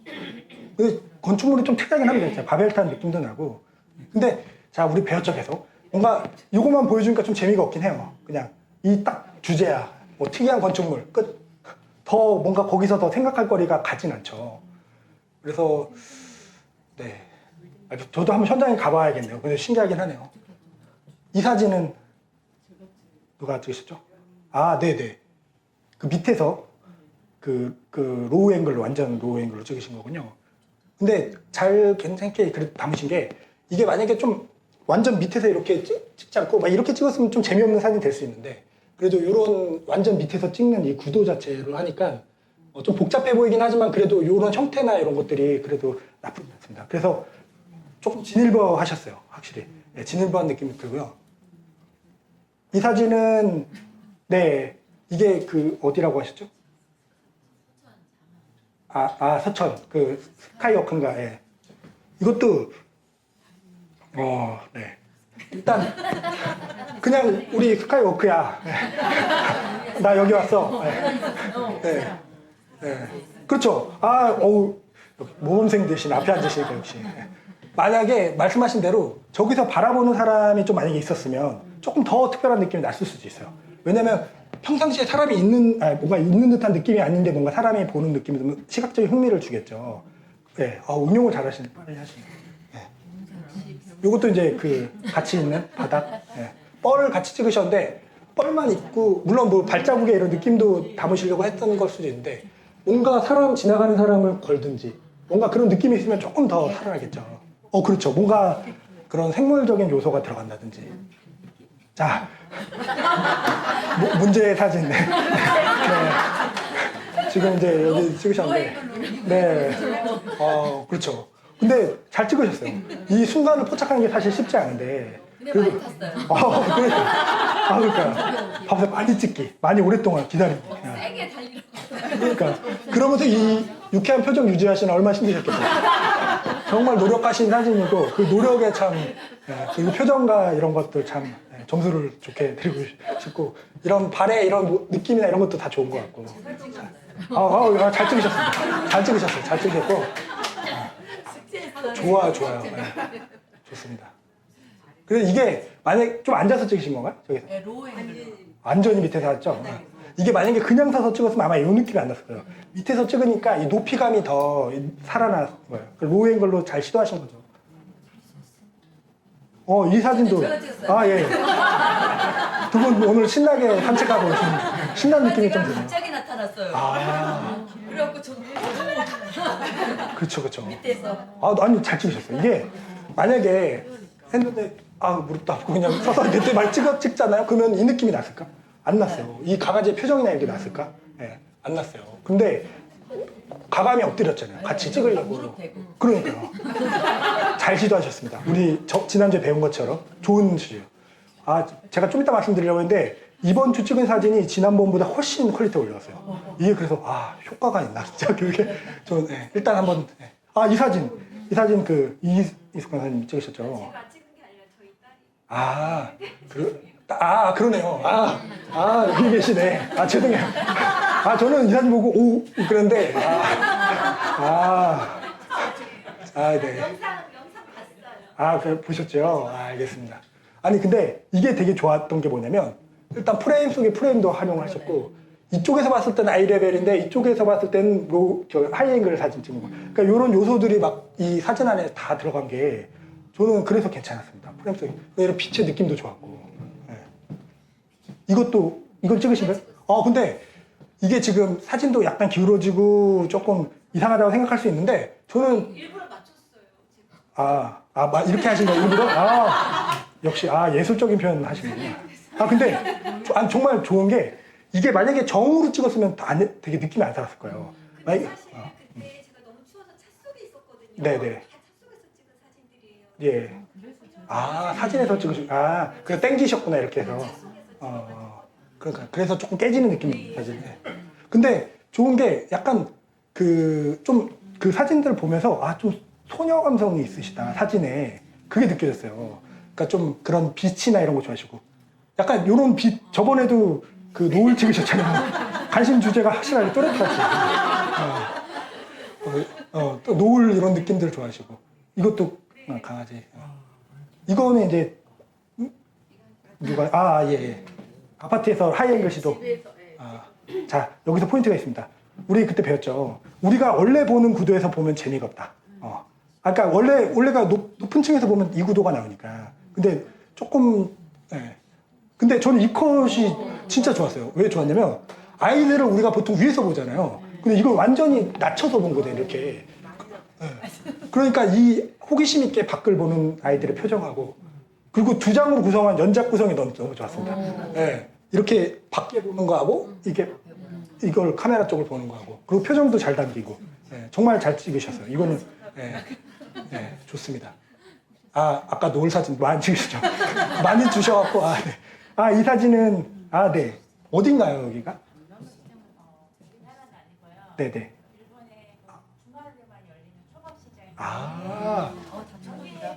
A: 근데 건축물이 좀 특이하긴 합니다. 진짜 바벨탑 느낌도 나고. 근데, 자, 우리 배웠죠, 계속. 뭔가 이것만 보여주니까 좀 재미가 없긴 해요. 그냥 이 딱 주제야. 뭐 특이한 건축물, 끝. 더 뭔가 거기서 더 생각할 거리가 같진 않죠. 그래서, 네. 저도 한번 현장에 가봐야겠네요. 근데 신기하긴 하네요. 이 사진은 누가 찍으셨죠? 네네. 그 밑에서 로우 앵글로, 완전 로우 앵글로 찍으신 거군요. 근데 잘 괜찮게 그래도 담으신 게 이게 만약에 좀 완전 밑에서 이렇게 찍지 않고 막 이렇게 찍었으면 좀 재미없는 사진이 될 수 있는데 그래도 이런 완전 밑에서 찍는 이 구도 자체로 하니까 좀 복잡해 보이긴 하지만 그래도 이런 형태나 이런 것들이 그래도 나쁘지 않습니다. 그래서 조금 진일보 하셨어요, 확실히. 네, 진일보한 느낌이 들고요. 이 사진은 네, 이게 그 어디라고 하셨죠? 서천 그 스카이워크인가. 예. 이것도 네. 일단 그냥 우리 스카이워크야. 나 여기 왔어. 네. 네. 그렇죠. 모범생 대신 앞에 앉으시니까 역시. 만약에 말씀하신 대로 저기서 바라보는 사람이 좀 만약에 있었으면 조금 더 특별한 느낌이 났을 수도 있어요. 왜냐면 평상시에 사람이 뭔가 있는 듯한 느낌이 아닌데 뭔가 사람이 보는 느낌이 좀 시각적인 흥미를 주겠죠. 네. 응용을 빨리 하시네. 네. 요것도 이제 같이 있는 바닥. 네. 뻘을 같이 찍으셨는데 뻘만 있고 물론 뭐 발자국에 이런 느낌도 담으시려고 했던 걸 수도 있는데 뭔가 지나가는 사람을 걸든지 뭔가 그런 느낌이 있으면 조금 더 살아나겠죠. 그렇죠. 뭔가 그런 생물적인 요소가 들어간다든지. 자, 문제의 사진. 네. 지금 이제 여기 찍으셨는데. 네. 그렇죠. 근데 잘 찍으셨어요. 이 순간을 포착하는 게 사실 쉽지 않은데.
I: 근데 많이 탔어요.
A: 그러니까. 밤새 많이 찍기. 많이 오랫동안 기다리기.
I: 세게 달리라고.
A: 그러니까. 그러면서 이 유쾌한 표정 유지하시는 얼마나 힘드셨겠어요. 정말 노력하신 사진이고, 그 노력에 참, 그리고 표정과 이런 것들 참 점수를 좋게 드리고 싶고, 이런 발의 이런 느낌이나 이런 것도 다 좋은 것 같고. 잘 찍으셨습니다. 잘 찍으셨고. 좋아요. 네. 좋습니다. 그래서 이게 만약에 좀 앉아서 찍으신 건가요? 저기서?
I: 네, 로우 앵글로.
A: 완전히 밑에서 왔죠? 이게 만약에 그냥 서서 찍었으면 아마 이 느낌이 안 났을 거예요. 밑에서 찍으니까 이 높이감이 더 살아난 거예요. 로우 앵글로 잘 시도하신 거죠. 이 사진도. 예. 두 분 오늘 신나게 산책하고 신나는 느낌이 좀 드네요.
I: 갑자기 나타났어요. 그래갖고 저도
A: 그렇죠.
I: 밑에서.
A: 아니 잘 찍으셨어요. 이게 만약에 했는데 무릎도 아프고 그냥 서서 그때 말 찍잖아요. 그러면 이 느낌이 났을까? 안 났어요. 이 강아지의 표정이나 이게 났을까? 네, 안 났어요. 근데 가감이 엎드렸잖아요. 같이 찍으려고.
I: 무릎 대고.
A: 그러니까요. 잘 시도하셨습니다. 우리 지난주에 배운 것처럼 좋은 시도예요. 제가 좀 이따 말씀드리려고 했는데 이번 주 찍은 사진이 지난번보다 훨씬 퀄리티가 올라왔어요. 이게 그래서 효과가 있나 진짜 그게 좀 일단 한번 이 사진 이숙환 사님 찍으셨죠?
I: 제가 찍은 게 아니라 저희 딸이.
A: 그러네요. 여기 계시네. 죄송해요. 저는 이 사진 보고 그런데 네.
I: 영상 봤어요.
A: 보셨죠? 알겠습니다. 아니 근데 이게 되게 좋았던 게 뭐냐면 일단 프레임 속에 프레임도 활용을 하셨고 이쪽에서 봤을 때는 아이 레벨인데 이쪽에서 봤을 때는 하이앵글 사진 찍는 거. 그러니까 이런 요소들이 막 이 사진 안에 다 들어간 게 저는 그래서 괜찮았습니다. 프레임 속에 이런 빛의 느낌도 좋았고. 이건 찍으신 거예요? 근데 이게 지금 사진도 약간 기울어지고 조금 이상하다고 생각할 수 있는데 저는
I: 일부러 맞췄어요. 제가.
A: 이렇게 하신 거예요? 일부러? 역시 예술적인 표현 하시는구나. 근데 정말 좋은 게 이게 만약에 정으로 찍었으면 되게 느낌이 안 살았을 거예요.
I: 근데 사실 그때 제가 너무 추워서 차 속에 있었거든요.
A: 네네.
I: 다 차 속에서 찍은 사진들이에요.
A: 예. 사진에서 그래서 땡기셨구나 이렇게 해서. 그러니까 그래서 조금 깨지는 느낌이 사진. 근데 좋은 게 약간 그 사진들 보면서 좀 소녀 감성이 있으시다 사진에 그게 느껴졌어요. 그러니까 좀 그런 빛이나 이런 거 좋아하시고 약간 요런 빛 저번에도 그 노을 찍으셨잖아요. 관심 주제가 확실하게 또렷하지. 또 노을 이런 느낌들 좋아하시고 이것도 강아지. 이거는 이제 누가 예. 아파트에서 하이앵글 시도.
I: 집에서.
A: 자 여기서 포인트가 있습니다. 우리 그때 배웠죠. 우리가 원래 보는 구도에서 보면 재미가 없다. 그러니까 원래가 높은 층에서 보면 이 구도가 나오니까. 근데 조금 근데 저는 이 컷이 진짜 좋았어요. 왜 좋았냐면 아이들을 우리가 보통 위에서 보잖아요. 근데 이걸 완전히 낮춰서 본 거예요. 이렇게. 그러니까 이 호기심 있게 밖을 보는 아이들의 표정하고 그리고 두 장으로 구성한 연작 구성이 너무 좋았습니다. 이렇게 밖에 보는 거하고 이걸 카메라 쪽을 보는 거하고 그리고 표정도 잘 담기고 정말 잘 찍으셨어요. 이거는 좋습니다. 아까 노을 사진 많이 찍으셨죠? 많이 주셔갖고 이 사진은 네 어딘가요 여기가?
I: 우리나라는 아니고요.
A: 네네.
I: 일본의 주말에만 열리는 초밥시장에.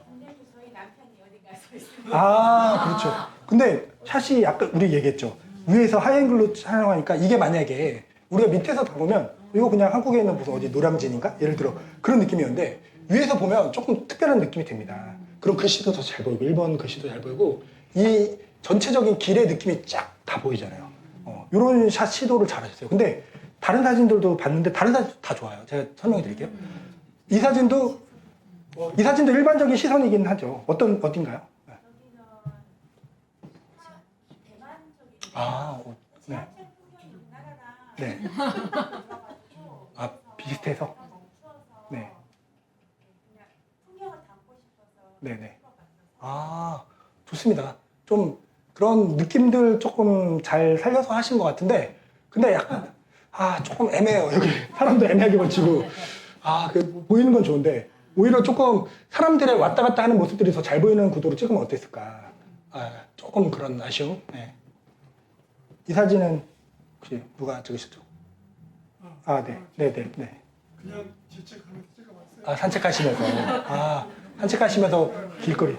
I: 국내에서 저희 남편이 어디 가서 있어요.
A: 그렇죠. 근데 샷이 아까 우리 얘기했죠. 위에서 하이앵글로 촬영하니까 이게 만약에 우리가 밑에서 다 보면 이거 그냥 한국에 있는 무슨 어디 노량진인가? 예를 들어 그런 느낌이었는데 위에서 보면 조금 특별한 느낌이 듭니다. 그럼 글씨도 더 잘 보이고 1번 글씨도 잘 보이고 이 전체적인 길의 느낌이 쫙 다 보이잖아요. 이런 샷 시도를 잘 하셨어요. 근데 다른 사진들도 봤는데 다른 사진도 다 좋아요. 제가 설명해 드릴게요. 이 사진도 일반적인 시선이긴 하죠. 어딘가요? 네. 네. 네. 아, 비슷해서? 네. 네네. 아, 좋습니다. 좀 그런 느낌들 조금 잘 살려서 하신 것 같은데, 근데 약간, 조금 애매해요. 여기 사람도 애매하게 걸치고. 보이는 건 좋은데, 오히려 조금 사람들의 왔다 갔다 하는 모습들이 더 잘 보이는 구도로 찍으면 어땠을까. 조금 그런 아쉬움. 네. 이 사진은 혹시 누가 찍으셨죠? 네.
J: 그냥 지책하면서 찍어봤어요.
A: 산책하시면서. 산책하시면서 길거리.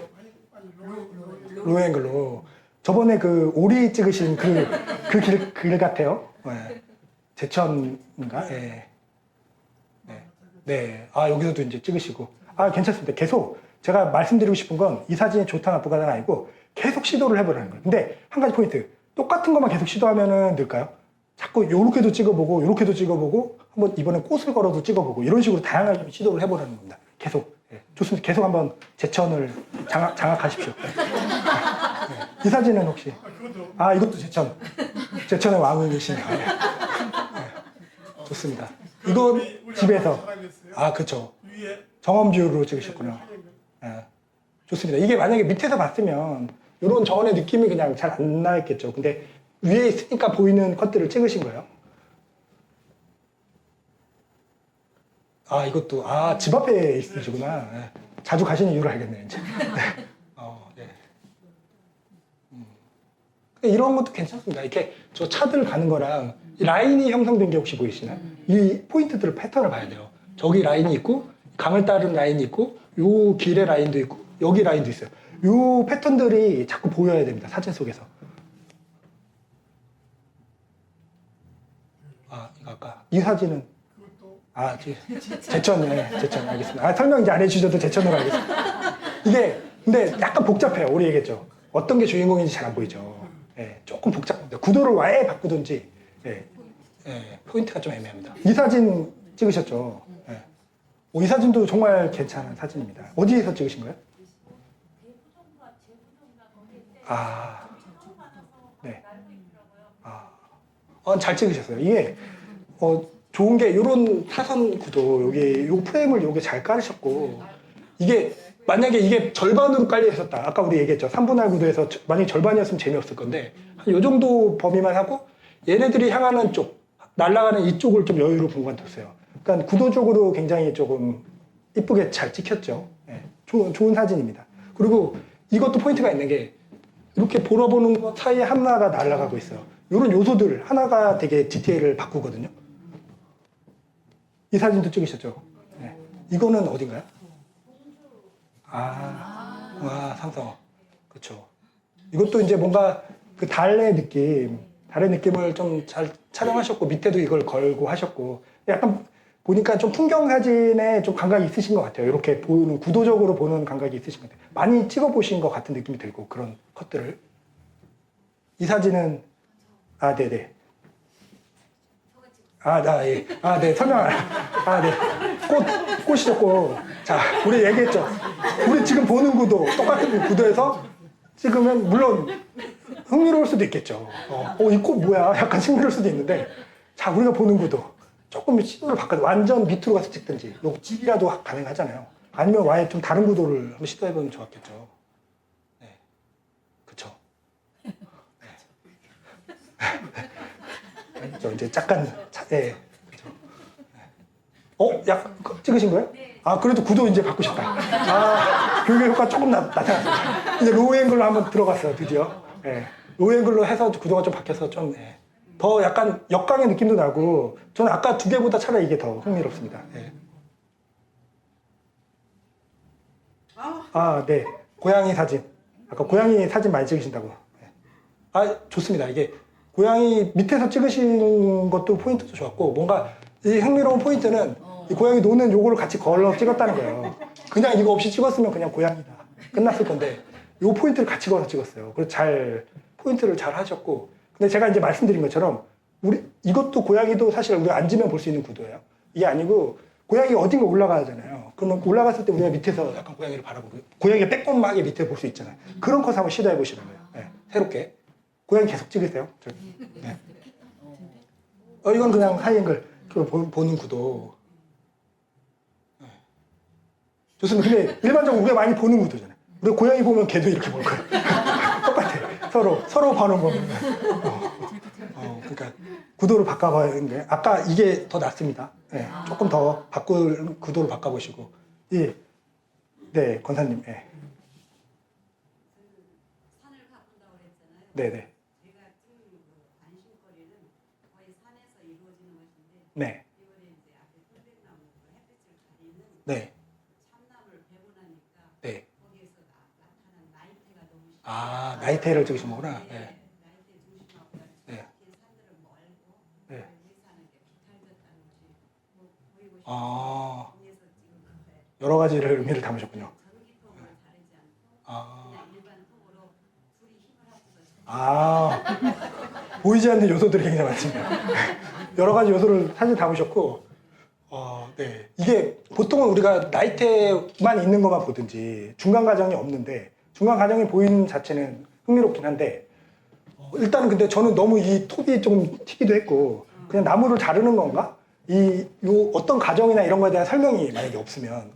A: 로앵글로. 저번에 그 오리 찍으신 그 길 같아요. 네. 제천인가? 네. 네. 여기서도 이제 찍으시고. 괜찮습니다. 계속 제가 말씀드리고 싶은 건 이 사진이 좋다 나쁘다가 아니고 계속 시도를 해보라는 거예요. 근데 한 가지 포인트. 똑같은 것만 계속 시도하면은 늘까요? 자꾸 요렇게도 찍어보고 요렇게도 찍어보고 한번 이번에 꽃을 걸어도 찍어보고 이런 식으로 다양하게 시도를 해보라는 겁니다. 계속. 좋습니다. 계속 한번 제천을 장악하십시오. 이 사진은 혹시? 이것도 제천. 제천의 왕이시네요. 네. 좋습니다. 이거 집에서. 그쵸. 정원뷰로 찍으셨구나. 좋습니다. 이게 만약에 밑에서 봤으면 이런 정원의 느낌이 그냥 잘 안 나겠죠. 근데 위에 있으니까 보이는 컷들을 찍으신 거예요. 이것도, 집 앞에 있으시구나. 네. 자주 가시는 이유를 알겠네요, 이제. 네. 이런 것도 괜찮습니다. 이렇게 저 차들 가는 거랑 이 라인이 형성된 게 혹시 보이시나요? 이 포인트들을 패턴을 봐야 돼요. 저기 라인이 있고, 강을 따른 라인이 있고, 요 길의 라인도 있고, 여기 라인도 있어요. 요 패턴들이 자꾸 보여야 됩니다, 사진 속에서. 이거 아까. 이 사진은? 제천, 제천, 알겠습니다. 설명 이제 안 해주셔도 제천으로 알겠습니다. 이게, 근데 약간 복잡해요. 우리 얘기했죠. 어떤 게 주인공인지 잘 안 보이죠. 조금 복잡합니다. 구도를 아예 바꾸든지, 포인트가 좀 애매합니다. 이 사진 찍으셨죠? 이 사진도 정말 괜찮은 사진입니다. 어디에서 찍으신 거예요? 네. 잘 찍으셨어요. 이게, 좋은 게 이런 사선 구도, 여기 요 프레임을 여기 잘 깔으셨고, 이게 만약에 이게 절반으로 깔려 있었다. 아까 우리 얘기했죠. 3분할 구도에서 만약에 절반이었으면 재미없을 건데, 한 요 정도 범위만 하고, 얘네들이 향하는 쪽, 날아가는 이쪽을 좀 여유로 공간뒀어요. 그러니까 구도적으로 굉장히 조금 이쁘게 잘 찍혔죠. 좋은 사진입니다. 그리고 이것도 포인트가 있는 게, 이렇게 보러보는 것 사이에 하나가 날아가고 있어요. 이런 요소들 하나가 되게 디테일을 바꾸거든요. 이 사진도 찍으셨죠? 이거는 어딘가요? 삼성. 그렇죠. 이것도 이제 뭔가 그 달의 느낌을 좀 잘 촬영하셨고, 밑에도 이걸 걸고 하셨고, 약간 보니까 좀 풍경 사진에 좀 감각이 있으신 것 같아요. 이렇게 보는, 구도적으로 보는 감각이 있으신 것 같아요. 많이 찍어보신 것 같은 느낌이 들고, 그런 컷들을. 이 사진은, 네네. 네, 설명. 네. 꽃이죠, 꽃. 자, 우리 얘기했죠. 우리 지금 보는 구도, 똑같은 구도에서 찍으면, 물론, 흥미로울 수도 있겠죠. 이 꽃 뭐야? 약간 흥미로울 수도 있는데, 자, 우리가 보는 구도. 조금 시도를 바꿔, 완전 밑으로 가서 찍든지, 요 집이라도 가능하잖아요. 아니면 아예 좀 다른 구도를 한번 시도해보면 좋았겠죠. 네. 그쵸. 저 이제 약간 찍으신 거예요? 그래도 구도 이제 바꾸셨다. 교육 효과 조금 나타났습니다. 이제 로우앵글로 한번 들어갔어요, 드디어. 로우앵글로 해서 구도가 좀 바뀌어서 좀 더 약간 역광의 느낌도 나고, 저는 아까 두 개보다 차라리 이게 더 흥미롭습니다. 네. 고양이 사진. 아까 고양이 사진 많이 찍으신다고. 좋습니다. 이게 고양이 밑에서 찍으신 것도 포인트도 좋았고 뭔가 이 흥미로운 포인트는 이 고양이 노는 요거를 같이 걸러 찍었다는 거예요. 그냥 이거 없이 찍었으면 그냥 고양이다 끝났을 건데 요 포인트를 같이 걸어 찍었어요. 그래서 잘 포인트를 잘 하셨고 근데 제가 이제 말씀드린 것처럼 이것도 고양이도 사실 우리가 앉으면 볼 수 있는 구도예요. 이게 아니고 고양이가 어딘가 올라가잖아요. 그러면 올라갔을 때 우리가 밑에서 약간 고양이를 바라보고 고양이가 빼꼼하게 밑에 볼 수 있잖아요. 그런 컷 한번 시도해 보시는 거예요. 네, 새롭게 고양이 계속 찍으세요. 저기. 네. 이건 그냥 하이앵글 보는 구도. 네. 좋습니다. 근데 일반적으로 우리가 많이 보는 구도잖아요. 우리가 고양이 보면 걔도 이렇게 볼 거예요. 똑같아. 서로 보는 겁니다. 그러니까 구도를 바꿔봐야 게 아까 이게 더 낫습니다. 네, 조금 더 바꿀 구도를 바꿔보시고. 예. 네, 권사님. 예.
I: 산을 가꾼다고 그랬잖아요.
A: 네네.
I: 제가 찍는 그 안심거리는 거의 산에서 이루어지는 것인데
A: 네.
I: 이번에 이제 앞에 풀백나무 햇빛을 가리는
A: 네.
I: 참나무를 베고 나니까
A: 네.
I: 거기에서 나타난 나이테가 너무 심해요.
A: 아, 나이테를 찍으신 거구나. 네.
I: 나이테 중심하고
A: 네.
I: 산들은 멀고
A: 네.
I: 위에서 하는 게 비탈졌다는 것이 보이고 싶어서
A: 아,
I: 위에서 찍은 건데
A: 여러 가지를 의미를 담으셨군요.
I: 전기통을 자르지 않고
A: 아,
I: 그냥 일반 통으로 둘이 힘을 합쳐서
A: 보이지 않는 요소들이 굉장히 많습니다. 여러 가지 요소를 사진 담으셨고, 네. 이게 보통은 우리가 나이테만 있는 것만 보든지 중간 과정이 없는데 중간 과정이 보이는 자체는 흥미롭긴 한데 일단은 근데 저는 너무 이 톱이 좀 튀기도 했고 그냥 나무를 자르는 건가? 요 어떤 과정이나 이런 거에 대한 설명이 만약에 없으면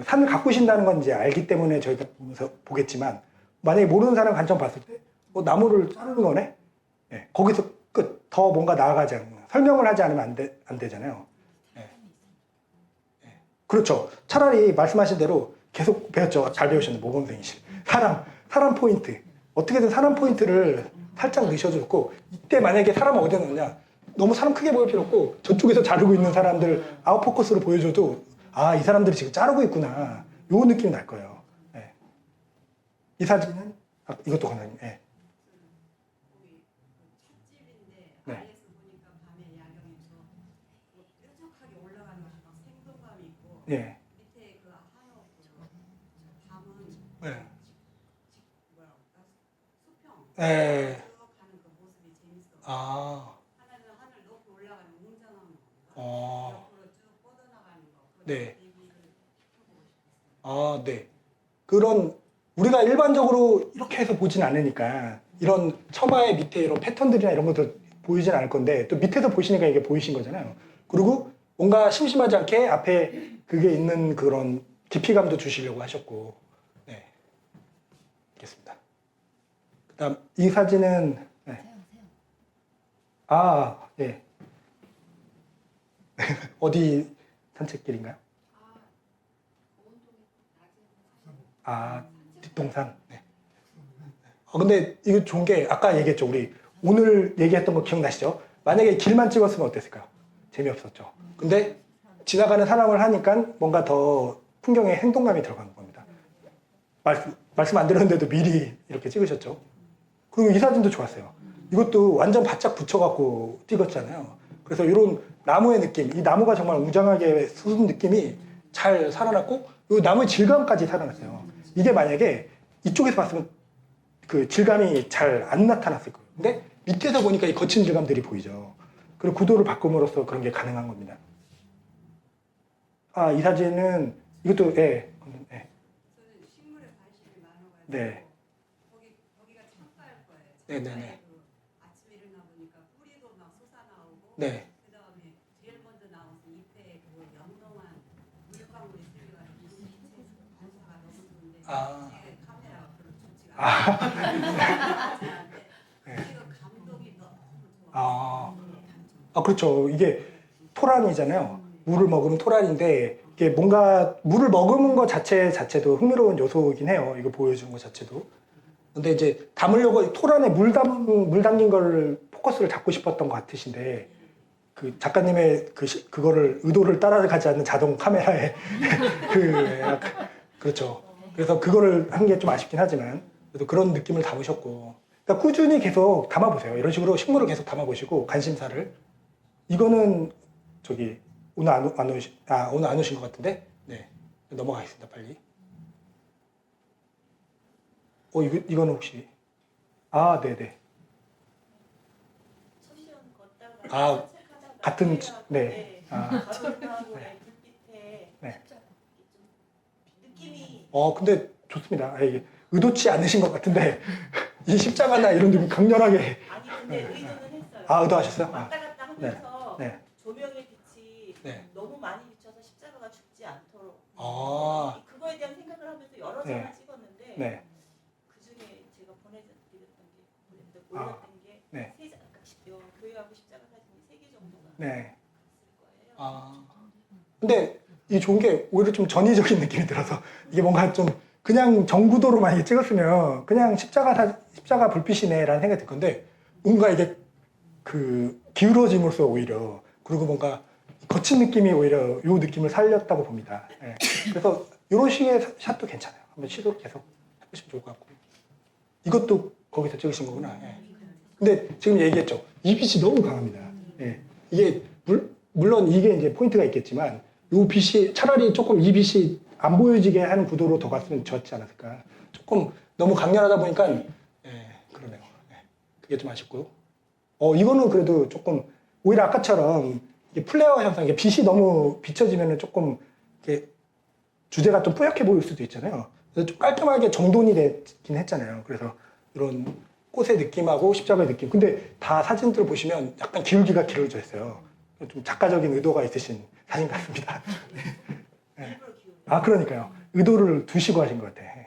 A: 산을 가꾸신다는 건 이제 알기 때문에 저희가 보면서 보겠지만 만약에 모르는 사람 관점 봤을 때 나무를 자르는 거네? 네, 거기서 끝. 더 뭔가 나아가지 않는 설명을 하지 않으면 안 되잖아요. 네. 네. 그렇죠. 차라리 말씀하신 대로 계속 배웠죠. 잘 배우셨네. 모범생이실. 사람 포인트. 어떻게든 사람 포인트를 살짝 넣으셔줬고 이때 만약에 사람을 어디에 넣느냐 너무 사람 크게 보일 필요 없고 저쪽에서 자르고 있는 사람들 아웃포커스로 보여줘도 이 사람들이 지금 자르고 있구나 요 느낌이 날 거예요. 네. 이 사진은 이것도 강사님. 네.
I: 찻집인데
A: 네.
I: 아래에서 보니까 밤에 야경에서 뾰족하게 올라가는 막 생동감이 있고
A: 네.
I: 밑에 그 한옥 밤은
A: 네.
I: 뭐랄까 수평
A: 네.
I: 쭉 가는 그 모습이 재밌어. 하나는 하늘 높이 올라가는 웅장한 거, 옆으로 쭉 뻗어나가는 거.
A: 네.
I: 얘기를 해보고 싶었어요.
A: 네. 그런 우리가 일반적으로 이렇게 해서 보진 않으니까 이런 처마의 밑에 이런 패턴들이나 이런 것들 보이진 않을 건데 또 밑에서 보시니까 이게 보이신 거잖아요. 그리고 뭔가 심심하지 않게 앞에 그게 있는 그런 깊이감도 주시려고 하셨고. 네. 알겠습니다. 그다음 이 사진은 네. 예. 어디 산책길인가요? 뒷동산. 네. 근데 이거 좋은 게 아까 얘기했죠. 우리 오늘 얘기했던 거 기억나시죠? 만약에 길만 찍었으면 어땠을까요? 재미없었죠. 근데 지나가는 사람을 하니까 뭔가 더 풍경에 행동감이 들어간 겁니다. 말씀 안 드렸는데도 미리 이렇게 찍으셨죠. 그리고 이 사진도 좋았어요. 이것도 완전 바짝 붙여갖고 찍었잖아요. 그래서 이런 나무의 느낌, 이 나무가 정말 웅장하게 솟은 느낌이 잘 살아났고 이 나무의 질감까지 살아났어요. 이게 만약에 이쪽에서 봤으면 그 질감이 잘 안 나타났을 거예요. 근데 밑에서 보니까 이 거친 질감들이 보이죠. 그리고 구도를 바꿈으로써 그런 게 가능한 겁니다. 이 사진은 이것도 예.
I: 저는 식물에 관심이 많아가지고
A: 네.
I: 거기가 창가일 거예요.
A: 네네네.
I: 그 아침에 일어나 보니까 뿌리도 막 솟아나오고
A: 네.
I: 그 다음에 제일 먼저 나온 잎에 그 영롱한 물방울이 쓸려가지고 빛의 반사가 너무 좋은데 제 카메라가 별로 좋지가 않아요. 그 감독이 너무 좋아.
A: 그렇죠. 이게 토란이잖아요. 물을 머금은 토란인데 이게 뭔가 물을 머금은 것 자체도 흥미로운 요소이긴 해요. 이거 보여주는 것 자체도. 근데 이제 담으려고 토란에 물 담긴 걸 포커스를 잡고 싶었던 것 같으신데 그 작가님의 그거를 의도를 따라가지 않는 자동 카메라에 그렇죠. 그래서 그거를 한 게 좀 아쉽긴 하지만 그래도 그런 느낌을 담으셨고 그러니까 꾸준히 계속 담아보세요. 이런 식으로 식물을 계속 담아보시고 관심사를. 이거는 저기 오늘 오늘 안 오신 것 같은데, 네, 넘어가겠습니다. 빨리. 이거는 혹시 네네. 같은 네. 네. 근데 좋습니다. 이게 의도치 않으신 것 같은데 이 십자가나 이런 느낌 강렬하게.
I: 아니 근데 의도는 했어요.
A: 의도하셨어요?
I: 왔다 갔다 하면서
A: 네.
I: 조명의 빛이
A: 네.
I: 너무 많이 비쳐서 십자가가 죽지 않도록 그거에 대한 생각을 하면서 여러 장을
A: 네.
I: 찍었는데
A: 네.
I: 그 중에 제가 보내드렸던 게 올렸던 게
A: 네.
I: 세 장, 그러니까 교회하고 십자가 사진이 3개 정도가
A: 네.
I: 있을 거예요.
A: 근데 이 좋은 게 오히려 좀 전위적인 느낌이 들어서 이게 뭔가 좀 그냥 정구도로 만약에 찍었으면 그냥 십자가 불빛이네라는 생각이 들 건데 뭔가 이게 그 기울어짐으로써 오히려 그리고 뭔가 거친 느낌이 오히려 이 느낌을 살렸다고 봅니다. 예. 그래서 이런 식의 샷도 괜찮아요. 한번 시도 계속 해보시면 좋을 것 같고 이것도 거기서 찍으신 거구나. 예. 근데 지금 얘기했죠. 이 빛이 너무 강합니다. 예. 이게 물론 이게 이제 포인트가 있겠지만 이 빛이 차라리 조금 이 빛이 안 보여지게 하는 구도로 더 갔으면 좋지 않았을까. 조금 너무 강렬하다 보니까 그러네요. 그게 좀 아쉽고요. 이거는 그래도 조금 오히려 아까처럼 이게 플레어 현상, 이게 빛이 너무 비춰지면은 조금 이렇게 주제가 좀 뿌옇게 보일 수도 있잖아요. 그래서 좀 깔끔하게 정돈이 되긴 했잖아요. 그래서 이런 꽃의 느낌하고 십자가의 느낌. 근데 다 사진들 보시면 약간 기울기가 길어져 있어요. 좀 작가적인 의도가 있으신 사진 같습니다. 네. 그러니까요. 의도를 두시고 하신 것 같아요.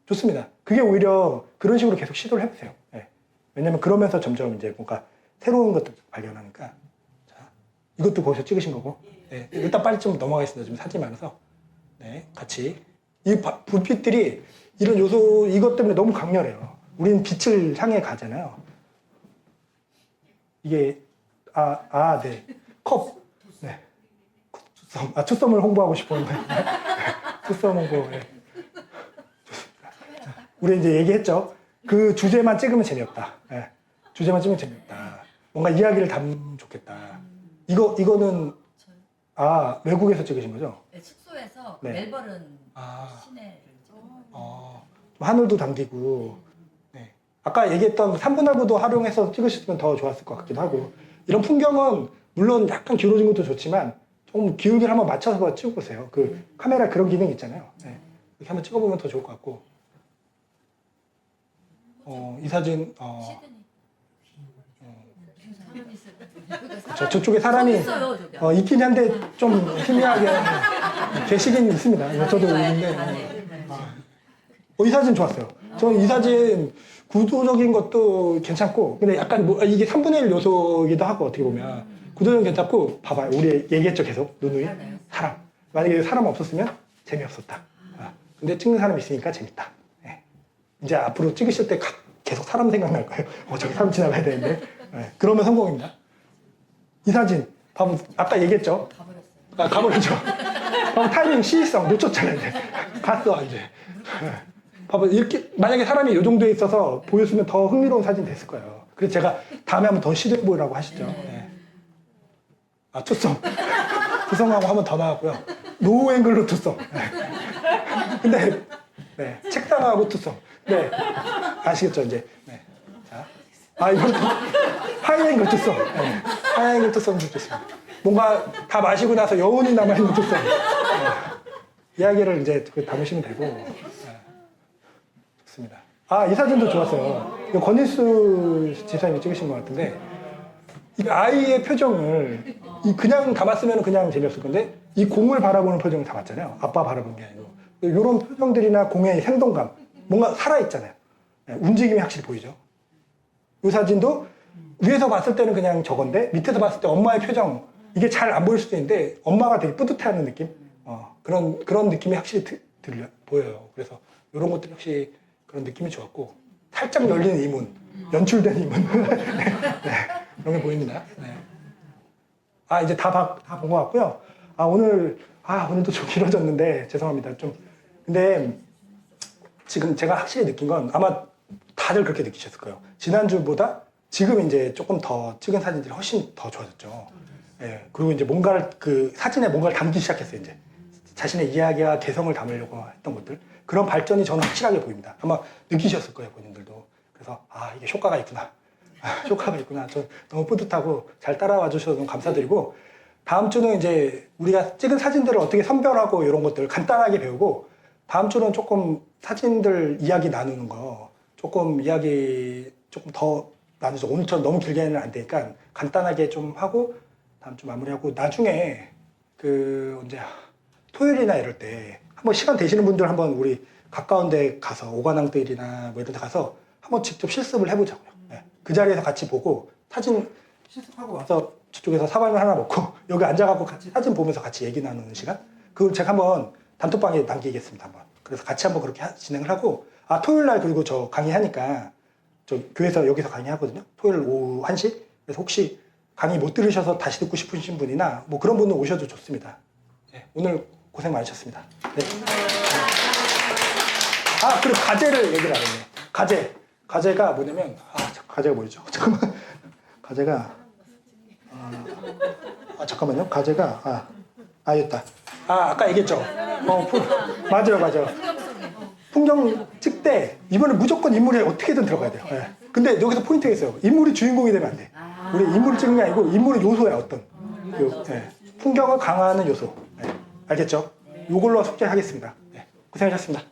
A: 좋습니다. 그게 오히려 그런 식으로 계속 시도를 해보세요. 네. 왜냐면 그러면서 점점 이제 뭔가 새로운 것들 발견하니까. 자, 이것도 거기서 찍으신 거고. 네. 일단 빨리 좀 넘어가겠습니다. 지금 사진이 많아서. 네, 같이. 이 불빛들이 이런 요소, 이것 때문에 너무 강렬해요. 우리는 빛을 향해 가잖아요. 이게, 네. 컵. 네. 투썸. 투썸을 홍보하고 싶었는데. 투썸 홍보. 네. 좋습니다. 우리 이제 얘기했죠. 그 주제만 찍으면 재미없다. 네. 주제만 찍으면 재미없다. 뭔가 이야기를 담으면 좋겠다. 이거는, 외국에서 찍으신 거죠?
K: 네, 숙소에서
A: 네.
K: 멜버른 시내를 찍은
A: 하늘도 담기고, 네. 아까 얘기했던 3분할구도 활용해서 찍으셨으면 더 좋았을 것 같기도 하고, 이런 풍경은 물론 약간 기울어진 것도 좋지만, 좀 기울기를 한번 맞춰서 찍어보세요. 그 카메라 그런 기능이 있잖아요. 네. 이렇게 한번 찍어보면 더 좋을 것 같고, 이 사진, 저쪽에 사람이 있긴 한데 좀 희미하게 계시긴 있습니다. 저도 있는데 이 사진 좋았어요. 저는 이 사진 구도적인 것도 괜찮고 근데 약간 이게 3분의 1 요소이기도 하고 어떻게 보면 구도는 괜찮고 봐봐요. 우리 얘기했죠 계속 누누이 사람 만약에 사람 없었으면 재미없었다. 근데 찍는 사람이 있으니까 재밌다. 네. 이제 앞으로 찍으실 때 계속 사람 생각날 거예요. 저기 사람 지나가야 되는데 네. 그러면 성공입니다. 이 사진 봐보 아까 얘기했죠. 가버렸죠. 타이밍 시의성 놓쳤잖아요. 이제 갔어 이제. 봐봐 이렇게 만약에 사람이 이 정도에 있어서 보였으면 더 흥미로운 사진 됐을 거예요. 그래서 제가 다음에 한번 더 시도해 보라고 하시죠. 네. 투썸하고 한 번 더 나왔고요. 노 앵글로 투썸. 네. 근데 네, 책상하고 투썸. 네, 아시겠죠 이제. 네. 자, 이건 하이앵글 투썸. 네. 하이앵글 투썸도 좋습니다. 뭔가 다 마시고 나서 여운이 남아있는 투썸. 네. 이야기를 이제 담으시면 되고. 네. 좋습니다. 이 사진도 좋았어요. 이거 권일수 지사님이 찍으신 것 같은데, 이 아이의 표정을 그냥 담았으면 그냥 재미없을 건데, 이 공을 바라보는 표정을 담았잖아요. 아빠 바라본 게 아니고. 이런 표정들이나 공의 생동감, 뭔가 살아있잖아요. 네. 움직임이 확실히 보이죠. 이 사진도 위에서 봤을 때는 그냥 저건데 밑에서 봤을 때 엄마의 표정 이게 잘 안 보일 수도 있는데 엄마가 되게 뿌듯해하는 느낌 그런 느낌이 확실히 보여요. 그래서 이런 것들이 확실히 그런 느낌이 좋았고 살짝 열리는 이문 연출된 이문 네, 그런 게 보입니다. 네. 이제 다 본 것 같고요. 오늘도 좀 길어졌는데 죄송합니다. 좀 근데 지금 제가 확실히 느낀 건 아마 다 다들 그렇게 느끼셨을 거예요. 지난주보다 지금 이제 조금 더 찍은 사진들이 훨씬 더 좋아졌죠. 예, 그리고 이제 뭔가를 그 사진에 뭔가를 담기 시작했어요. 이제 자신의 이야기와 개성을 담으려고 했던 것들, 그런 발전이 저는 확실하게 보입니다. 아마 느끼셨을 거예요, 본인들도. 그래서 아, 이게 효과가 있구나. 효과가 있구나. 저 너무 뿌듯하고 잘 따라와 주셔서 너무 감사드리고, 다음 주는 이제 우리가 찍은 사진들을 어떻게 선별하고 이런 것들 간단하게 배우고, 다음 주는 조금 사진들 이야기 나누는 거 조금 이야기 조금 더 나누죠. 오늘처럼 너무 길게는 안 되니까 간단하게 좀 하고 다음 주 마무리하고, 나중에 그 언제 토요일이나 이럴 때 한번 시간 되시는 분들 한번 우리 가까운 데 가서 오관왕들이나 뭐 이런 데 가서 한번 직접 실습을 해보자고요. 네. 그 자리에서 같이 보고 사진 실습하고 와서 저쪽에서 사발면 하나 먹고 여기 앉아갖고 같이 사진 보면서 같이 얘기 나누는 시간, 그걸 제가 한번 단톡방에 남기겠습니다. 한번. 그래서 같이 한번 그렇게 진행을 하고, 아, 토요일 날 그리고 저 강의하니까 저 교회에서 여기서 강의하거든요. 토요일 오후 1시. 그래서 혹시 강의 못 들으셔서 다시 듣고 싶으신 분이나 뭐 그런 분들 오셔도 좋습니다. 네, 오늘 고생 많으셨습니다. 네. 아, 그리고 과제를 얘기를 안 했네. 과제가 뭐냐면, 과제가 뭐였죠? 잠깐만. 과제가, 잠깐만요. 과제가, 여기다. 아까 얘기했죠? 맞아요. 풍경 찍 때, 이번에 무조건 인물이 어떻게든 들어가야 돼요. 네. 근데 여기서 포인트가 있어요. 인물이 주인공이 되면 안 돼. 우리 인물을 찍는 게 아니고, 인물의 요소야, 어떤. 네. 풍경을 강화하는 요소. 네. 알겠죠? 요걸로 숙제하겠습니다. 네. 고생하셨습니다.